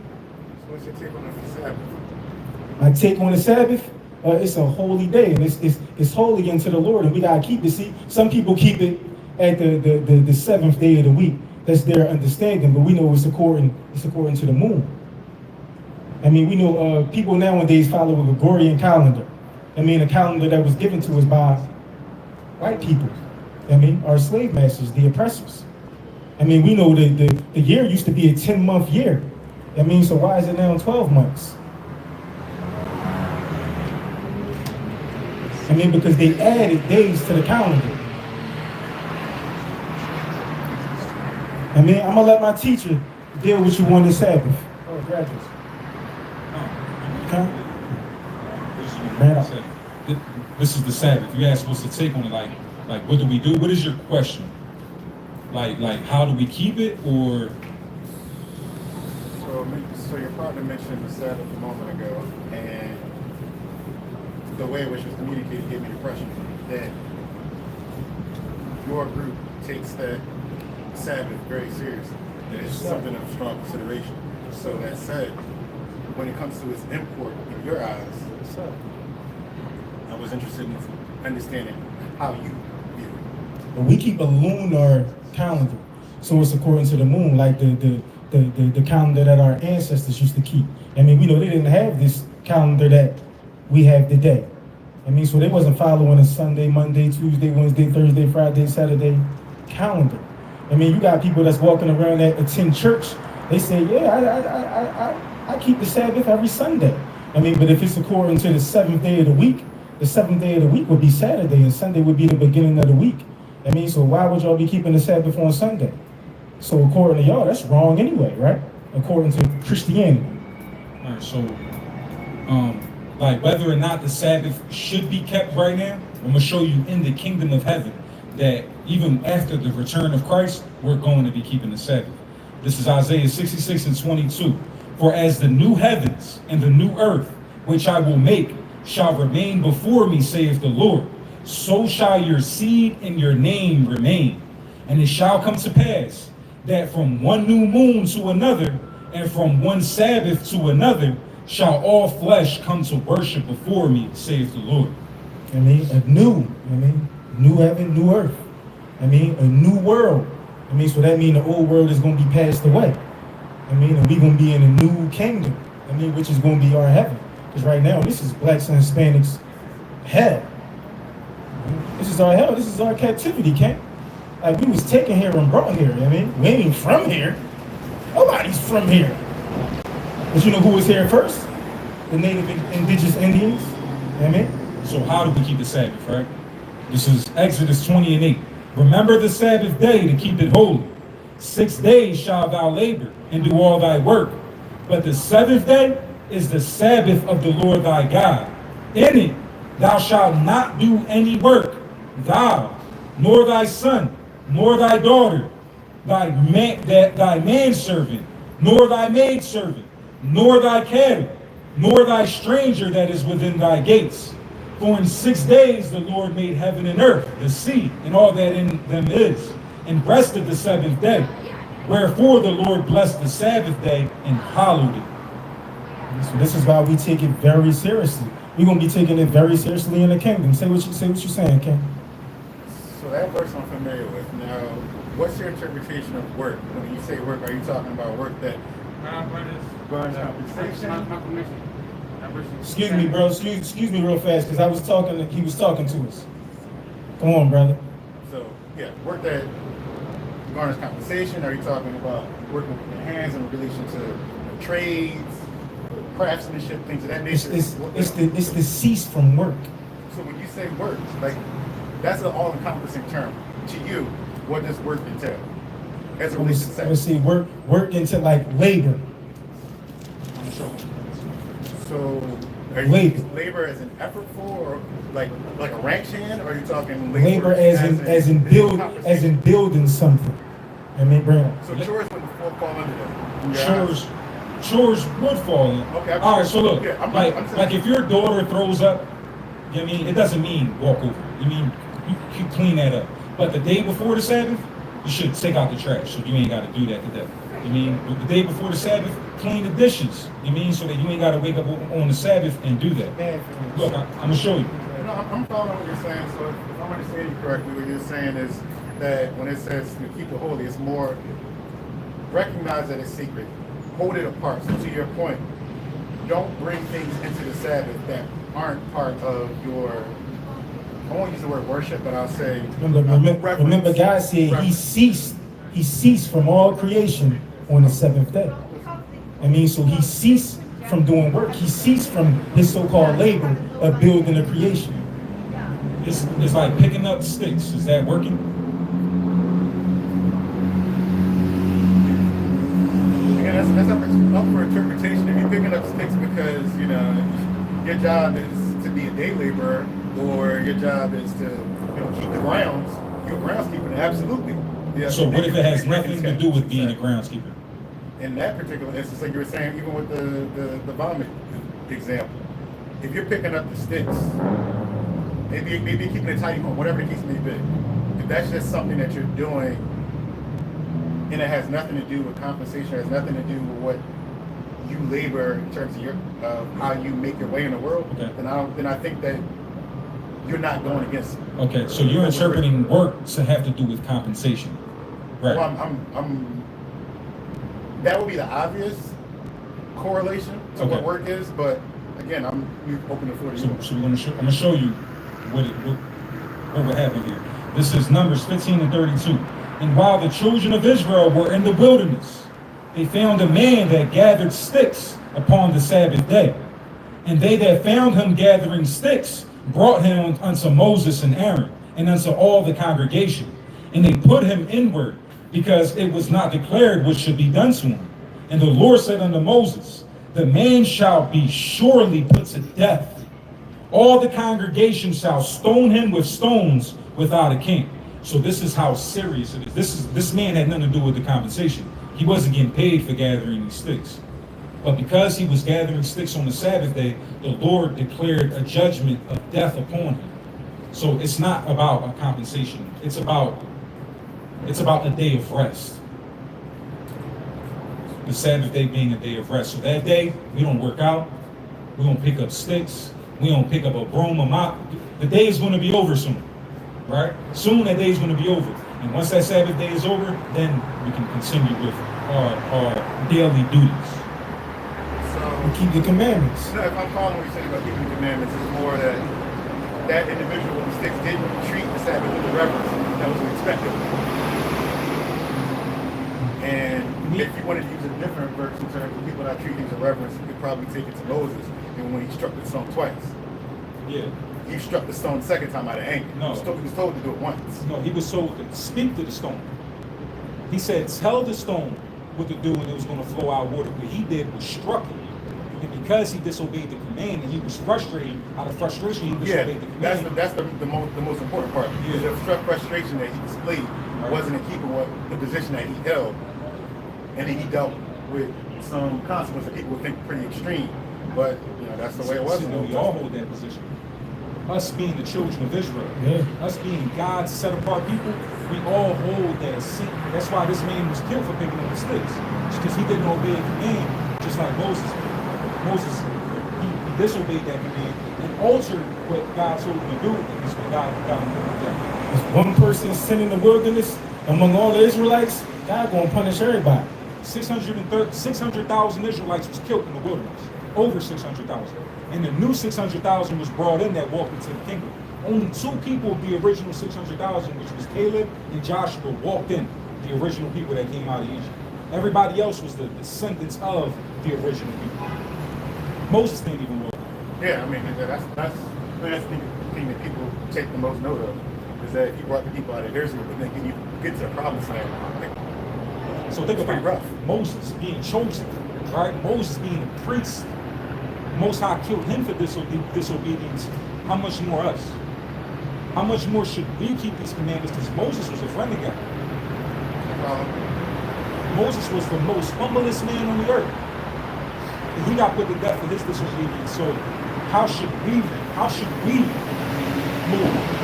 So what's your take on the Sabbath? My take on the Sabbath? It's a holy day, and it's holy unto the Lord, and we gotta keep it. See, some people keep it at the seventh day of the week. That's their understanding, but we know it's according to the moon. I mean, we know people nowadays follow a Gregorian calendar. I mean, a calendar that was given to us by white people. I mean, our slave masters, the oppressors. I mean, we know that the year used to be a 10-month year. I mean, so why is it now 12 months? I mean, because they added days to the calendar. I mean, I'm gonna let my teacher deal with you on the Sabbath. Oh, graduates. Okay. This is the Sabbath. You asked what's the take on it, like what do we do? What is your question? Like how do we keep it, or? So your partner mentioned the Sabbath a moment ago, and the way in which it was communicated gave me the impression that your group takes that Sabbath very seriously. That it's something of strong consideration. So that said, when it comes to its import in your eyes, I was interested in understanding how you view it. But we keep a lunar calendar, so it's according to the moon, like the calendar that our ancestors used to keep. I mean, we know they didn't have this calendar that we have today. I mean, so they wasn't following a Sunday, Monday, Tuesday, Wednesday, Thursday, Friday, Saturday calendar. I mean, you got people that's walking around that attend church. They say, yeah, I keep the Sabbath every Sunday. I mean, but if it's according to the seventh day of the week would be Saturday, and Sunday would be the beginning of the week. I mean, so why would y'all be keeping the Sabbath on Sunday? So according to y'all, that's wrong anyway, right? According to Christianity. All right, so, like whether or not the Sabbath should be kept right now, I'm gonna show you in the kingdom of heaven that even after the return of Christ, we're going to be keeping the Sabbath. This is Isaiah 66 and 22. For as the new heavens and the new earth, which I will make, shall remain before me, saith the Lord, so shall your seed and your name remain. And it shall come to pass that from one new moon to another, and from one Sabbath to another, shall all flesh come to worship before me, saith the Lord. I mean, New heaven, new earth. I mean, a new world. I mean, so that means the old world is going to be passed away. I mean, and we're going to be in a new kingdom. I mean, which is going to be our heaven. Because right now, this is blacks and Hispanics hell. This is our hell. This is our captivity camp. Like, we was taken here and brought here. I mean, we ain't from here. Nobody's from here. But you know who was here first? The native indigenous Indians. I mean, So how do we keep the Sabbath, right? This is Exodus 20:8. Remember the Sabbath day to keep it holy. 6 days shalt thou labor and do all thy work. But the seventh day is the Sabbath of the Lord thy God. In it thou shalt not do any work, thou, nor thy son, nor thy daughter, thy manservant, nor thy maidservant, nor thy cattle, nor thy stranger that is within thy gates. For in 6 days the Lord made heaven and earth, the sea, and all that in them is, and rested the seventh day. Wherefore the Lord blessed the Sabbath day and hallowed it. so this is why we take it very seriously. We're gonna be taking it very seriously in the kingdom. Say what you're saying, King. So that verse I'm familiar with. Now, what's your interpretation of work? When you say work, are you talking about work that burns compensation? Excuse me, bro. Excuse me real fast, because he was talking to us. Come on, brother. So, yeah, work that garners compensation. Are you talking about working with your hands in relation to trades, craftsmanship, things of that nature? It's the cease from work. So when you say work, like, that's an all-encompassing term. To you, what does work entail? As it relates to Let's sex. see, work into like labor. So, are you using labor as an effort for, or like a ranch hand, or are you talking Labor as in building something. I mean, bro. So chores would fall under that. Chores would fall in. Okay. All right, so look, Yeah, I'm like if your daughter throws up, you know what I mean, it doesn't mean walk over. You mean you clean that up. But the day before the Sabbath, you should take out the trash, so you ain't got to do that today. You mean the day before the Sabbath, clean the dishes. You mean so that you ain't got to wake up on the Sabbath and do that. Look, I'm gonna show you. No, I'm following what you're saying. So if I'm understanding you correctly, what you're saying is that when it says to keep it holy, it's more recognize that it's secret, hold it apart. So to your point, don't bring things into the Sabbath that aren't part of your. I won't use the word worship, but I'll say. Remember, God said He ceased from all creation on the seventh day. I mean, so He ceased from doing work. He ceased from His so-called labor of building a creation. It's like picking up sticks. Is that working? Again, that's up for interpretation. If you're picking up sticks because your job is to be a day laborer, or your job is to keep the grounds, you're groundskeeping. Absolutely. Yeah, So what if it has nothing to do with being a groundskeeper? In that particular instance, like you were saying, even with the vomit example, if you're picking up the sticks, maybe you're keeping a tidy home, whatever the case may be. If that's just something that you're doing, and it has nothing to do with compensation, it has nothing to do with what you labor in terms of how you make your way in the world, okay, then I think that you're not going against it. Okay, so you're interpreting work to have to do with compensation, right? Well, that would be the obvious correlation to what work is, but again, I'm open to for you. So I'm gonna show you what would happen here. This is Numbers 15 and 32. And while the children of Israel were in the wilderness, they found a man that gathered sticks upon the Sabbath day. And they that found him gathering sticks brought him unto Moses and Aaron and unto all the congregation. And they put him inward, because it was not declared what should be done to him. And the Lord said unto Moses, the man shall be surely put to death. All the congregation shall stone him with stones without a king. So this is how serious it is. This man had nothing to do with the compensation. He wasn't getting paid for gathering these sticks. But because he was gathering sticks on the Sabbath day, the Lord declared a judgment of death upon him. So it's not about a compensation. It's about a day of rest. The Sabbath day being a day of rest. So that day, we don't work out. We don't pick up sticks. We don't pick up a broom, a mop. The day is going to be over soon. right? Soon that day is going to be over. And once that Sabbath day is over, then we can continue with our daily duties. So, We keep the commandments. no, if I'm following what you're saying about keeping the commandments, it's more that that individual with the sticks didn't treat the Sabbath with the reverence that was expected. And if you wanted to use a different verse in terms of people not treating things with reverence, you could probably take it to Moses, and when he struck the stone twice. Yeah. He struck the stone the second time out of anger. No. He was told to do it once. No, he was told to speak to the stone. He said, tell the stone what to do and it was going to flow out water. What he did was struck it. And because he disobeyed the command and he was frustrated, out of frustration, he disobeyed the command. That's the most important part. Because the frustration that he displayed wasn't in keeping with the position that he held. And then he dealt with some consequences that people would think pretty extreme. But, that's the way it was. We all hold that position. Us being the children of Israel, us being God's set apart people, we all hold that sin. That's why this man was killed for picking up the sticks. Because he didn't obey a command, just like Moses. Moses, he disobeyed that command and altered what God told him to do. And that's what God got him to do. If one person sin in the wilderness among all the Israelites, God gonna punish everybody. 600,000 Israelites was killed in the wilderness. Over 600,000. And the new 600,000 was brought in that walked into the kingdom. Only 2 people of the original 600,000, which was Caleb and Joshua, walked in, the original people that came out of Egypt. Everybody else was the descendants of the original people. Moses didn't even walk in. Yeah, I mean, that's the thing that people take the most note of, is that he brought the people out of Israel, but then he get to the promised land. So think about Moses being chosen, right? Moses being a priest. Most High killed him for disobedience. How much more us? How much more should we keep these commandments? Because Moses was a friend of God. Moses was the most humblest man on the earth. And he got put to death for his disobedience. So how should we move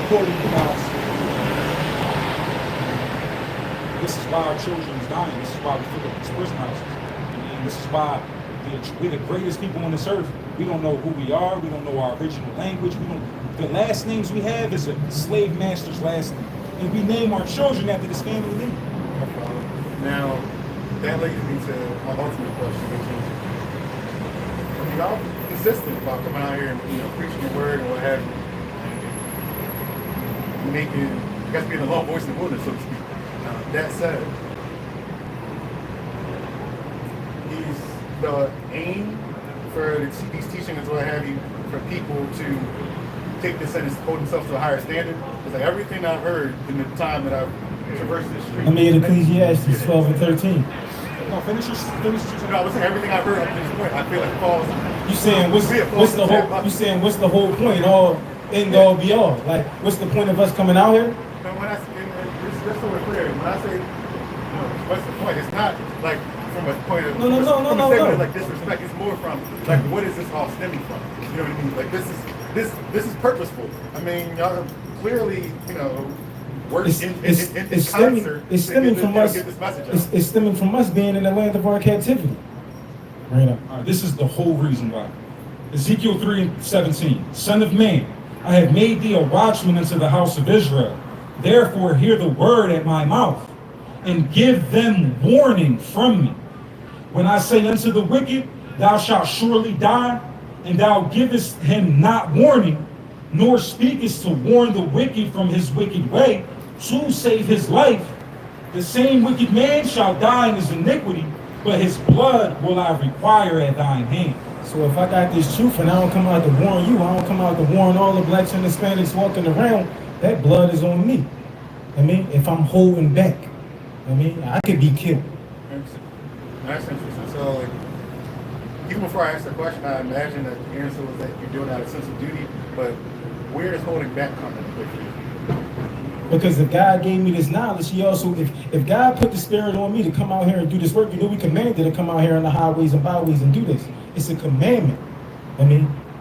according to God's will? This is why our children is dying. This is why we fill up these prison houses. And this is why we're the greatest people on this earth. We don't know who we are. We don't know our original language. The last names we have is a slave master's last name. And we name our children after this family name. Now, that leads me to my ultimate question, which is, y'all consistent about coming out here and preaching the word and what have you, you guys being the lone voice in the wilderness, so to speak. That said, is the aim for these teachings, what have you, for people to take this and hold themselves to a higher standard? Because like everything I've heard in the time that I've traversed this street. I mean, Ecclesiastes 12 and 13. No, finish. No, I was saying everything I've heard up to this point, I feel like falls. You saying what's the whole? You saying what's the whole point? All end all be all. Like, what's the point of us coming out here? No, when I say, just so we're clear, when I say, what's the point? It's not like from a point of no. like disrespect. It's more from like, what is this all stemming from? You know what I mean? Like this is purposeful. I mean, y'all are clearly, work in concert. It's stemming from us. Get this message out. It's stemming from us being in the land of our captivity. Right up. All right, this is the whole reason why. Ezekiel 3:17. Son of man, I have made thee a watchman unto the house of Israel. Therefore hear the word at my mouth, and give them warning from me. When I say unto the wicked, thou shalt surely die, and thou givest him not warning, nor speakest to warn the wicked from his wicked way, to save his life, the same wicked man shall die in his iniquity, but his blood will I require at thine hand. So if I got this truth and I don't come out to warn you, I don't come out to warn all the blacks and Hispanics walking around, that blood is on me. I mean, if I'm holding back, I could be killed. That's interesting. So, even before I asked the question, I imagine that the answer was that you're doing out of sense of duty, but where is holding back coming with you? Because if God gave me this knowledge, he also, if God put the spirit on me to come out here and do this work, we commanded to come out here on the highways and byways and do this. It's a commandment.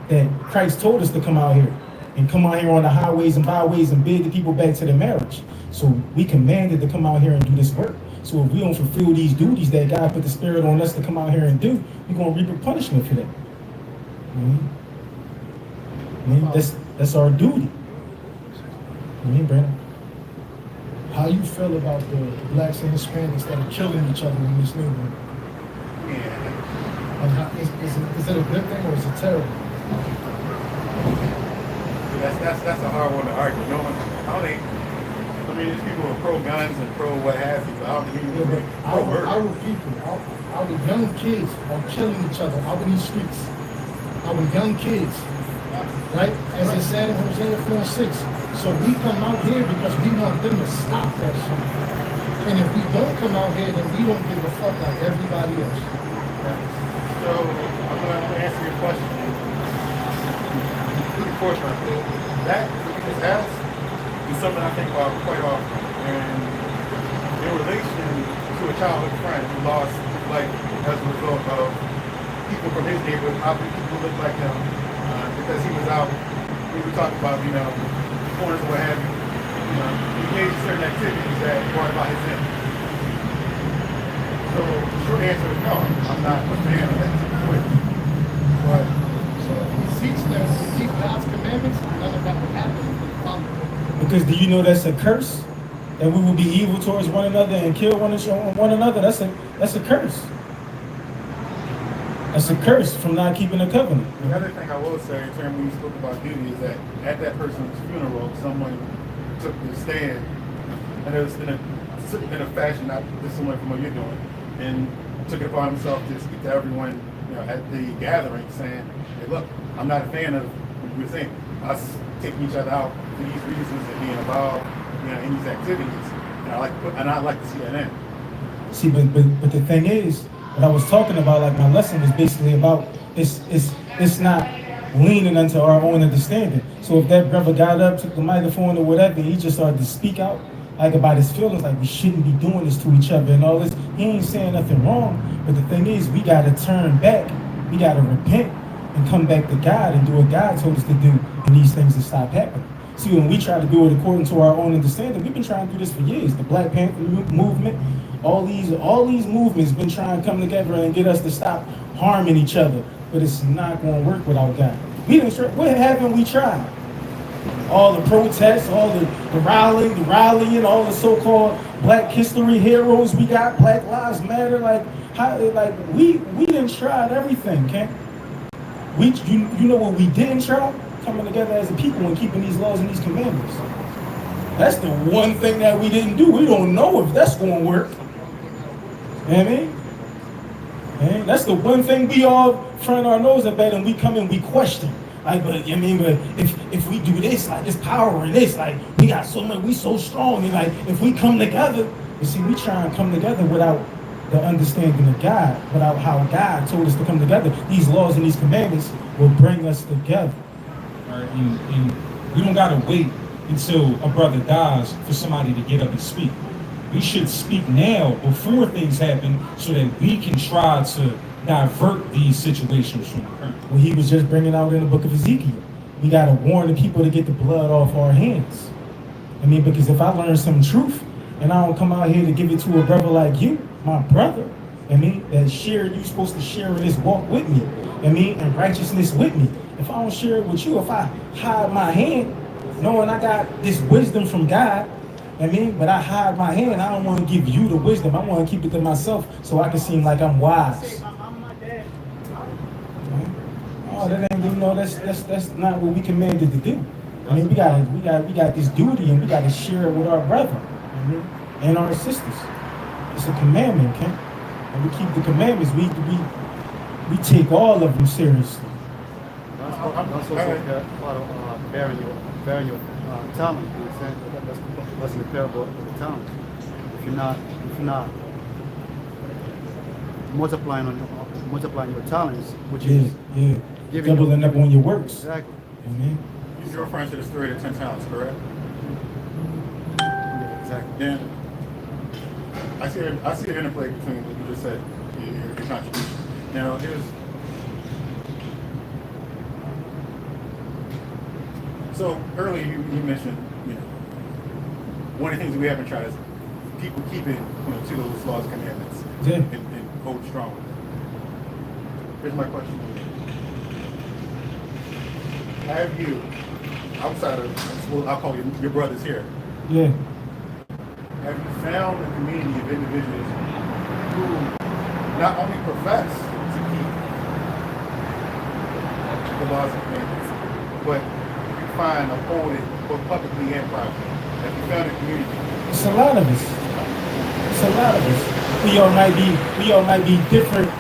That Christ told us to come out here and come out here on the highways and byways and bid the people back to the marriage. So we commanded to come out here and do this work. So if we don't fulfill these duties that God put the spirit on us to come out here and do, we're going to reap a punishment for that. That's our duty. You mean, Brandon? How you feel about the blacks and Hispanics that are killing each other in this neighborhood? Yeah. And how, is it a good thing or is it terrible? That's a hard one to argue. No one, I don't think. I mean, there's people who are pro guns and pro what have you, but I don't think people are pro murder. Our people, our young kids are killing each other out in these streets. Our young kids, right? As it said in Hosea 4:6. So we come out here because we want them to stop that shit. And if we don't come out here, then we don't give a fuck like everybody else. So I'm gonna answer your question. Good portion. That his house is something I think about quite often. And in relation to a childhood friend who lost his life as a result of people from his neighborhood, probably people who look like him, because he was out. We were talking about, corners or what have you. He engaged in certain activities that brought about his end. So the short answer is no. I'm not a fan of that situation. But so if he seeks them to keep God's commandments, none of that would happen. Because do you know that's a curse? That we will be evil towards one another and kill one another. That's a curse. That's a curse from not keeping the covenant. Another thing I will say in terms when you spoke about duty is that at that person's funeral, someone took the stand, and it was in a fashion not dissimilar from what you're doing, and took it upon himself to speak to everyone at the gathering, saying, "Hey, look, I'm not a fan of what you're saying. Us taking each other out for these reasons and being involved, in these activities, and I like to see that end." See, but the thing is, what I was talking about, like my lesson was basically about it's not leaning unto our own understanding. So if that brother got up, took the microphone or whatever, and he just started to speak out like about his feelings, like we shouldn't be doing this to each other and all this, he ain't saying nothing wrong. But the thing is, we gotta turn back, we gotta repent and come back to God and do what God told us to do, and these things will stop happening. See, when we try to do it according to our own understanding, we've been trying to do this for years. The Black Panther movement, all these movements been trying to come together and get us to stop harming each other. But it's not going to work without God. What haven't we tried? All the protests, all the rallying, all the so-called Black history heroes we got, Black Lives Matter, we done tried everything, Ken. You know what we didn't try? Coming together as a people and keeping these laws and these commandments. That's the one thing that we didn't do. We don't know if that's going to work. You know what I mean? And that's the one thing we all front our nose at and we come and we question. But if we do this, like this power in this, like we got so much, we so strong, and like if we come together, you see, we try and come together without the understanding of God, without how God told us to come together. These laws and these commandments will bring us together. And we don't gotta wait until a brother dies for somebody to get up and speak. We should speak now before things happen so that we can try to divert these situations from occurring. Well, he was just bringing out in the book of Ezekiel. We gotta warn the people to get the blood off our hands. Because if I learn some truth and I don't come out here to give it to a brother like you, my brother, that you're supposed to share this walk with me, and righteousness with me. If I don't share it with you, if I hide my hand, knowing I got this wisdom from God, but I hide my hand, I don't want to give you the wisdom. I want to keep it to myself so I can seem like I'm wise. Oh, that ain't, that's not what we commanded to do. We got this duty, and we got to share it with our brethren and our sisters. It's a commandment, okay? And we keep the commandments. We take all of them seriously. Also, bearing your talent. You know what I'm saying? That's in the parable of the talent. If you're not multiplying your talents, which is doubling up on your works. Exactly. You're referring to the story of the 10 talents, correct? Yeah, exactly. Then I see the interplay between what you just said, your contribution. Now so earlier you mentioned, one of the things that we haven't tried is people keeping, to those laws and commandments and hold strong with it. Here's my question. Have you, outside of, well, I'll call your brothers here, Yeah. have you found a community of individuals who not only profess to keep the laws and commandments, but you find uphold it both publicly and privately? Have you found a community? It's a lot of us. It's a lot of us. We all might be different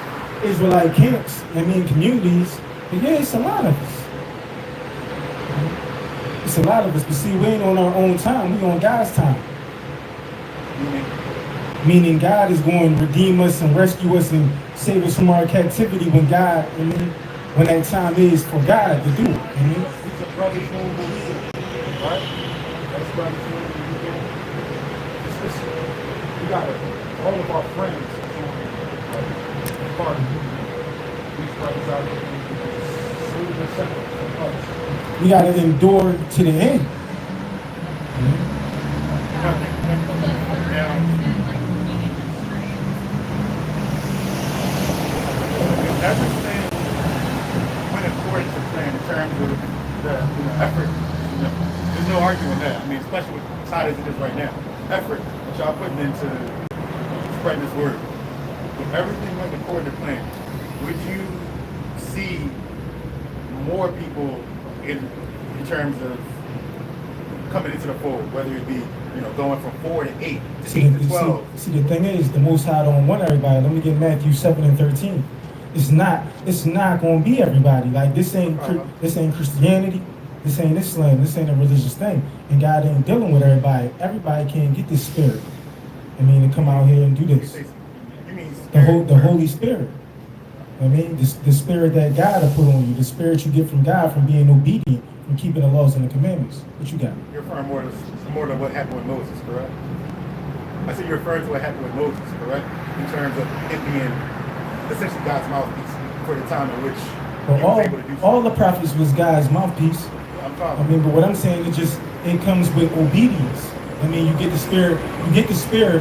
Israelite camps, communities. But yeah, it's a lot of us. It's a lot of us. But see, we ain't on our own time. We on God's time. Meaning God is going to redeem us and rescue us and save us from our captivity when God, when that time is for God to do it. These are brothers who believe, right? That's brothers who believe. Just listen. We got all of our friends part of these brothers out there. Save and separate from us. We got to endure to the end. Everything went according to plan in terms of the effort. There's no arguing that. Especially with as hot as it is right now. Effort that y'all putting into spreading this word. If everything went according to plan, would you see more people in terms of coming into the fold, whether it be going from 4 to 8 to 8 to 12? See, the thing is, the Most High don't want everybody. Let me get Matthew 7:13. It's not going to be everybody. Like this ain't Christianity. This ain't Islam. This ain't a religious thing. And God ain't dealing with everybody. Everybody can't get this spirit. To come out here and do this. The Holy Spirit. The spirit that God will put on you. The spirit you get from God from being obedient, from keeping the laws and the commandments. What you got? You're referring more to what happened with Moses, correct? I said you're referring to what happened with Moses, correct? In terms of it being essentially God's mouthpiece for the time in which he was able to do so. All the prophets was God's mouthpiece. But what I'm saying is it comes with obedience. You get the spirit,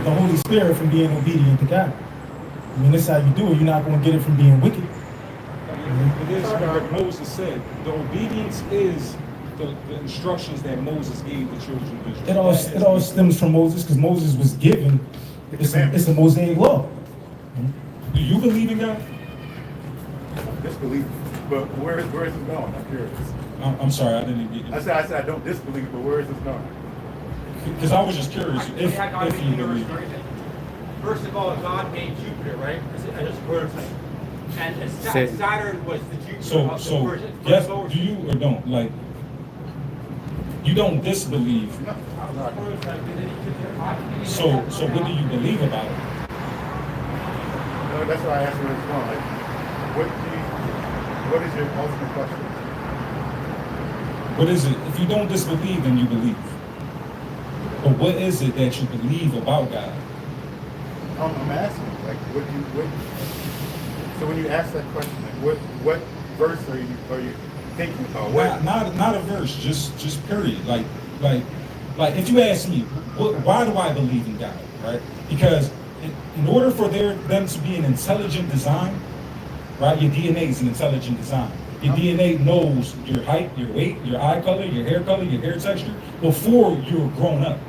the Holy Spirit from being obedient to God. That's how you do it. You're not going to get it from being wicked. It is what Moses said. The obedience is the instructions that Moses gave the children of Israel. It all stems from Moses because Moses was given. It's a Mosaic law. Do you believe in God? Disbelief, but where is it going? I'm curious. I'm sorry, I didn't get you. I said I don't disbelieve, but where is this going? Because I was just curious if you believe. First of all, God made Jupiter, right? As a prototype. And Saturn was the Jupiter of the Persian. Yes, do you or don't? You don't disbelieve. So what do you believe about it? No, that's why I asked where it's going. What is your ultimate question? What is it? If you don't disbelieve, then you believe. But what is it that you believe about God? I'm asking, so when you ask that question, what verse are you thinking about? Not a verse, just period. Like if you ask me, why do I believe in God, right? Because in order for them to be an intelligent design, right? Your DNA is an intelligent design. Your DNA knows your height, your weight, your eye color, your hair texture before you're grown up,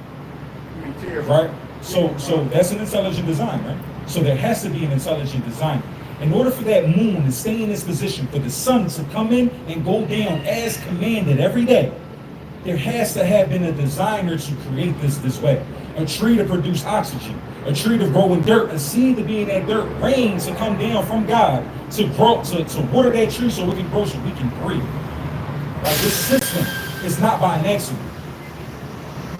right? So that's an intelligent design, right? So there has to be an intelligent design. In order for that moon to stay in its position, for the sun to come in and go down as commanded every day, there has to have been a designer to create this way. A tree to produce oxygen, a tree to grow in dirt, a seed to be in that dirt, rain to come down from God to grow, to water that tree so it can grow, so we can breathe. Right? This system is not by an accident.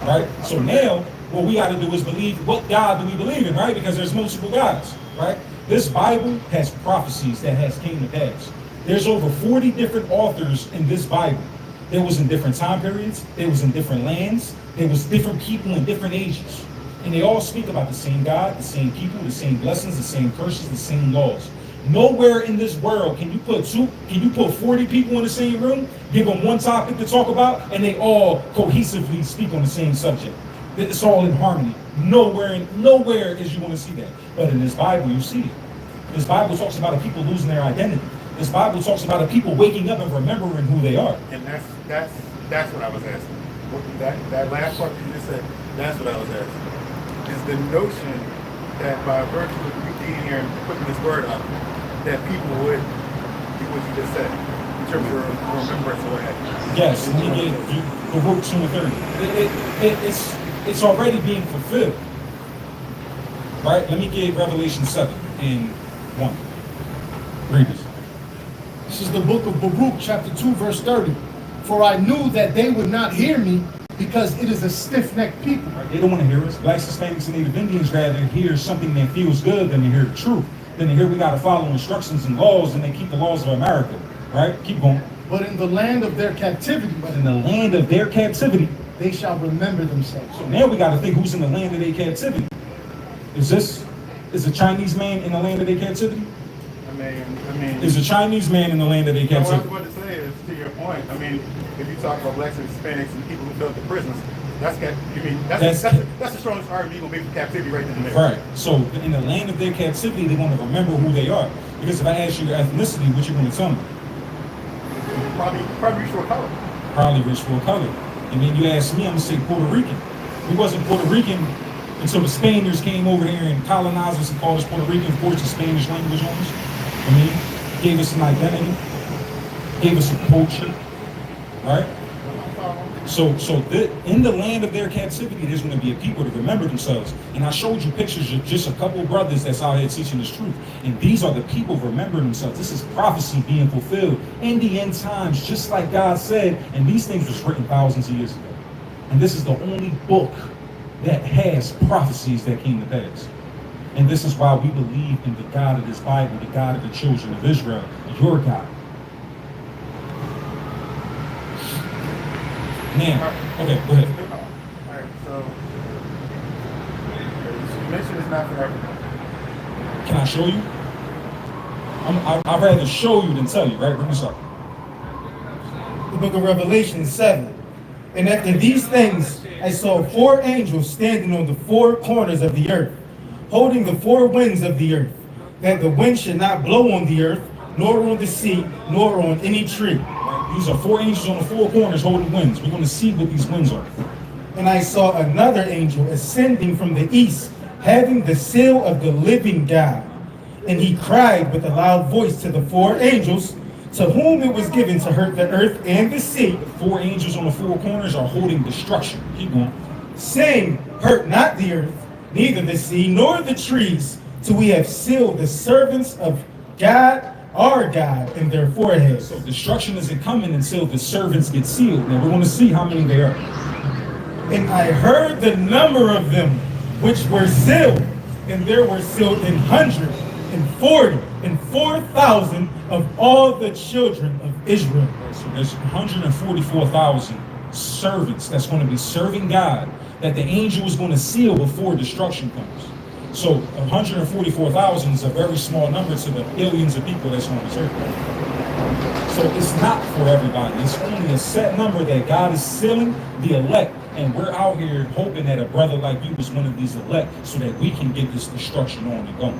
Right? So now, what we got to do is believe, what God do we believe in, right? Because there's multiple gods, right? This Bible has prophecies that has came to pass. There's over 40 different authors in this Bible. There was in different time periods. There was in different lands. There was different people in different ages. And they all speak about the same God, the same people, the same blessings, the same curses, the same laws. Nowhere in this world can you put 40 people in the same room, give them one topic to talk about, and they all cohesively speak on the same subject. It's all in harmony. Nowhere is you want to see that. But in this Bible, you see it. This Bible talks about a people losing their identity. This Bible talks about a people waking up and remembering who they are. And that's That's what I was asking. That last part you just said, that's what I was asking. Is the notion that by virtue of you being here and putting this word out, that people would do what you just said, in terms of remembrance or what have you? Yes, let me get you Baruch 2:30. It's already being fulfilled. Right? Let me get Revelation 7 and 1. Read this. This is the book of Baruch, chapter 2, verse 30. For I knew that they would not hear me because it is a stiff-necked people. They don't want to hear us. Blacks, Hispanics, and Native Indians rather hear something that feels good than to hear the truth. Than to hear we got to follow instructions and laws and they keep the laws of America. Right? Keep going. But in the land of their captivity, But in the land of their captivity, they shall remember themselves. so now we got to think who's in the land of their captivity. Is a Chinese man in the land of their captivity? I mean, Is a Chinese man in the land of their what I was captivity? about to say is, to your point, I mean, if you talk about blacks and Hispanics and people who filled the prisons, that's the strongest argument you're gonna make for captivity right then and there. Right. So in the land of their captivity, they're going to remember who they are. Because if I ask you your ethnicity, what you going to tell me? Probably for color. Probably rich for color. And then you ask me, I'm going to say Puerto Rican. We wasn't Puerto Rican until the Spaniards came over here and colonized us and called us Puerto Rican, forged the Spanish language on us. I mean, gave us an identity, gave us a culture, right? So in the land of their captivity, there's going to be a people to remember themselves. And I showed you pictures of just a couple of brothers that's out here teaching this truth. And these are the people remembering themselves. This is prophecy being fulfilled in the end times, just like God said. And these things was written thousands of years ago. And this is the only book that has prophecies that came to pass. And this is why we believe in the God of this Bible, the God of the children of Israel, your God. Now, okay, go ahead. All right, so you mentioned it's not for everyone. Can I show you? I'd rather show you than tell you, right? Bring this up. The book of Revelation 7. And after these things, I saw 4 angels standing on the 4 corners of the earth, holding the 4 winds of the earth, that the wind should not blow on the earth, nor on the sea, nor on any tree. These are 4 angels on the 4 corners holding winds. We're going to see what these winds are. And I saw another angel ascending from the east, having the seal of the living God. And he cried with a loud voice to the 4 angels, to whom it was given to hurt the earth and the sea. The 4 angels on the 4 corners are holding destruction. Keep going. Saying, hurt not the earth, neither the sea, nor the trees, till we have sealed the servants of God, our God, in their foreheads. So destruction isn't coming until the servants get sealed. Now we're going to see how many they are. And I heard the number of them which were sealed, and there were sealed 144,000 of all the children of Israel. So there's 144,000 servants that's going to be serving God that the angel is going to seal before destruction comes. So 144,000 is a very small number to the billions of people that's on this earth. So it's not for everybody. It's only a set number that God is sealing, the elect. And we're out here hoping that a brother like you is one of these elect so that we can get this destruction on and going.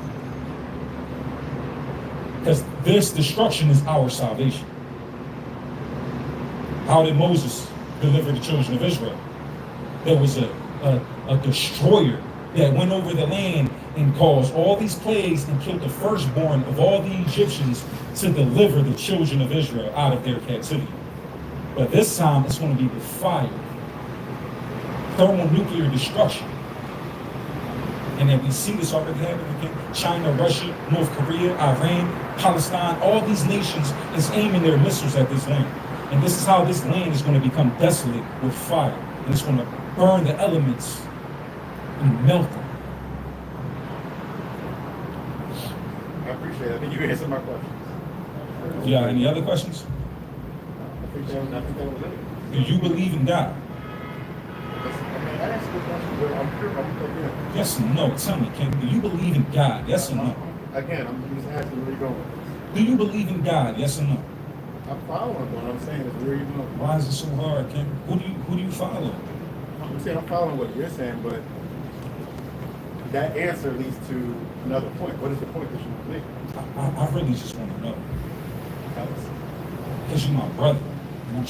Because this destruction is our salvation. How did Moses deliver the children of Israel? There was a destroyer that went over the land and caused all these plagues and killed the firstborn of all the Egyptians to deliver the children of Israel out of their captivity. But this time it's going to be with fire, thermonuclear destruction. And then we see this already happening again. China, Russia, North Korea, Iran, Palestine, all these nations is aiming their missiles at this land. And this is how this land is going to become desolate with fire. And it's going to burn the elements and melt them. I appreciate it. I think you answered my questions. You got any other questions? I think that was it. Do you believe in God? I asked the question, but I'm sure again. Yes or no? Tell me, Ken, do you believe in God? Yes or no? Again, I'm just asking where you're going with this. Do you believe in God? Yes or no? I'm following what I'm saying is where you're going. Why is it so hard, Ken? Who do you follow? I'm saying I'm following what you're saying, but that answer leads to another point. What is the point that you want to make? I really just want to know. Because you're my brother. And I'm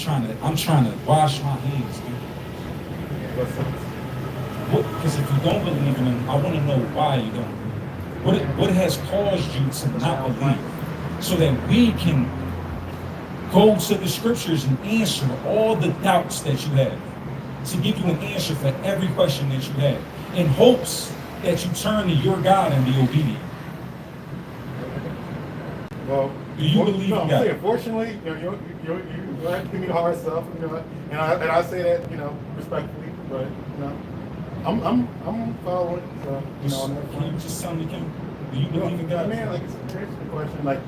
trying to wash my hands, dude. Because if you don't believe in him, I want to know why you don't. What has caused you to not believe? So that we can go to the scriptures and answer all the doubts that you have. To give you an answer for every question that you have. In hopes that you turn to your God and be obedient. Well, do you believe no, in I'm God? saying, fortunately, you have to give me the hard stuff, and I say that, respectfully, but, I'm following, so, on that Can you just tell me, Kim? Do you believe in God? I mean, like, it's a interesting question, like,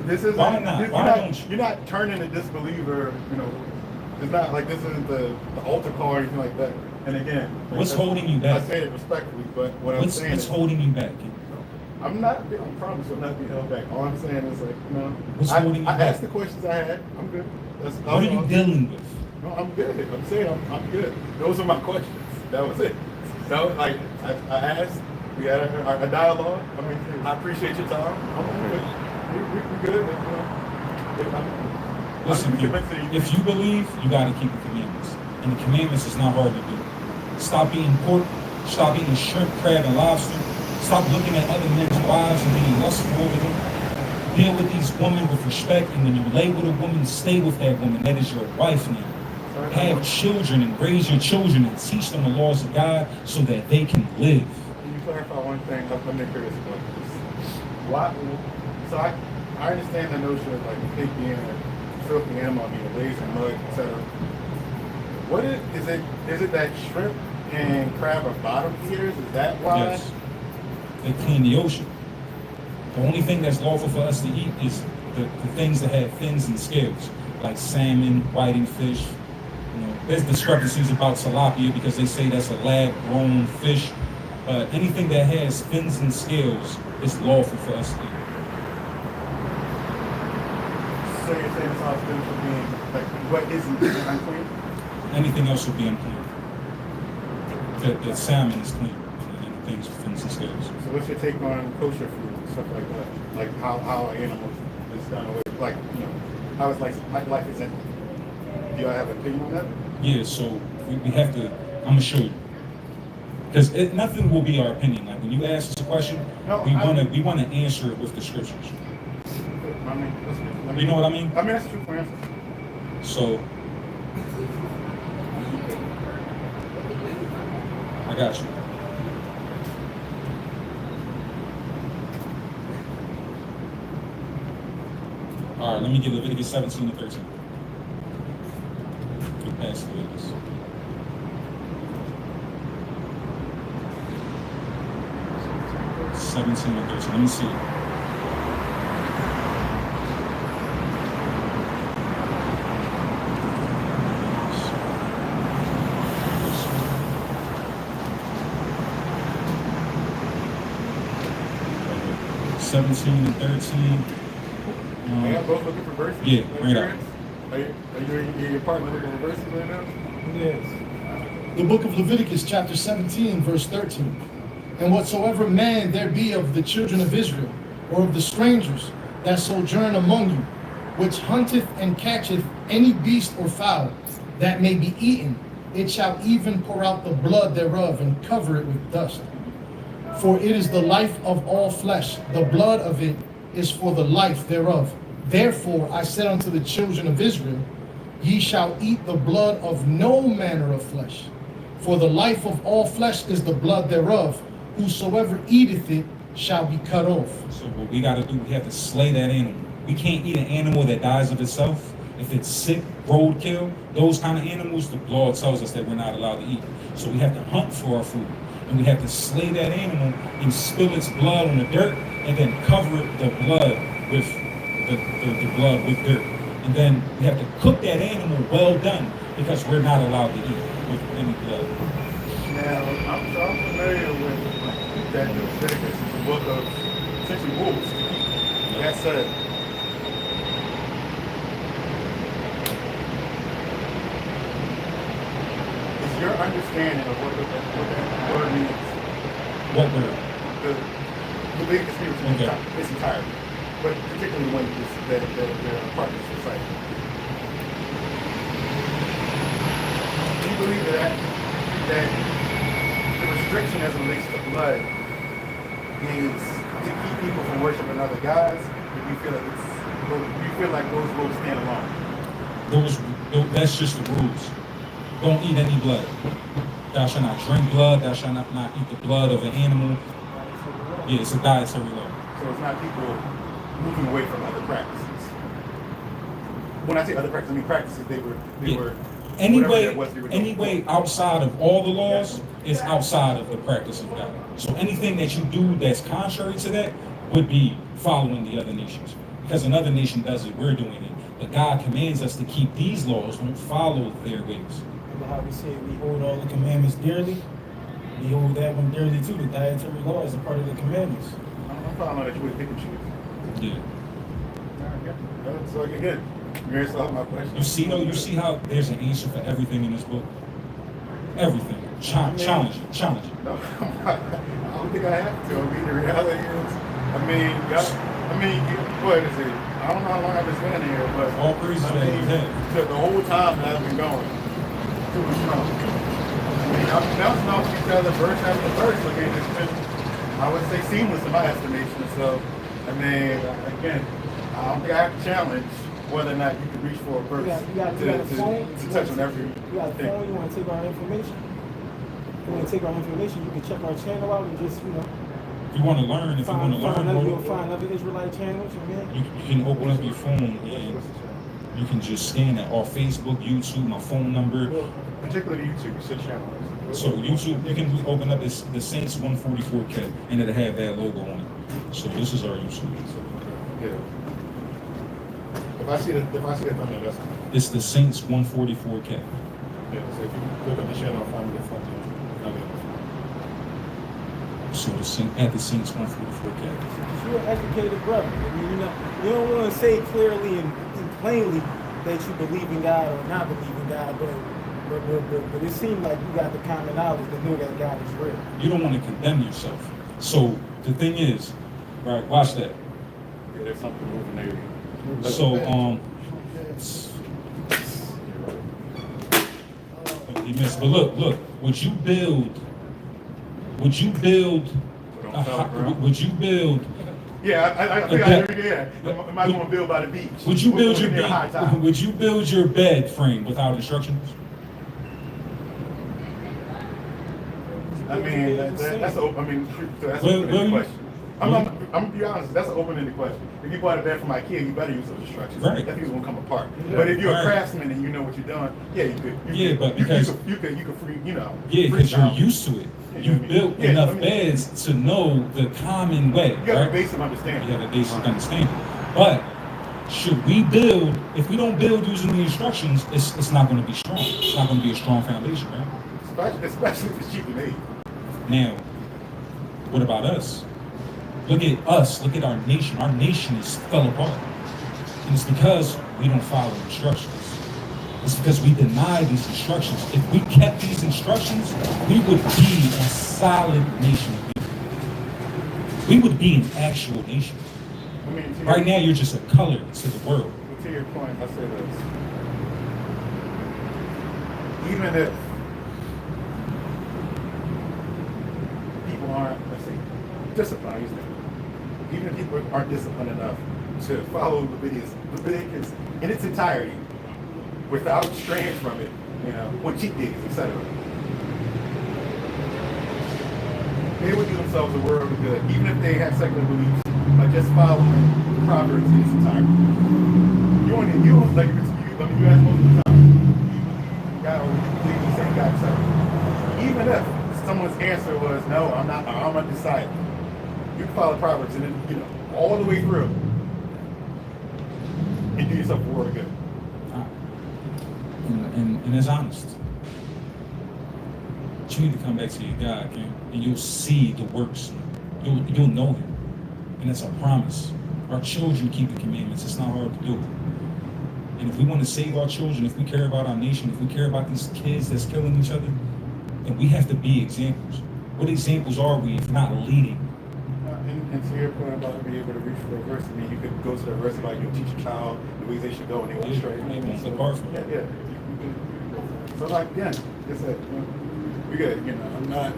this isn't, Why not? Why don't you? You're not turning a disbeliever, it's not like this isn't the altar call or anything like that. And again, What's holding you back? I say it respectfully, but I'm saying what's holding you back, Kim? I promise I'm not being held back. All I'm saying is like, What's holding you I back? asked the questions I had. I'm good. What are you dealing with? No, I'm good. I'm saying I'm good. Those are my questions. That was it. So like I asked, we had a dialogue. I mean, I appreciate your time. I'm good. We good. Listen, if you believe, you got to keep the commandments. And the commandments is not hard to do. Stop eating pork. Stop eating shrimp, crab, and lobster. Stop looking at other men's wives and being lustful over them. Deal with these women with respect, and when you lay with a woman, stay with that woman. That is your wife now. Have children and raise your children and teach them the laws of God so that they can live. Can you clarify one thing? I'm curious about this. Why? So I understand the notion of like pig being a filthy animal, being raised in mud, etc. What is it that shrimp and crab are bottom feeders? Is that why? Yes. They clean the ocean. The only thing that's lawful for us to eat is the things that have fins and scales, like salmon, whiting fish. There's discrepancies about tilapia because they say that's a lab-grown fish. Anything that has fins and scales is lawful for us to eat. So you're saying it's all good for being like what isn't unclean? Anything else would be unclean. The salmon is clean. Things with fins and scales. So what's your take on kosher food and stuff like that? Like how animals is done away, like how it's like life is in. Do y'all have an opinion on that? Yeah, so we have to. I'm gonna show you because nothing will be our opinion. Like when you ask us a question, we want to answer it with the scriptures. You know what I mean? I mean that's true for answer. So I got you. All right, let me get Leviticus 17 to 13. Get past Leviticus. (17 and 13). Let me see. (17 and 13). Are y'all both looking for verses? Yeah, bring it up. Are you your partner looking for verses right now? Yes. The book of Leviticus, chapter 17, verse 13. And whatsoever man there be of the children of Israel, or of the strangers that sojourn among you, which hunteth and catcheth any beast or fowl that may be eaten, it shall even pour out the blood thereof and cover it with dust. For it is the life of all flesh, the blood of it is for the life thereof. Therefore I said unto the children of Israel, ye shall eat the blood of no manner of flesh. For the life of all flesh is the blood thereof. Whosoever eateth it shall be cut off. So what we got to do, we have to slay that animal. We can't eat an animal that dies of itself. If it's sick, roadkill, those kind of animals, the law tells us that we're not allowed to eat. So we have to hunt for our food. And we have to slay that animal and spill its blood on the dirt and then cover the blood with the blood with dirt. And then we have to cook that animal well done because we're not allowed to eat with any blood. Now, I'm familiar with that Leviticus is the book of essentially rules. That said, is your understanding of what that word means? What word? The Leviticus means its entirety, but particularly when the partners recite. believe that the restriction as it relates to blood is to keep people from worshiping other gods. If you feel like those rules stand alone. That's just the rules. Don't eat any blood. Thou shalt not drink blood. Thou shalt not eat the blood of an animal. Yeah, it's a dietary law. So it's not people moving away from other practices. When I say other practices, I mean practices they were Anyway, outside of all the laws is outside of the practice of God. So anything that you do that's contrary to that would be following the other nations. Because another nation does it, we're doing it. But God commands us to keep these laws, don't follow their ways. Remember how we said we hold all the commandments dearly? We hold that one dearly too. The dietary law is a part of the commandments. I'm following that you would pick and choose. Yeah. So again, you answered my question. You see how there's an answer for everything in this book? Everything. Challenge it. No, I don't think I have to. I mean, the reality is, what is it? I don't know how long I've been standing here, but all praises the whole time that I've been going, too much strong. I mean, I'm bouncing off each other verse after verse. I mean, it's been, I would say, seamless in my estimation. So, I mean, again, I don't think I have to challenge whether or not you can reach for a verse to touch on every You got a phone, you want to take our information? You want to take our information, you can check our channel out and just, If you want to learn, you'll find other Israelite channels. You can open up your phone and you can just scan it. Or Facebook, YouTube, my phone number. Particularly YouTube, it's a channel. So YouTube, you can open up the Saints 144K and it'll have that logo on it. So this is our YouTube. Yeah. If I see the thumbnail, that's it's the Saints 144K. Yeah, so if you look up the channel, I'll find the thumbnail. So at the Saints 144K. You're an educated brother. I mean, you don't want to say clearly and plainly that you believe in God or not believe in God, but it seems like you got the common knowledge to know that God is real. You don't want to condemn yourself. So the thing is, right? Watch that. Yeah, there's something moving there. So you missed. But look. Would you build? Yeah, I think I heard it. Yeah. Am I going to build by the beach? Would you build your bed frame without instructions? I mean, that's an open-ended question. I'm gonna be honest. That's an open-ended question. If you bought a bed from IKEA, you better use those instructions. Right. That thing's gonna come apart. But if you're a craftsman and you know what you're doing, yeah, you could. You could because you're used to it. You built enough beds to know the common way. You have a basic understanding. You have a basic understanding. But should we build? If we don't build using the instructions, it's not going to be strong. It's not going to be a strong foundation, right? Especially if it's cheap and made. Now, what about us? Look at us. Look at our nation. Our nation is fell apart. And it's because we don't follow instructions. It's because we deny these instructions. If we kept these instructions, we would be a solid nation. We would be an actual nation. Right now, you're just a color to the world. To your point, I say this. Even if people aren't, let's say, disciplined, even if people aren't disciplined enough to follow Leviticus in its entirety, without straying from it, with cheat days, etc. They would do themselves a world of good, even if they have secular beliefs, by just following Proverbs in its entirety. You ask most of the time, God, or you believe in the same God, etc. Even if someone's answer was, no, I'm not, I'm undecided, you can follow Proverbs and then, all the way through, and do yourself a world of good. And it's honest. But you need to come back to your God, okay? And you'll see the works. You'll know Him. And it's a promise. Our children keep the commandments. It's not hard to do. And if we want to save our children, if we care about our nation, if we care about these kids that's killing each other, then we have to be examples. What examples are we if not leading? And to your point about being able to reach for a verse, I mean, you could go to the verse about you teach a child the ways they should go and they won't stray. They won't depart from it. Yeah. So, like, again, It's a, we good. You know, I'm not.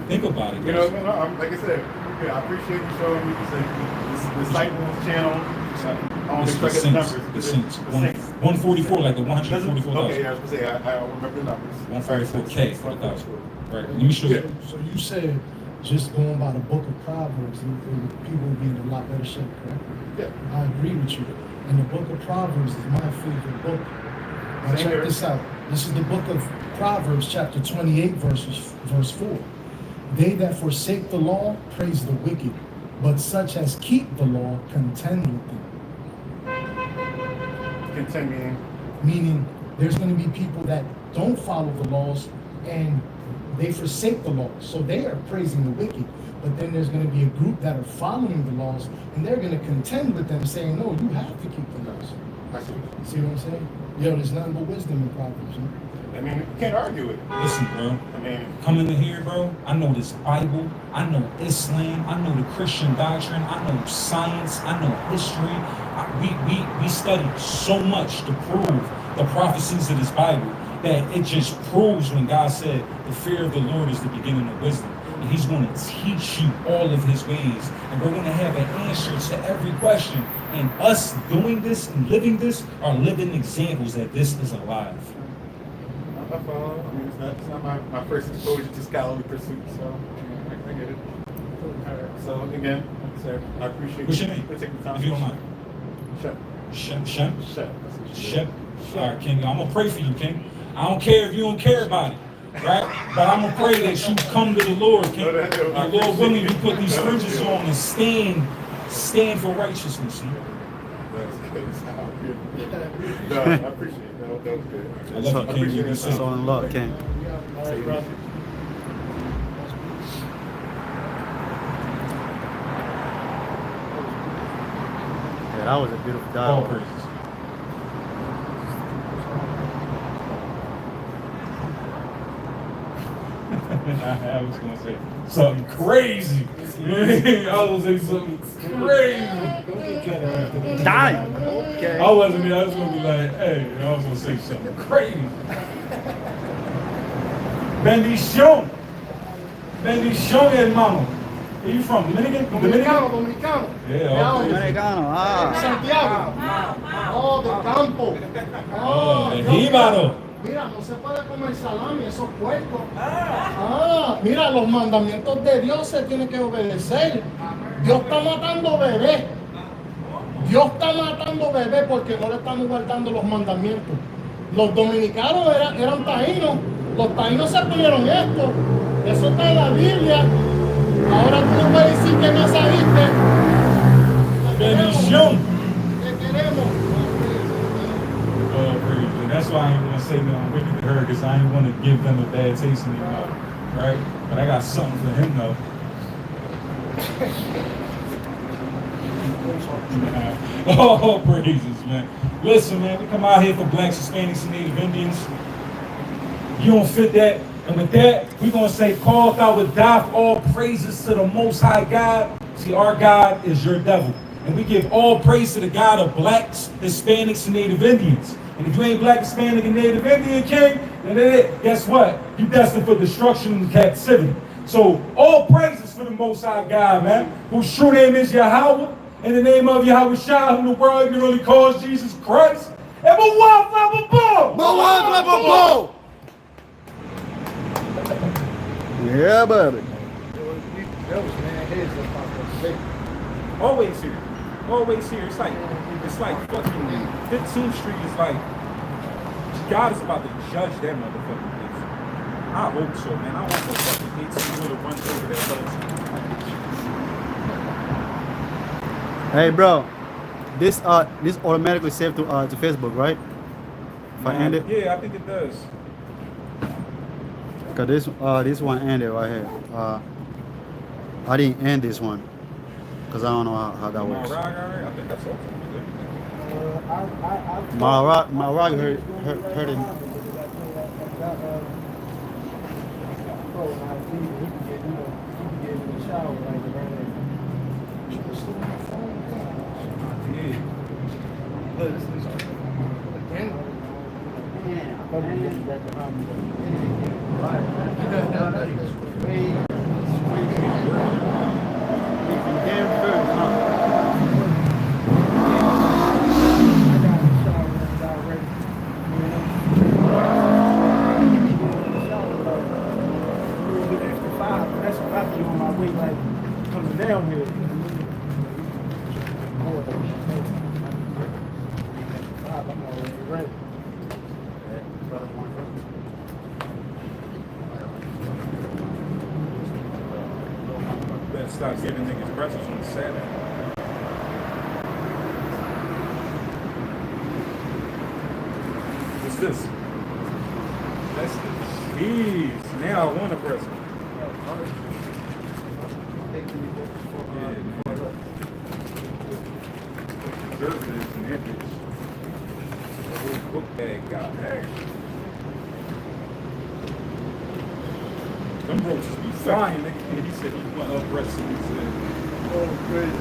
Think about it. You know, I'm, like I said, yeah, I appreciate you showing me this Disciples channel. I don't expect the numbers. The Saints. 144, like the 144,000. Okay, yeah, I was gonna say I don't remember the numbers. 144K for the thousand. Right. Let me show you. So you said just going by the book of Proverbs, people would be in a lot better shape, correct? Yeah. I agree with you. And the book of Proverbs is my favorite book. Now Same check here. this out. This is the book of Proverbs, chapter 28, verse 4. They that forsake the law praise the wicked, but such as keep the law contend with them. Continuing. Meaning there's going to be people that don't follow the laws and they forsake the laws. So they are praising the wicked. But then there's going to be a group that are following the laws and they're going to contend with them saying, no, you have to keep the laws. I see. See what I'm saying? Yo, there's nothing but wisdom in Proverbs. Man. I mean, you can't argue it. Listen, bro. I mean, Coming in here, bro, I know this Bible, I know Islam, I know the Christian doctrine, I know science, I know history. We study so much to prove the prophecies of this Bible that it just proves when God said the fear of the Lord is the beginning of wisdom. And he's going to teach you all of his ways. And we're going to have an answer to every question. And us doing this and living this are living examples that this is alive. I follow. I mean, it's not my first exposure to scholarly pursuit, so I get it. So again, like I said, I appreciate What's you your name? for taking the time. If you don't mind. Shep. Shem? Shep. Shep. All right, King. I'm gonna pray for you, King. I don't care if you don't care about it, right? But I'm gonna pray that you come to the Lord, King. And Lord willing, you put these fringes on and stand for righteousness. That's good. No, I appreciate it. That was good. I love you, King. You be safe. It's all in love, King. All right, brother. Yeah, that was a beautiful All dialogue. praises. I was gonna say something crazy. I was gonna say something crazy. Dying. I wasn't there. I was gonna be like, hey, I was gonna say something crazy. Bendición. Bendición, hermano. Where you from? Dominican? Dominicano. Yeah, okay. Dominicano. Santiago. Oh, del campo. Oh, Dios el jíbaro. Mira, no se puede comer salami, eso es puerco. Mira, los mandamientos de Dios se tienen que obedecer. Dios está matando bebés. Dios está matando bebés porque no le estamos guardando los mandamientos. Los dominicanos eran taínos. Los taínos se pidieron esto. Eso está en la Biblia. Ahora tú no puedes decir que no saliste. Bendición. ¿Qué queremos? Oh, praise you. That's why I ain't gonna say nothing wicked to her, because I ain't want to give them a bad taste in their mouth, right? But I got something for him though. Oh, praises, man. Listen, man, we come out here for blacks, Hispanics, and Native Indians. You don't fit that. And with that, we're going to say, call out with doth all praises to the Most High God. See, our God is your devil. And we give all praise to the God of blacks, Hispanics, and Native Indians. And if you ain't black, Hispanic, and Native Indian, king, then guess what? You destined for destruction and captivity. So all praises for the Most High God, man, whose true name is Yahweh. In the name of Yahweh Shah, whom the world ignorantly calls Jesus Christ. And Yeah, baby. always here. Always here. It's like fucking 15th Street is like, God is about to judge that motherfucking place. I hope so, man. I want no fucking 18-wheeler run over that place. Hey, bro. This automatically saved to Facebook, right? If I end it? Yeah, I think it does. Cause this one ended right here. I didn't end this one, cause I don't know how that works. I think that's all. My rock hurt him. Yeah. That's what I do on my way, like coming down here. I'm already ready. Better stop giving niggas pretzels on Saturday. What's this? That's the cheese. Now I want a pretzel. Conservatives and hippies. The whole book bag got there. Them roaches be flying, nigga. He said he went up wrestling. He said, oh, crazy.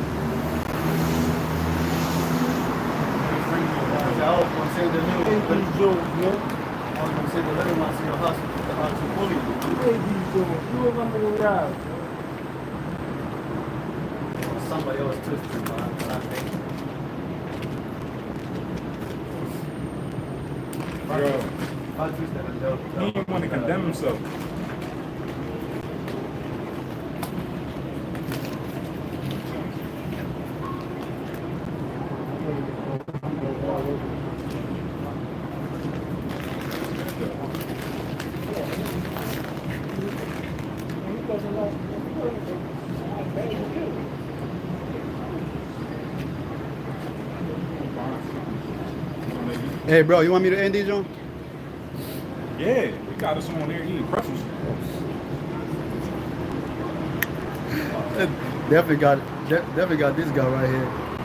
I was going to say the little I was going to say the little ones in your hustle, the hustle bully. Somebody else twisted, but I think. Bro, he didn't want to condemn himself. Hey, bro, you want me to end these, John? Yeah, we got us on there eating pretzels. Definitely got this guy right here.